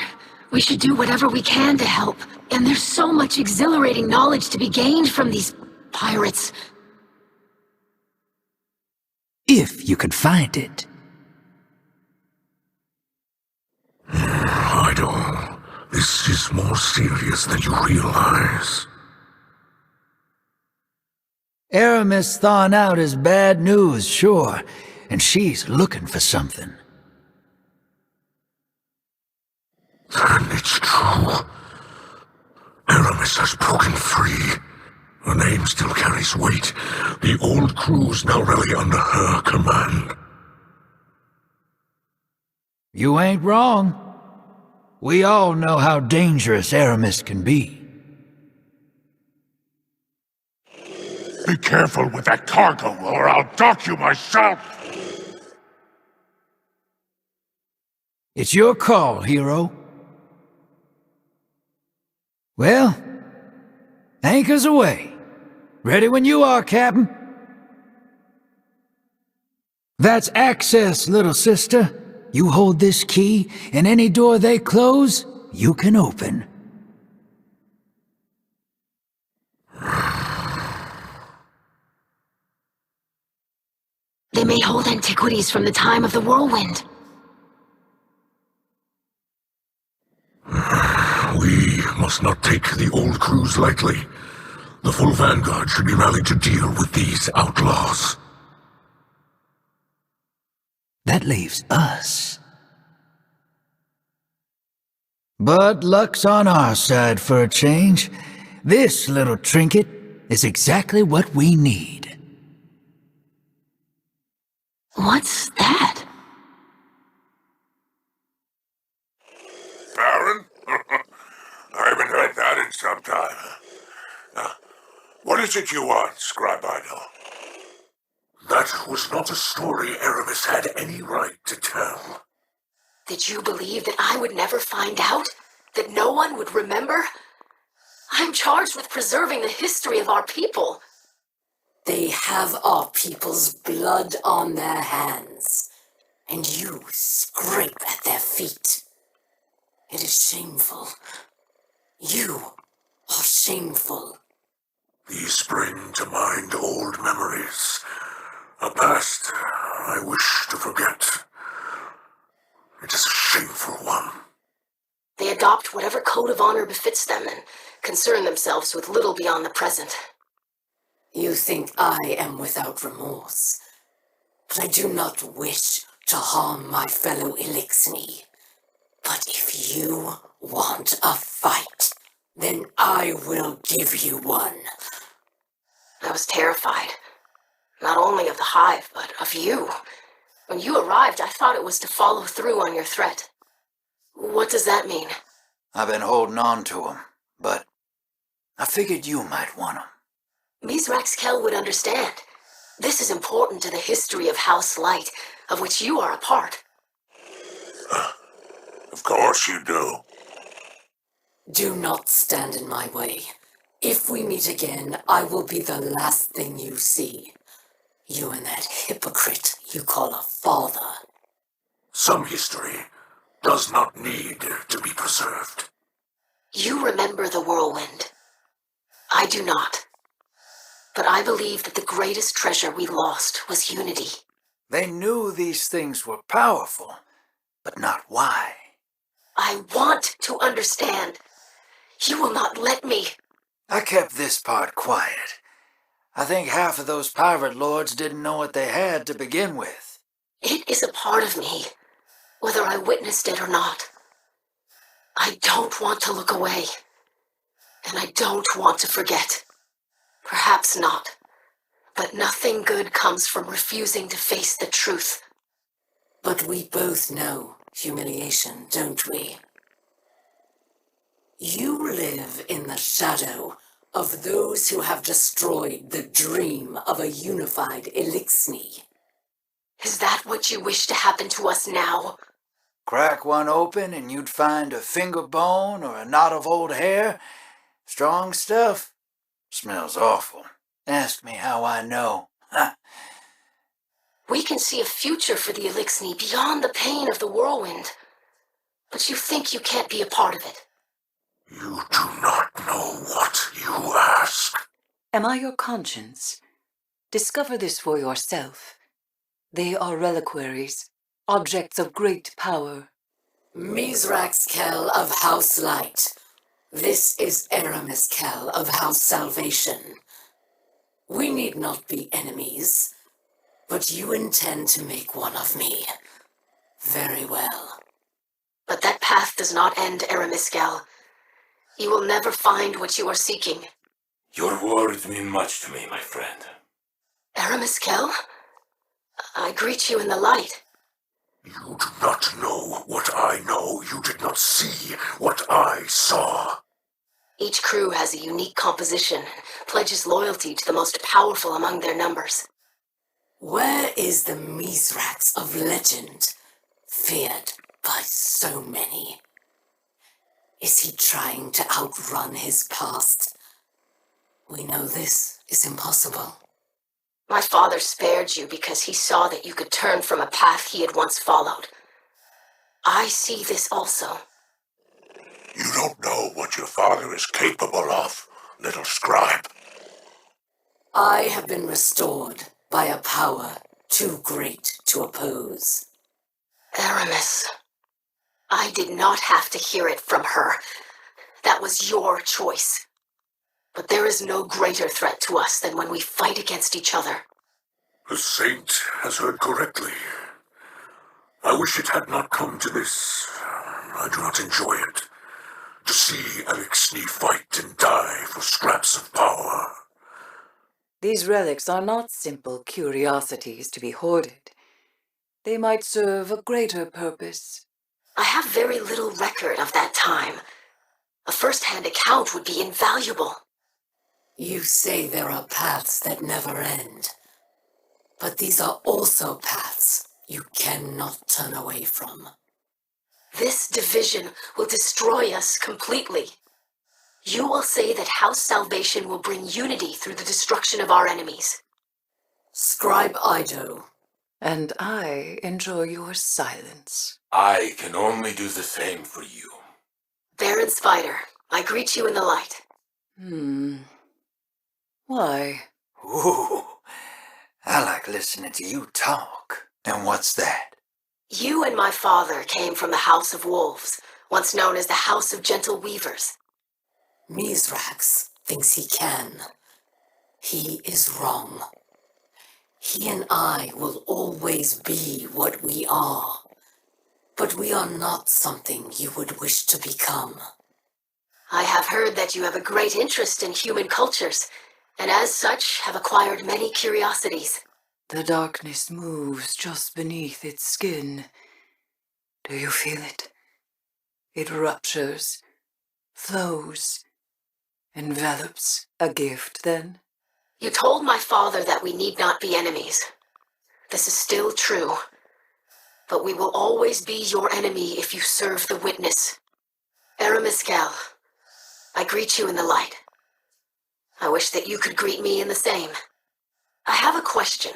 we should do whatever we can to help. And there's so much exhilarating knowledge to be gained from these pirates. If you can find it. Ido, this is more serious than you realize. Aramis thawing out is bad news, sure, and she's looking for something. And it's true. Aramis has broken free. Her name still carries weight. The old crew's now rally under her command. You ain't wrong. We all know how dangerous Aramis can be. Be careful with that cargo, or I'll dock you myself! It's your call, hero. Well, anchors away. Ready when you are, Captain. That's access, little sister. You hold this key, and any door they close, you can open. They may hold antiquities from the time of the whirlwind. We must not take the old crews lightly. The full vanguard should be rallied to deal with these outlaws. That leaves us. But luck's on our side for a change. This little trinket is exactly what we need. What's that? Baron? I haven't heard that in some time. What is it you want, Scribe Idol? That was not a story Aramis had any right to tell. Did you believe that I would never find out? That no one would remember? I'm charged with preserving the history of our people. They have our people's blood on their hands, and you scrape at their feet. It is shameful. You are shameful. These bring to mind old memories. A past I wish to forget. It is a shameful one. They adopt whatever code of honor befits them and concern themselves with little beyond the present. You think I am without remorse, but I do not wish to harm my fellow Elixni. But if you want a fight, then I will give you one. I was terrified. Not only of the Hive, but of you. When you arrived, I thought it was to follow through on your threat. What does that mean? I've been holding on to them, but I figured you might want them. Mizrax Kell would understand. This is important to the history of House Light, of which you are a part. Of course you do. Do not stand in my way. If we meet again, I will be the last thing you see. You and that hypocrite you call a father. Some history does not need to be preserved. You remember the whirlwind. I do not. But I believe that the greatest treasure we lost was unity. They knew these things were powerful, but not why. I want to understand. You will not let me. I kept this part quiet. I think half of those pirate lords didn't know what they had to begin with. It is a part of me, whether I witnessed it or not. I don't want to look away, and I don't want to forget. Perhaps not, but nothing good comes from refusing to face the truth. But we both know humiliation, don't we? You live in the shadow of those who have destroyed the dream of a unified Elixni. Is that what you wish to happen to us now? Crack one open and you'd find a finger bone or a knot of old hair. Strong stuff. Smells awful. Ask me how I know. We can see a future for the Elixni beyond the pain of the whirlwind. But you think you can't be a part of it. You do not know what you ask. Am I your conscience? Discover this for yourself. They are reliquaries, objects of great power. Mizrax Kell of House Light. This is Aramis Kell of House Salvation. We need not be enemies, but you intend to make one of me. Very well. But that path does not end, Aramis Kell. You will never find what you are seeking. Your words mean much to me, my friend. Aramis Kell? I greet you in the light. You do not know what I know. You did not see what I saw. Each crew has a unique composition, pledges loyalty to the most powerful among their numbers. Where is the Mithrax of legend, feared by so many? Is he trying to outrun his past? We know this is impossible. My father spared you because he saw that you could turn from a path he had once followed. I see this also. You don't know what your father is capable of, little scribe. I have been restored by a power too great to oppose. Aramis, I did not have to hear it from her. That was your choice. But there is no greater threat to us than when we fight against each other. The saint has heard correctly. I wish it had not come to this. I do not enjoy it. To see Alexei fight and die for scraps of power. These relics are not simple curiosities to be hoarded. They might serve a greater purpose. I have very little record of that time. A first-hand account would be invaluable. You say there are paths that never end. But these are also paths you cannot turn away from. This division will destroy us completely. You will say that House Salvation will bring unity through the destruction of our enemies. Scribe Ido. And I enjoy your silence. I can only do the same for you. Baron Spider, I greet you in the light. Why? Ooh, I like listening to you talk. And what's that? You and my father came from the House of Wolves, once known as the House of Gentle Weavers. Mithrax thinks he can. He is wrong. He and I will always be what we are. But we are not something you would wish to become. I have heard that you have a great interest in human cultures, and as such have acquired many curiosities. The darkness moves just beneath its skin. Do you feel it? It ruptures, flows, envelops. A gift, then? You told my father that we need not be enemies. This is still true. But we will always be your enemy if you serve the witness. Aramis Kell, I greet you in the light. I wish that you could greet me in the same. I have a question.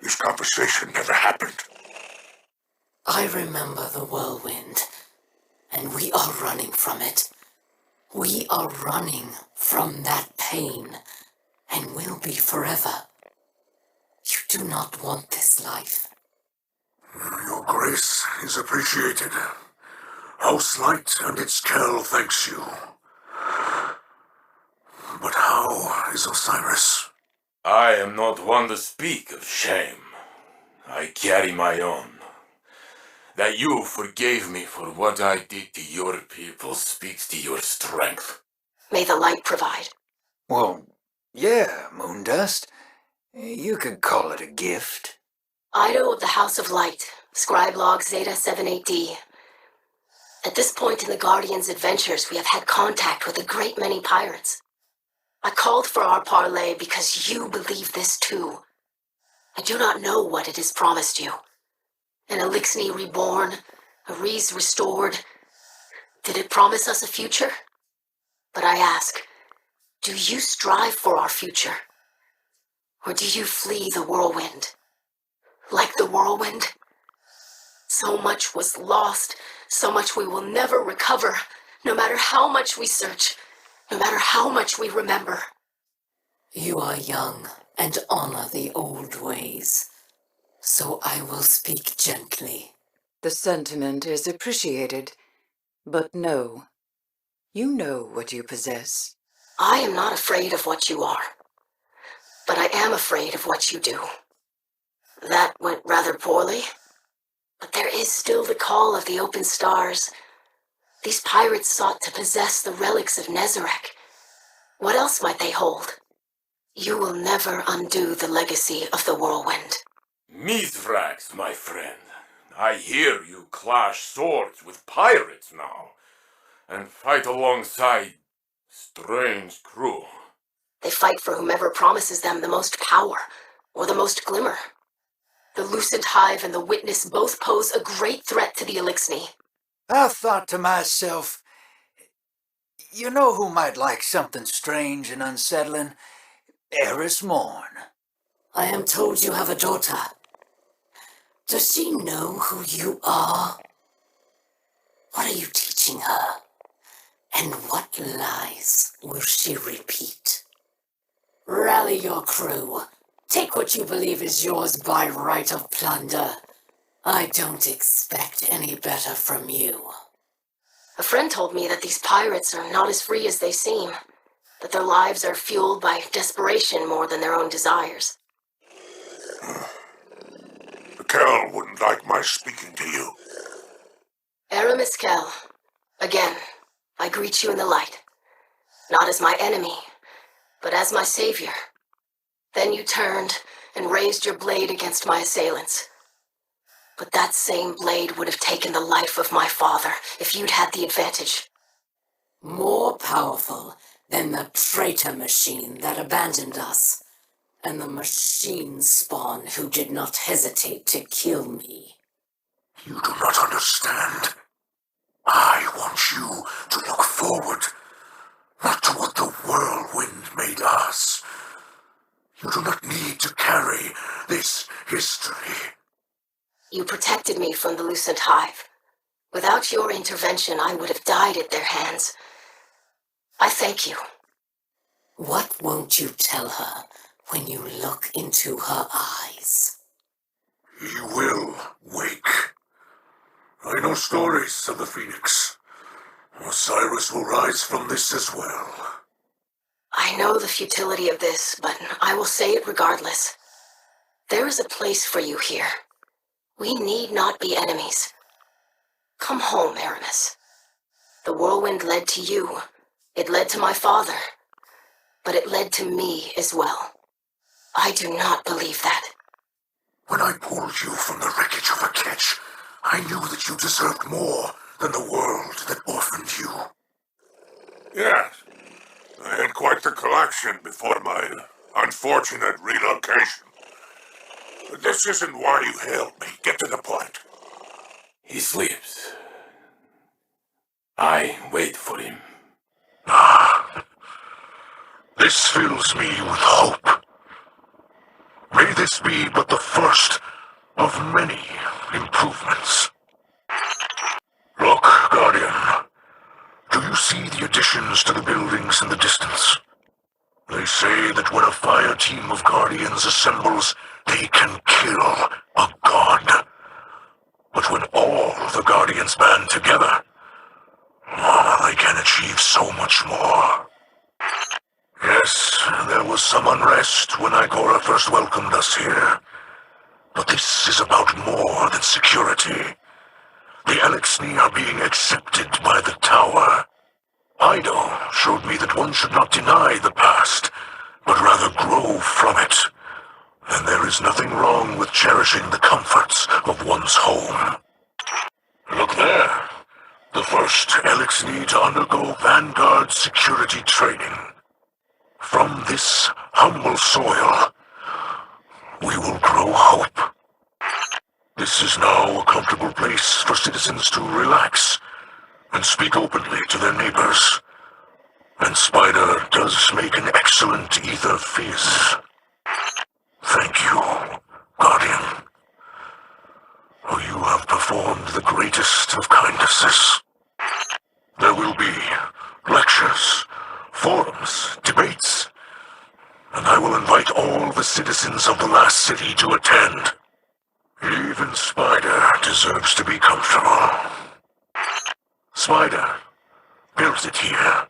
This conversation never happened. I remember the whirlwind, and we are running from it. We are running from that pain, and will be forever. You do not want this life. Your grace is appreciated. House Light and its Kell thanks you. But how is Osiris? I am not one to speak of shame. I carry my own. That you forgave me for what I did to your people speaks to your strength. May the light provide. Well, yeah, Moondust. You could call it a gift. Ido of the House of Light, Scribe Log Zeta 78D. At this point in the Guardian's adventures, we have had contact with a great many pirates. I called for our parley because you believe this too. I do not know what it has promised you. An Elixni reborn, a Reese restored. Did it promise us a future? But I ask, do you strive for our future? Or do you flee the whirlwind? Like the whirlwind? So much was lost, so much we will never recover, no matter how much we search, no matter how much we remember. You are young and honor the old ways, so I will speak gently. The sentiment is appreciated, but no. You know what you possess. I am not afraid of what you are, but I am afraid of what you do. That went rather poorly, but there is still the call of the open stars, These pirates sought to possess the relics of Nezarec. What else might they hold? You will never undo the legacy of the whirlwind. Mithrax, my friend. I hear you clash swords with pirates now, and fight alongside strange crew. They fight for whomever promises them the most power, or the most glimmer. The Lucent Hive and the Witness both pose a great threat to the Elixni. I thought to myself, you know who might like something strange and unsettling? Eris Morn. I am told you have a daughter. Does she know who you are? What are you teaching her? And what lies will she repeat? Rally your crew. Take what you believe is yours by right of plunder. I don't expect any better from you. A friend told me that these pirates are not as free as they seem, that their lives are fueled by desperation more than their own desires. Kel wouldn't like my speaking to you. Aramis Kel, again, I greet you in the light. Not as my enemy, but as my savior. Then you turned and raised your blade against my assailants. But that same blade would have taken the life of my father if you'd had the advantage. More powerful than the traitor machine that abandoned us, and the machine spawn who did not hesitate to kill me. You do not understand. I want you to look forward, not to what the whirlwind made us. You do not need to carry this history. You protected me from the Lucent Hive. Without your intervention, I would have died at their hands. I thank you. What won't you tell her when you look into her eyes? He will wake. I know stories of the Phoenix. Osiris will rise from this as well. I know the futility of this, but I will say it regardless. There is a place for you here. We need not be enemies. Come home, Aramis. The whirlwind led to you. It led to my father. But it led to me as well. I do not believe that. When I pulled you from the wreckage of a ketch, I knew that you deserved more than the world that orphaned you. Yes, I had quite the collection before my unfortunate relocation. But this isn't why you hailed me. Get to the point. He sleeps. I wait for him. This fills me with hope. May this be but the first of many improvements. Look, Guardian. Do you see the additions to the buildings in the distance? They say that when a fire team of Guardians assembles, they can kill a god. But when all the Guardians band together, they can achieve so much more. Yes, there was some unrest when Igora first welcomed us here. But this is about more than security. The Elixni are being accepted by the Tower. Ido showed me that one should not deny the past, but rather grow from it. And there is nothing wrong with cherishing the comforts of one's home. Look there. The first Elixni to undergo Vanguard security training. From this humble soil, we will grow hope. This is now a comfortable place for citizens to relax and speak openly to their neighbors. And Spider does make an excellent ether fizz. Thank you, Guardian. For you have performed the greatest of kindnesses. There will be lectures, forums, debates, and I will invite all the citizens of the last city to attend. Even Spider deserves to be comfortable. Spider built it here,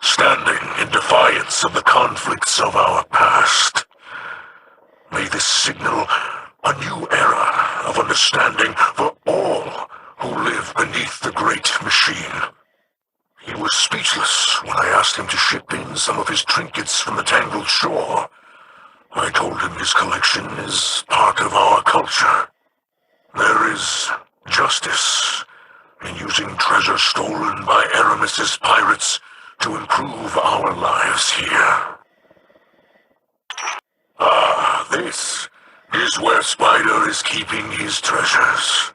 standing in defiance of the conflicts of our past. May this signal a new era of understanding for all who live beneath the great machine. He was speechless when I asked him to ship in some of his trinkets from the tangled shore. I told him his collection is part of our culture. There is justice in using treasure stolen by Aramis's pirates to improve our lives here. Ah, this is where Spider is keeping his treasures.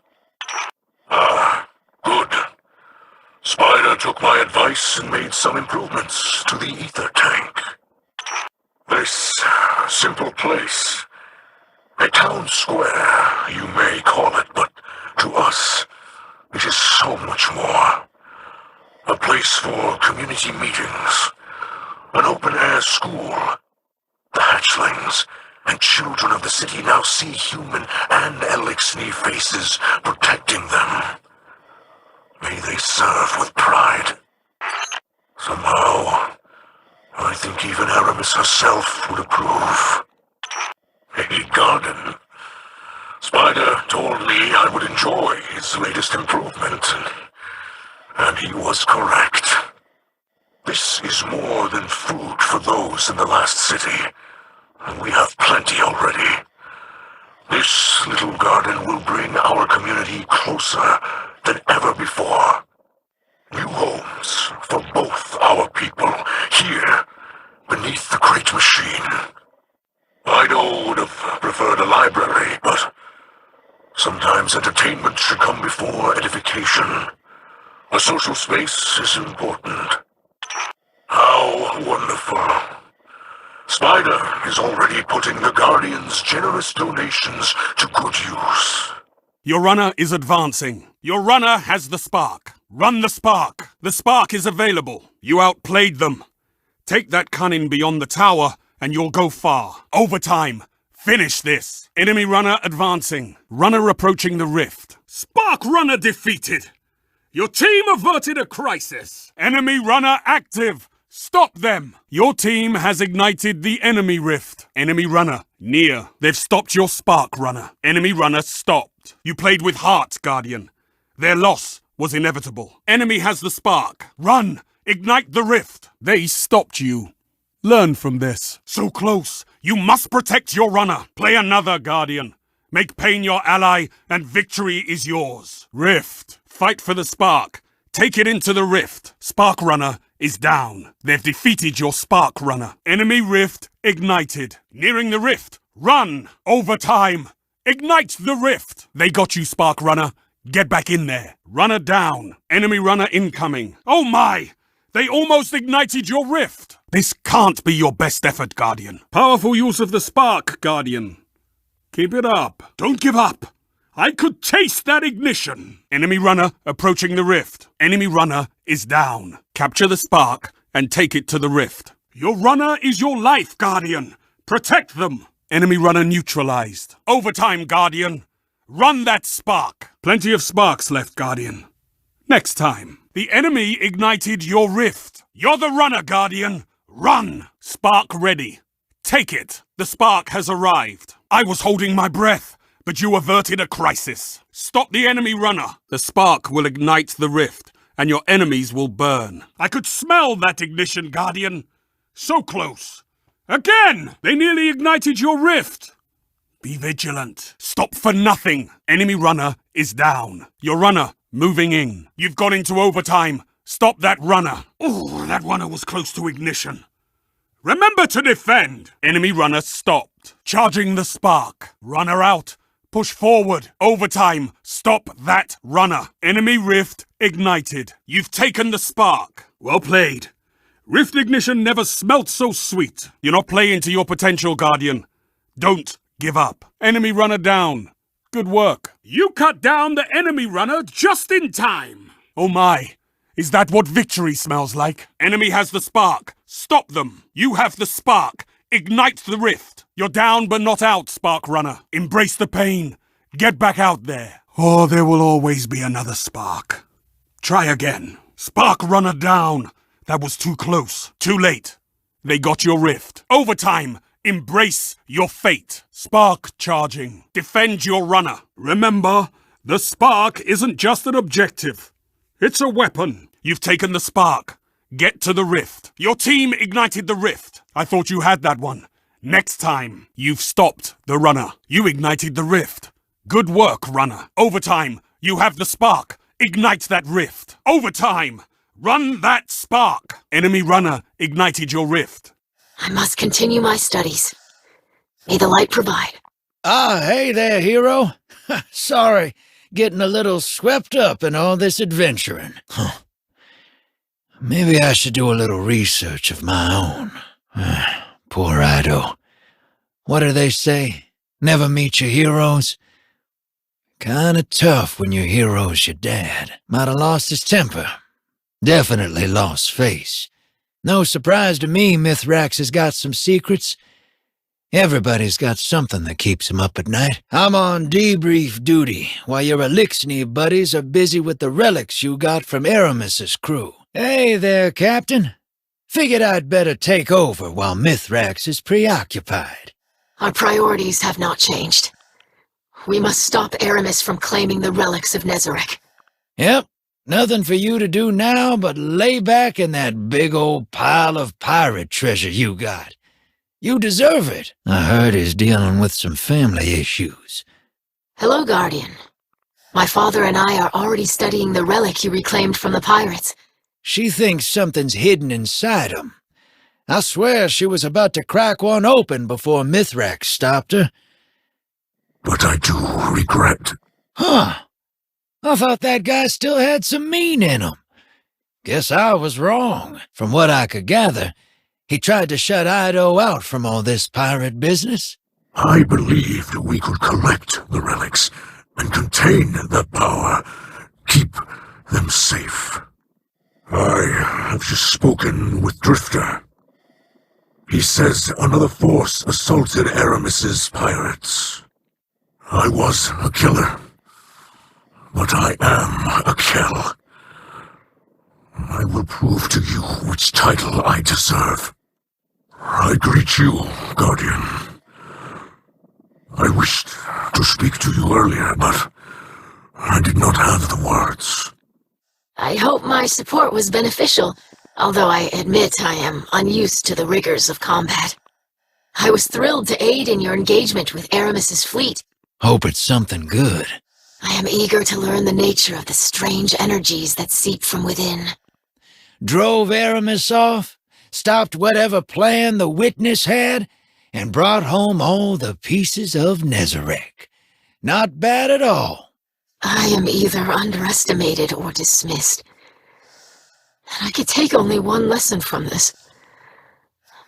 Ah, good. Spider took my advice and made some improvements to the ether tank. This simple place, a town square, you may call it, but to us, it is so much more. A place for community meetings, an open-air school. The hatchlings and children of the city now see human and Elixni faces protecting them. May they serve with pride. Somehow, I think even Aramis herself would approve. A garden. Spider told me I would enjoy his latest improvement, and he was correct. This is more than food for those in the last city, and we have plenty already. This little garden will bring our community closer than ever before. New homes for both our people here beneath the great machine. I would have preferred a library, but sometimes entertainment should come before edification. A social space is important. How wonderful. Spider is already putting the Guardian's generous donations to good use. Your runner is advancing. Your runner has the spark. Run the spark. The spark is available. You outplayed them. Take that cunning beyond the tower, and you'll go far. Overtime. Finish this. Enemy runner advancing. Runner approaching the rift. Spark runner defeated. Your team averted a crisis. Enemy runner active. Stop them. Your team has ignited the enemy rift. Enemy runner near. They've stopped your spark runner. Enemy runner stopped. You played with heart, Guardian. Their loss was inevitable. Enemy has the spark. Run. Ignite the rift. They stopped you. Learn from this. So close. You must protect your runner. Play another, Guardian. Make pain your ally, and victory is yours. Rift. Fight for the spark. Take it into the rift. Spark runner is down. They've defeated your spark runner. Enemy rift ignited. Nearing the rift. Run. Overtime. Ignite the rift. They got you, spark runner. Get back in there. Runner down. Enemy runner incoming. Oh my! They almost ignited your rift. This can't be your best effort, Guardian. Powerful use of the spark, Guardian. Keep it up. Don't give up. I could taste that ignition. Enemy runner approaching the rift. Enemy runner is down. Capture the spark and take it to the rift. Your runner is your life, Guardian. Protect them. Enemy runner neutralized. Overtime, Guardian. Run that spark. Plenty of sparks left, Guardian. Next time. The enemy ignited your rift. You're the runner, Guardian. Run. Spark ready. Take it. The spark has arrived. I was holding my breath, but you averted a crisis. Stop the enemy runner. The spark will ignite the rift, and your enemies will burn. I could smell that ignition, Guardian. So close. Again! They nearly ignited your rift. Be vigilant. Stop for nothing. Enemy runner is down. Your runner moving in. You've gone into overtime. Stop that runner. Oh, that runner was close to ignition. Remember to defend. Enemy runner stopped. Charging the spark. Runner out. Push forward. Overtime. Stop that runner. Enemy rift ignited. You've taken the spark. Well played. Rift ignition never smelt so sweet. You're not playing to your potential, Guardian. Don't give up. Enemy runner down. Good work. You cut down the enemy runner just in time. Oh my. Is that what victory smells like? Enemy has the spark. Stop them. You have the spark. Ignite the rift. You're down but not out, spark runner. Embrace the pain. Get back out there. Oh, there will always be another spark. Try again. Spark runner down. That was too close. Too late. They got your rift. Overtime. Embrace your fate. Spark charging. Defend your runner. Remember, the spark isn't just an objective. It's a weapon. You've taken the spark. Get to the rift. Your team ignited the rift. I thought you had that one. Next time, you've stopped the runner. You ignited the rift. Good work, runner. Overtime, you have the spark. Ignite that rift. Overtime, run that spark. Enemy runner ignited your rift. I must continue my studies. May the light provide. Ah, hey there, hero. Sorry, getting a little swept up in all this adventuring. Maybe I should do a little research of my own. Poor Ido. What do they say? Never meet your heroes? Kinda tough when your hero's your dad. Might have lost his temper. Definitely lost face. No surprise to me Mithrax has got some secrets. Everybody's got something that keeps him up at night. I'm on debrief duty, while your Elixir buddies are busy with the relics you got from Aramis's crew. Hey there, Captain. Figured I'd better take over while Mithrax is preoccupied. Our priorities have not changed. We must stop Aramis from claiming the relics of Nezarec. Yep, nothing for you to do now but lay back in that big old pile of pirate treasure you got. You deserve it. I heard he's dealing with some family issues. Hello, Guardian. My father and I are already studying the relic you reclaimed from the pirates. She thinks something's hidden inside him. I swear she was about to crack one open before Mithrax stopped her. But I do regret. Huh. I thought that guy still had some mean in him. Guess I was wrong. From what I could gather, he tried to shut Ido out from all this pirate business. I believed we could collect the relics and contain the power, keep them safe. I have just spoken with Drifter. He says another force assaulted Aramis's pirates. I was a killer, but I am a kill. I will prove to you which title I deserve. I greet you, Guardian. I wished to speak to you earlier, but I did not have the words. I hope my support was beneficial, although I admit I am unused to the rigors of combat. I was thrilled to aid in your engagement with Aramis's fleet. Hope it's something good. I am eager to learn the nature of the strange energies that seep from within. Drove Aramis off, stopped whatever plan the Witness had, and brought home all the pieces of Nezarec. Not bad at all. I am either underestimated or dismissed. And I could take only one lesson from this.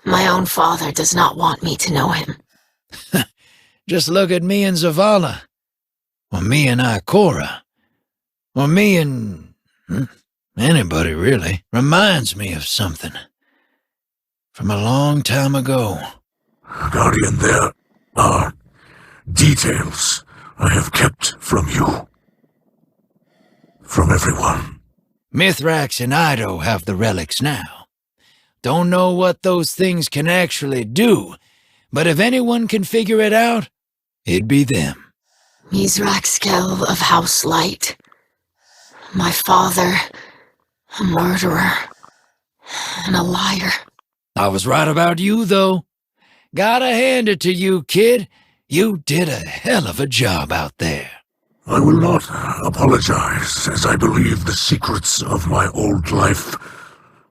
My own father does not want me to know him. Just look at me and Zavala. Or me and Ikora. Or me and... anybody, really. Reminds me of something. From a long time ago. Guardian, there are details I have kept from you. From everyone. Mithrax and Ido have the relics now. Don't know what those things can actually do, but if anyone can figure it out, it'd be them. Mithraxkel of House Light. My father, a murderer, and a liar. I was right about you, though. Gotta hand it to you, kid. You did a hell of a job out there. I will not apologize, as I believe the secrets of my old life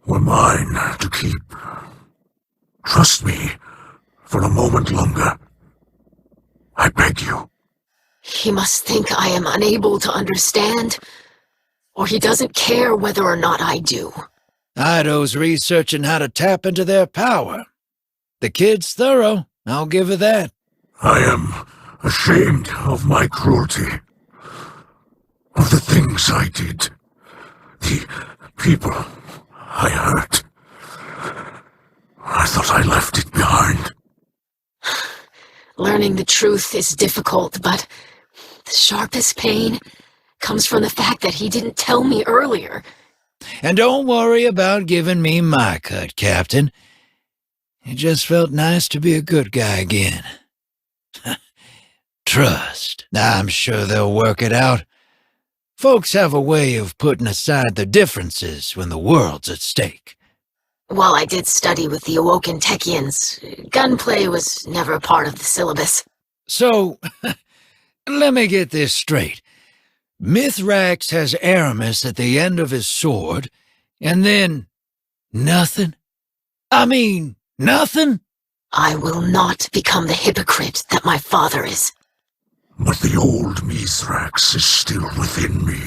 were mine to keep. Trust me for a moment longer. I beg you. He must think I am unable to understand, or he doesn't care whether or not I do. Ido's researching how to tap into their power. The kid's thorough, I'll give her that. I am ashamed of my cruelty. Of the things I did. The people I hurt. I thought I left it behind. Learning the truth is difficult, but the sharpest pain comes from the fact that he didn't tell me earlier. And don't worry about giving me my cut, Captain. It just felt nice to be a good guy again. Trust. I'm sure they'll work it out. Folks have a way of putting aside their differences when the world's at stake. While I did study with the Awoken Techians, gunplay was never a part of the syllabus. So, let me get this straight. Mithrax has Aramis at the end of his sword, and then nothing? I mean, nothing? I will not become the hypocrite that my father is. But the old Mithrax is still within me,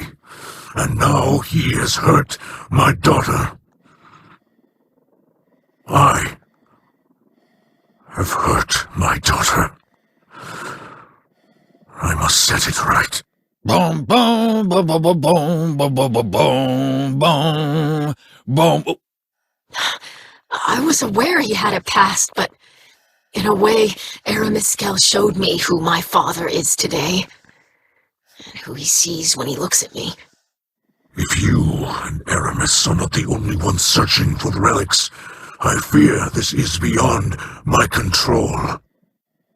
and now he has hurt my daughter. I have hurt my daughter. I must set it right. Boom, boom, boom, boom, boom, boom, boom, boom, boom, boom, boom, boom. I was aware he had a past, but in a way, Aramis showed me who my father is today, and who he sees when he looks at me. If you and Aramis are not the only ones searching for the relics, I fear this is beyond my control.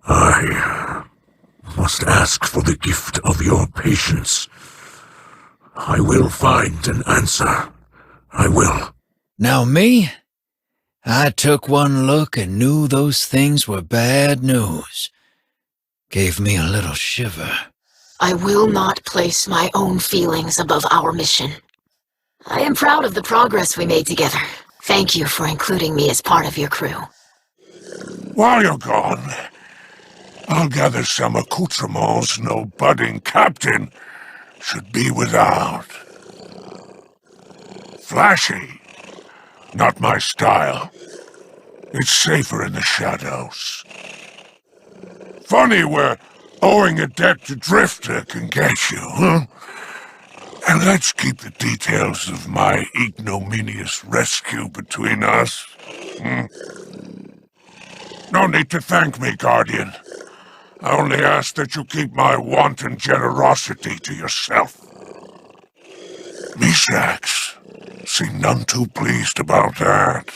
I must ask for the gift of your patience. I will find an answer. I will. Now me? I took one look and knew those things were bad news. Gave me a little shiver. I will not place my own feelings above our mission. I am proud of the progress we made together. Thank you for including me as part of your crew. While you're gone, I'll gather some accoutrements no budding captain should be without. Flashy, not my style. It's safer in the shadows. Funny where owing a debt to Drifter can get you, huh? And let's keep the details of my ignominious rescue between us. No need to thank me, Guardian. I only ask that you keep my wanton generosity to yourself. Mithrax seemed none too pleased about that.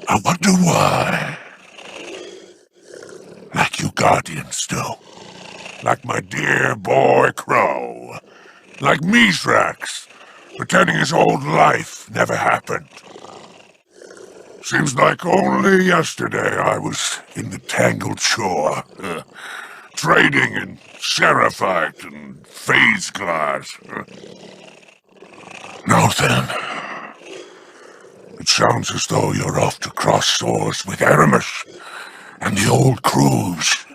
I wonder why. Like you Guardians do. Like my dear boy Crow. Like Mithrax, pretending his old life never happened. Seems like only yesterday I was in the Tangled Shore, trading in Seraphite and Phase Glass. Now then, it sounds as though you're off to cross swords with Aramis and the old crews.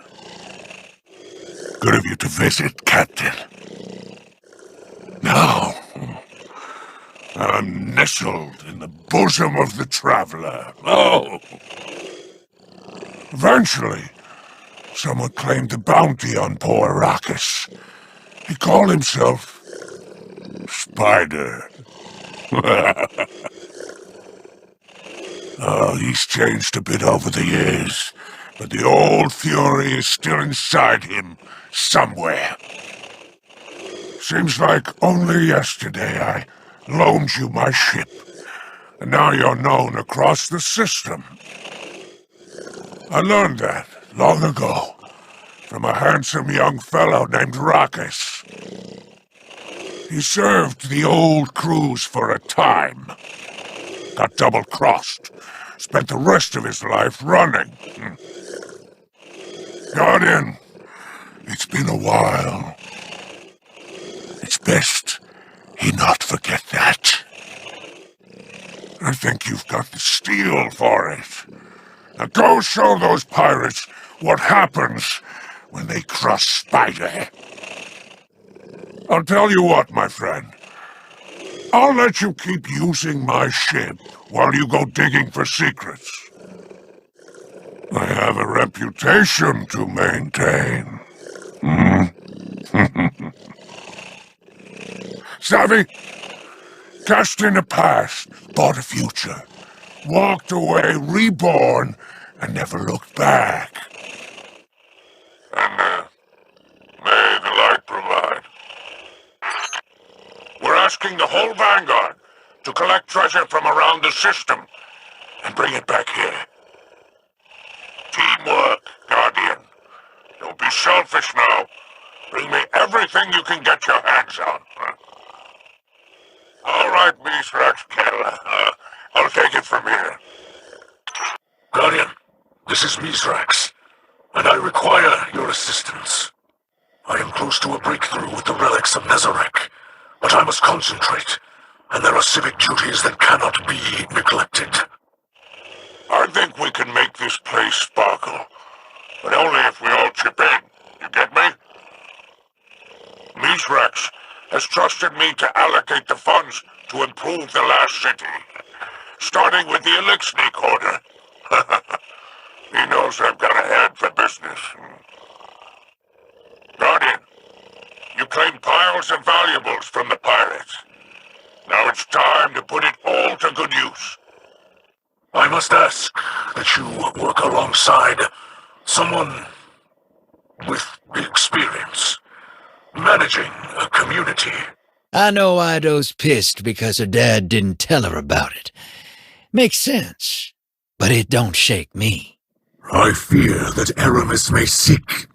Good of you to visit, Captain. Now, I'm nestled in the bosom of the traveler. Oh! Eventually, someone claimed the bounty on poor Arrakis. He called himself Spider. Oh, he's changed a bit over the years, but the old fury is still inside him, somewhere. Seems like only yesterday I loaned you my ship, and now you're known across the system. I learned that long ago from a handsome young fellow named Arrakis. He served the old crews for a time, got double-crossed, spent the rest of his life running. Guardian, it's been a while. It's best he not forget that. I think you've got the steel for it. Now go show those pirates what happens when they cross Spider. I'll tell you what, my friend. I'll let you keep using my ship while you go digging for secrets. I have a reputation to maintain. Savvy? Cast in the past, bought a future. Walked away reborn and never looked back. And may the light provide. We're asking the whole Vanguard to collect treasure from around the system and bring it back here. Teamwork, Guardian. Don't be selfish now. Bring me everything you can get your hands on. All right, Mithrax, I'll take it from here. Guardian, this is Mithrax, and I require your assistance. I am close to a breakthrough with the relics of Nezarec, but I must concentrate, and there are civic duties that cannot be neglected. I think we can make this place sparkle, but only if we all chip in. You get me? Mithrax has trusted me to allocate the funds to improve the last city, starting with the Elixir Order. He knows I've got a head for business. Guardian, you claimed piles of valuables from the pirates. Now it's time to put it all to good use. I must ask that you work alongside someone with experience, managing a community. I know Ido's pissed because her dad didn't tell her about it. Makes sense, but it don't shake me. I fear that Aramis may seek...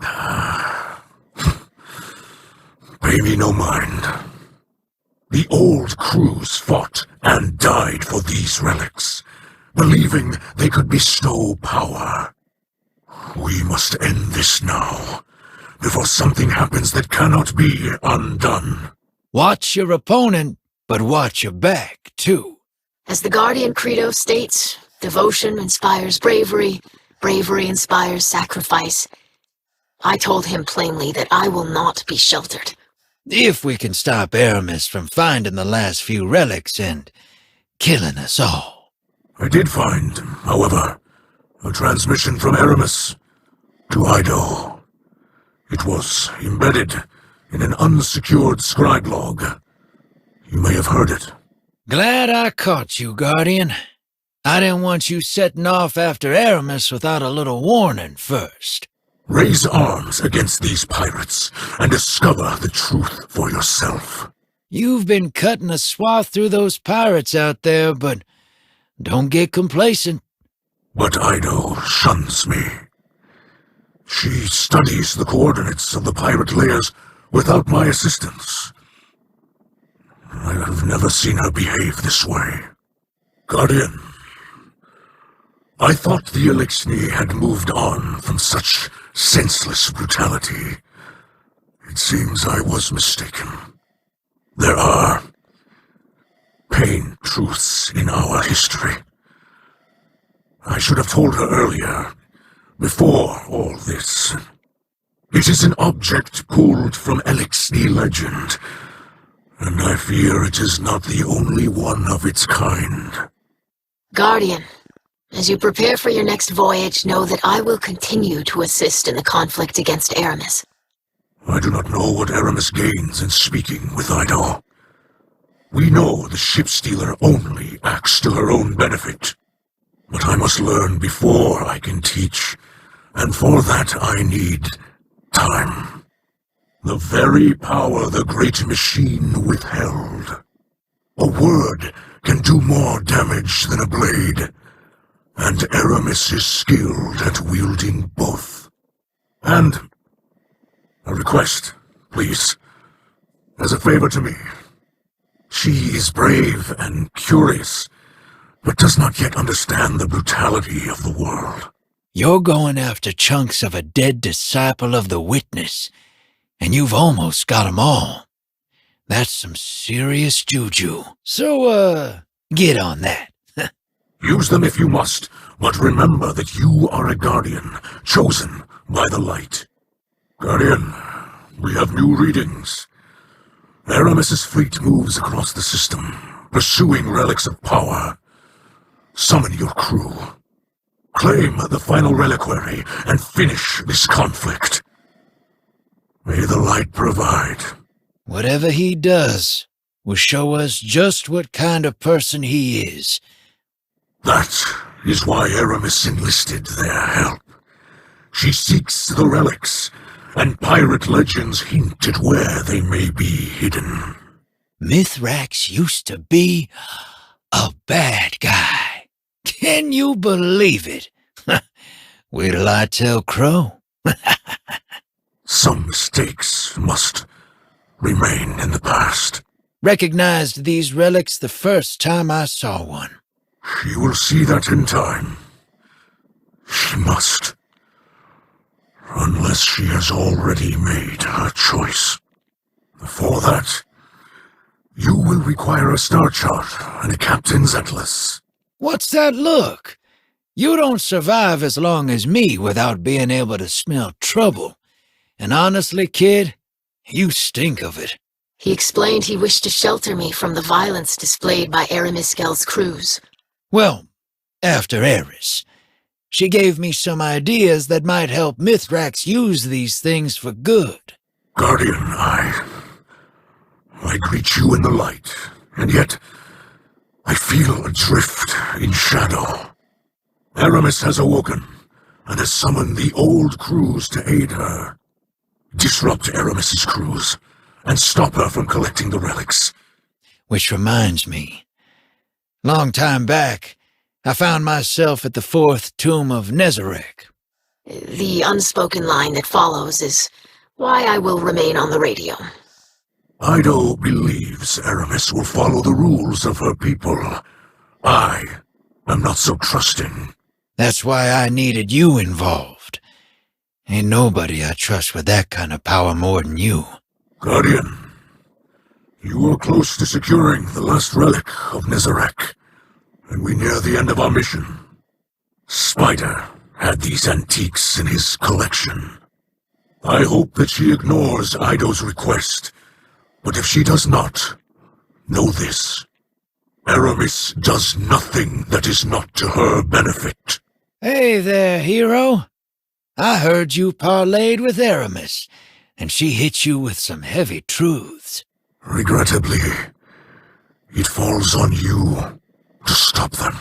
Pay me no mind. The old crews fought and died for these relics, believing they could bestow power. We must end this now, before something happens that cannot be undone. Watch your opponent, but watch your back, too. As the Guardian Credo states, devotion inspires bravery, bravery inspires sacrifice. I told him plainly that I will not be sheltered. If we can stop Aramis from finding the last few relics and killing us all. I did find, however, a transmission from Aramis to Ido. It was embedded in an unsecured scribe log. You may have heard it. Glad I caught you, Guardian. I didn't want you setting off after Aramis without a little warning first. Raise arms against these pirates and discover the truth for yourself. You've been cutting a swath through those pirates out there, but don't get complacent. But Ido shuns me. She studies the coordinates of the pirate layers without my assistance. I have never seen her behave this way. Guardian, I thought the Elixir had moved on from such senseless brutality. It seems I was mistaken. There are pain truths in our history. I should have told her earlier, before all this. It is an object pulled from Elixir legend, and I fear it is not the only one of its kind. Guardian, as you prepare for your next voyage, know that I will continue to assist in the conflict against Aramis. I do not know what Aramis gains in speaking with Ido. We know the ship stealer only acts to her own benefit. But I must learn before I can teach, and for that I need time. The very power the great machine withheld. A word can do more damage than a blade, and Aramis is skilled at wielding both. And a request, please, as a favor to me. She is brave and curious, but does not yet understand the brutality of the world. You're going after chunks of a dead disciple of the Witness, and you've almost got 'em all. That's some serious juju. So, get on that. Use them if you must, but remember that you are a guardian, chosen by the light. Guardian, we have new readings. Aramis's fleet moves across the system, pursuing relics of power. Summon your crew. Claim the final reliquary and finish this conflict. May the light provide. Whatever he does will show us just what kind of person he is. That is why Aramis enlisted their help. She seeks the relics, and pirate legends hint at where they may be hidden. Mithrax used to be a bad guy. Can you believe it? Wait till I tell Crow. some mistakes must remain in the past. Recognized these relics the first time I saw one. She will see that in time. She must. Unless she has already made her choice. For that, you will require a star chart and a captain's atlas. What's that look? You don't survive as long as me without being able to smell trouble. And honestly, kid, you stink of it. He explained he wished to shelter me from the violence displayed by Arimiskel's crews. Well, after Eris. She gave me some ideas that might help Mithrax use these things for good. Guardian, I greet you in the light, and yet I feel adrift in shadow. Aramis has awoken, and has summoned the old crews to aid her. Disrupt Aramis's crews, and stop her from collecting the relics. Which reminds me, long time back, I found myself at the fourth tomb of Nezarec. The unspoken line that follows is why I will remain on the radio. Ido believes Aramis will follow the rules of her people. I am not so trusting. That's why I needed you involved. Ain't nobody I trust with that kind of power more than you. Guardian, you are close to securing the last relic of Nezarec, and we near the end of our mission. Spider had these antiques in his collection. I hope that she ignores Ido's request, but if she does not, know this. Aramis does nothing that is not to her benefit. Hey there, hero. I heard you parlayed with Aramis, and she hit you with some heavy truths. Regrettably, it falls on you to stop them.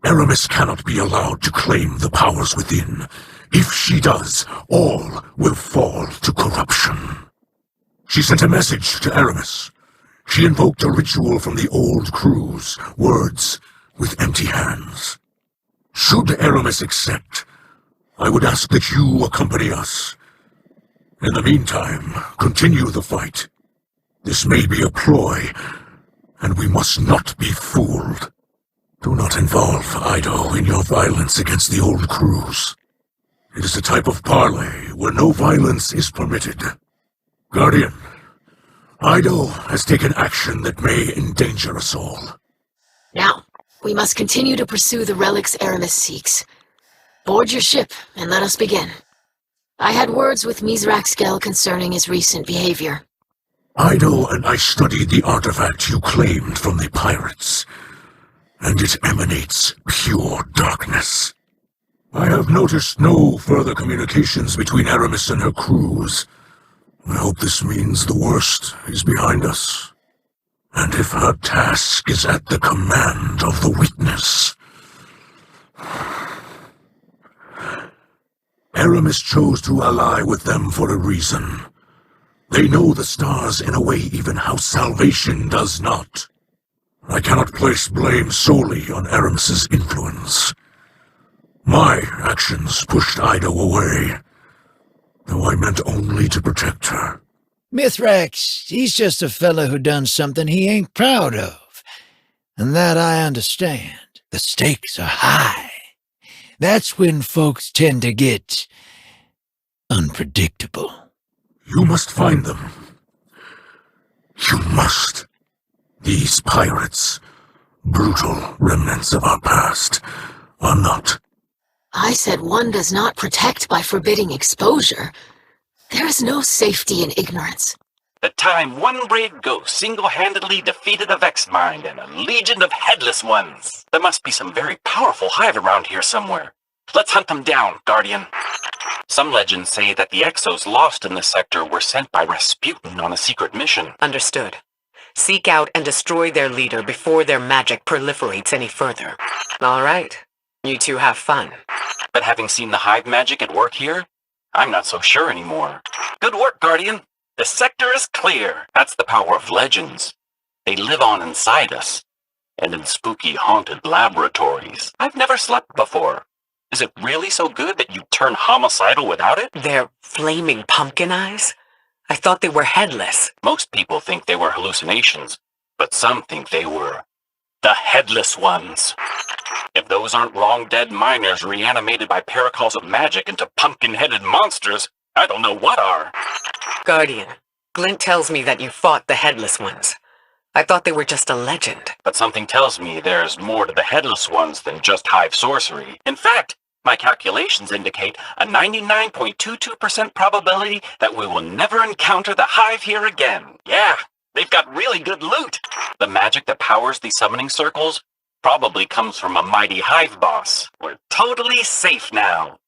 Aramis cannot be allowed to claim the powers within. If she does, all will fall to corruption. She sent a message to Aramis. She invoked a ritual from the old crews, words with empty hands. Should Aramis accept, I would ask that you accompany us. In the meantime, continue the fight. This may be a ploy, and we must not be fooled. Do not involve Ido in your violence against the old crews. It is a type of parley where no violence is permitted. Guardian, Ido has taken action that may endanger us all. Now, we must continue to pursue the relics Aramis seeks. Board your ship, and let us begin. I had words with Mithrax concerning his recent behavior. Ido and I studied the artifact you claimed from the pirates, and it emanates pure darkness. I have noticed no further communications between Aramis and her crews. I hope this means the worst is behind us. And if her task is at the command of the witness... Aramis chose to ally with them for a reason. They know the stars in a way even House Salvation does not. I cannot place blame solely on Aramis's influence. My actions pushed Ido away, though I meant only to protect her. Mithrax, he's just a fella who done something he ain't proud of. And that I understand. The stakes are high. That's when folks tend to get unpredictable. You must find them. You must. These pirates, brutal remnants of our past, are not. I said one does not protect by forbidding exposure. There is no safety in ignorance. The time one brave ghost single-handedly defeated a Vex Mind and a legion of headless ones. There must be some very powerful hive around here somewhere. Let's hunt them down, Guardian. Some legends say that the Exos lost in this sector were sent by Rasputin on a secret mission. Understood. Seek out and destroy their leader before their magic proliferates any further. All right. You two have fun. But having seen the hive magic at work here, I'm not so sure anymore. Good work, Guardian. The sector is clear. That's the power of legends. They live on inside us, and in spooky haunted laboratories. I've never slept before, Is it really so good that you'd turn homicidal without it? They're flaming pumpkin eyes? I thought they were headless. Most people think they were hallucinations, but some think they were the headless ones. If those aren't long-dead miners reanimated by paracalls of magic into pumpkin-headed monsters, I don't know what are. Guardian, Glint tells me that you fought the headless ones. I thought they were just a legend. But something tells me there's more to the headless ones than just hive sorcery. In fact, my calculations indicate a 99.22% probability that we will never encounter the hive here again. Yeah, they've got really good loot. The magic that powers these summoning circles probably comes from a mighty hive boss. We're totally safe now.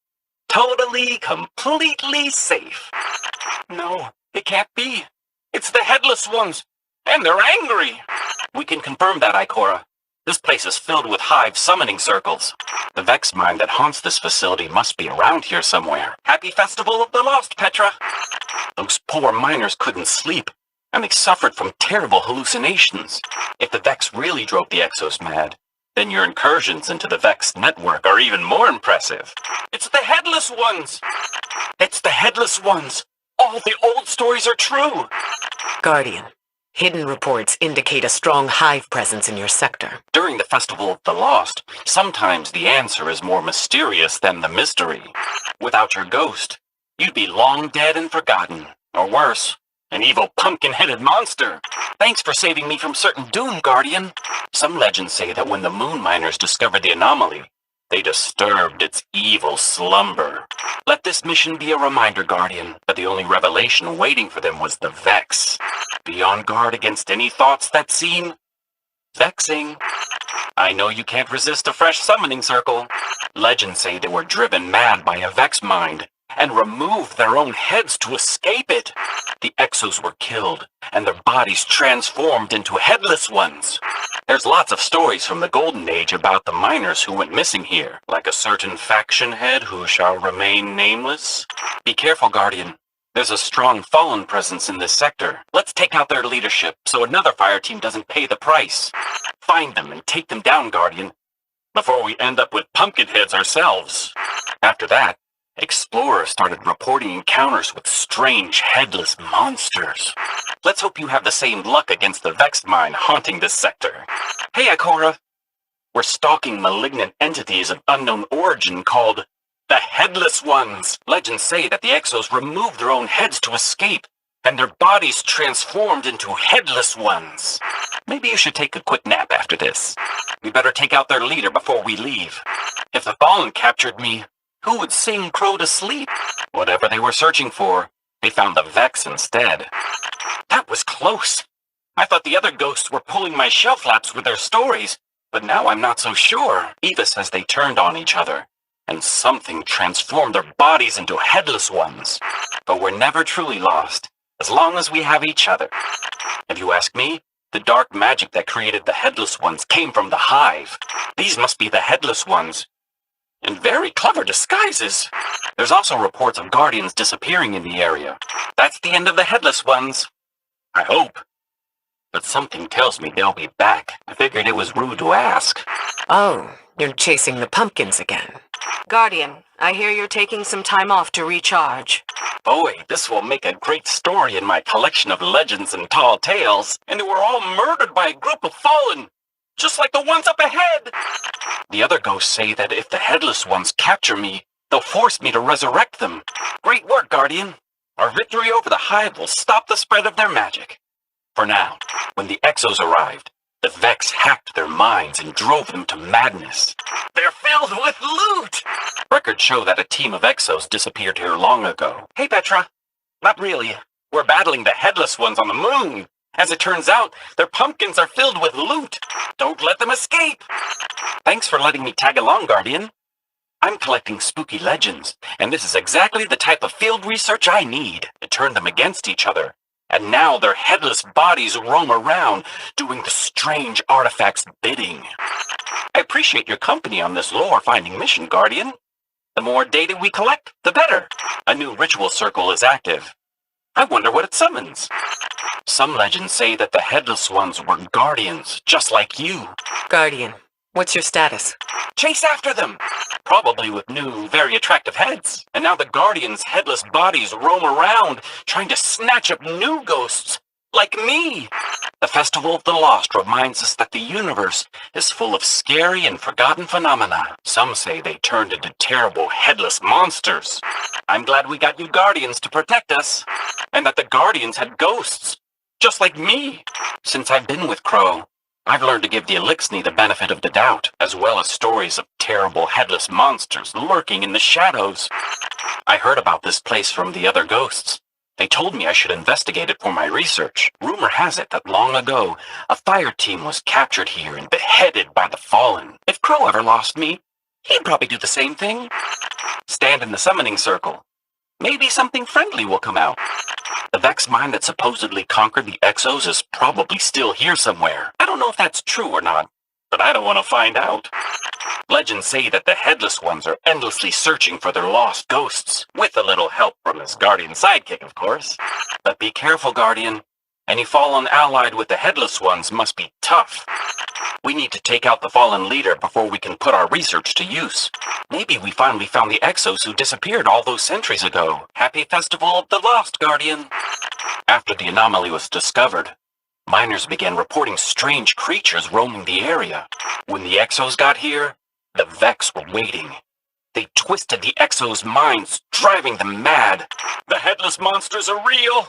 Totally, completely safe. No, it can't be. It's the headless ones, and they're angry. We can confirm that, Ikora. This place is filled with hive summoning circles. The Vex mine that haunts this facility must be around here somewhere. Happy Festival of the Lost, Petra! Those poor miners couldn't sleep, and they suffered from terrible hallucinations. If the Vex really drove the Exos mad, then your incursions into the Vex network are even more impressive. It's the Headless Ones! It's the Headless Ones! All the old stories are true! Guardian, hidden reports indicate a strong hive presence in your sector. During the Festival of the Lost, sometimes the answer is more mysterious than the mystery. Without your ghost, you'd be long dead and forgotten. Or worse, an evil pumpkin-headed monster. Thanks for saving me from certain doom, Guardian. Some legends say that when the moon miners discovered the anomaly, they disturbed its evil slumber. Let this mission be a reminder, Guardian, that the only revelation waiting for them was the Vex. Be on guard against any thoughts that seem vexing. I know you can't resist a fresh summoning circle. Legends say they were driven mad by a Vex mind and removed their own heads to escape it. The Exos were killed, and their bodies transformed into headless ones. There's lots of stories from the Golden Age about the miners who went missing here, like a certain faction head who shall remain nameless. Be careful, Guardian. There's a strong Fallen presence in this sector. Let's take out their leadership so another fire team doesn't pay the price. Find them and take them down, Guardian, before we end up with pumpkin heads ourselves. After that, explorers started reporting encounters with strange headless monsters. Let's hope you have the same luck against the Vex mine haunting this sector. Hey, Ikora. We're stalking malignant entities of unknown origin called the Headless Ones. Legends say that the Exos removed their own heads to escape, and their bodies transformed into headless ones. Maybe you should take a quick nap after this. We better take out their leader before we leave. If the Fallen captured me, who would sing Crow to sleep? Whatever they were searching for, they found the Vex instead. That was close. I thought the other ghosts were pulling my shelf laps with their stories, but now I'm not so sure. Eva says they turned on each other, and something transformed their bodies into headless ones. But we're never truly lost, as long as we have each other. If you ask me, the dark magic that created the headless ones came from the hive. These must be the headless ones. In very clever disguises. There's also reports of guardians disappearing in the area. That's the end of the headless ones. I hope. But something tells me they'll be back. I figured it was rude to ask. Oh, you're chasing the pumpkins again. Guardian, I hear you're taking some time off to recharge. Boy, this will make a great story in my collection of legends and tall tales. And they were all murdered by a group of fallen, just like the ones up ahead. The other ghosts say that if the headless ones capture me, they'll force me to resurrect them. Great work, Guardian. Our victory over the hive will stop the spread of their magic. For now, when the Exos arrived, the Vex hacked their minds and drove them to madness. They're filled with loot! Records show that a team of Exos disappeared here long ago. Hey, Petra. Not really. We're battling the headless ones on the moon. As it turns out, their pumpkins are filled with loot. Don't let them escape. Thanks for letting me tag along, Guardian. I'm collecting spooky legends, and this is exactly the type of field research I need to turn them against each other. And now their headless bodies roam around, doing the strange artifacts' bidding. I appreciate your company on this lore-finding mission, Guardian. The more data we collect, the better. A new ritual circle is active. I wonder what it summons. Some legends say that the headless ones were guardians, just like you. Guardian, What's your status? Chase after them! Probably with new, very attractive heads. And now the Guardians' headless bodies roam around, trying to snatch up new ghosts, like me! The Festival of the Lost reminds us that the universe is full of scary and forgotten phenomena. Some say they turned into terrible headless monsters. I'm glad we got you Guardians to protect us. And that the Guardians had ghosts, just like me. Since I've been with Crow, I've learned to give the Elixni the benefit of the doubt, as well as stories of terrible headless monsters lurking in the shadows. I heard about this place from the other ghosts. They told me I should investigate it for my research. Rumor has it that long ago, a fire team was captured here and beheaded by the Fallen. If Crow ever lost me, he'd probably do the same thing. Stand in the summoning circle. Maybe something friendly will come out. The Vex mind that supposedly conquered the Exos is probably still here somewhere. I don't know if that's true or not, but I don't want to find out. Legends say that the Headless Ones are endlessly searching for their lost ghosts, with a little help from his Guardian sidekick, of course. But be careful, Guardian. Any Fallen allied with the Headless Ones must be tough. We need to take out the Fallen leader before we can put our research to use. Maybe we finally found the Exos who disappeared all those centuries ago. Happy Festival of the Lost, Guardian! After the anomaly was discovered, miners began reporting strange creatures roaming the area. When the Exos got here, the Vex were waiting. They twisted the Exos' minds, driving them mad. The headless monsters are real!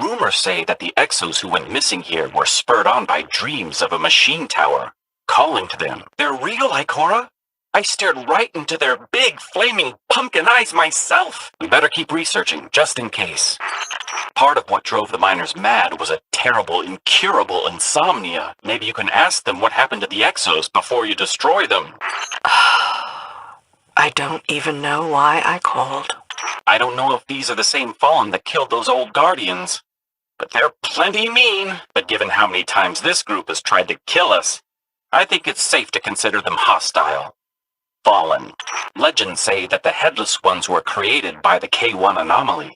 Rumors say that the Exos who went missing here were spurred on by dreams of a machine tower, calling to them. They're real, Ikora. I stared right into their big, flaming pumpkin eyes myself. We better keep researching, just in case. Part of what drove the miners mad was a terrible, incurable insomnia. Maybe you can ask them what happened to the Exos before you destroy them. I don't even know why I called. I don't know if these are the same Fallen that killed those old Guardians, but they're plenty mean. But given how many times this group has tried to kill us, I think it's safe to consider them hostile. Fallen. Legends say that the Headless Ones were created by the K1 anomaly.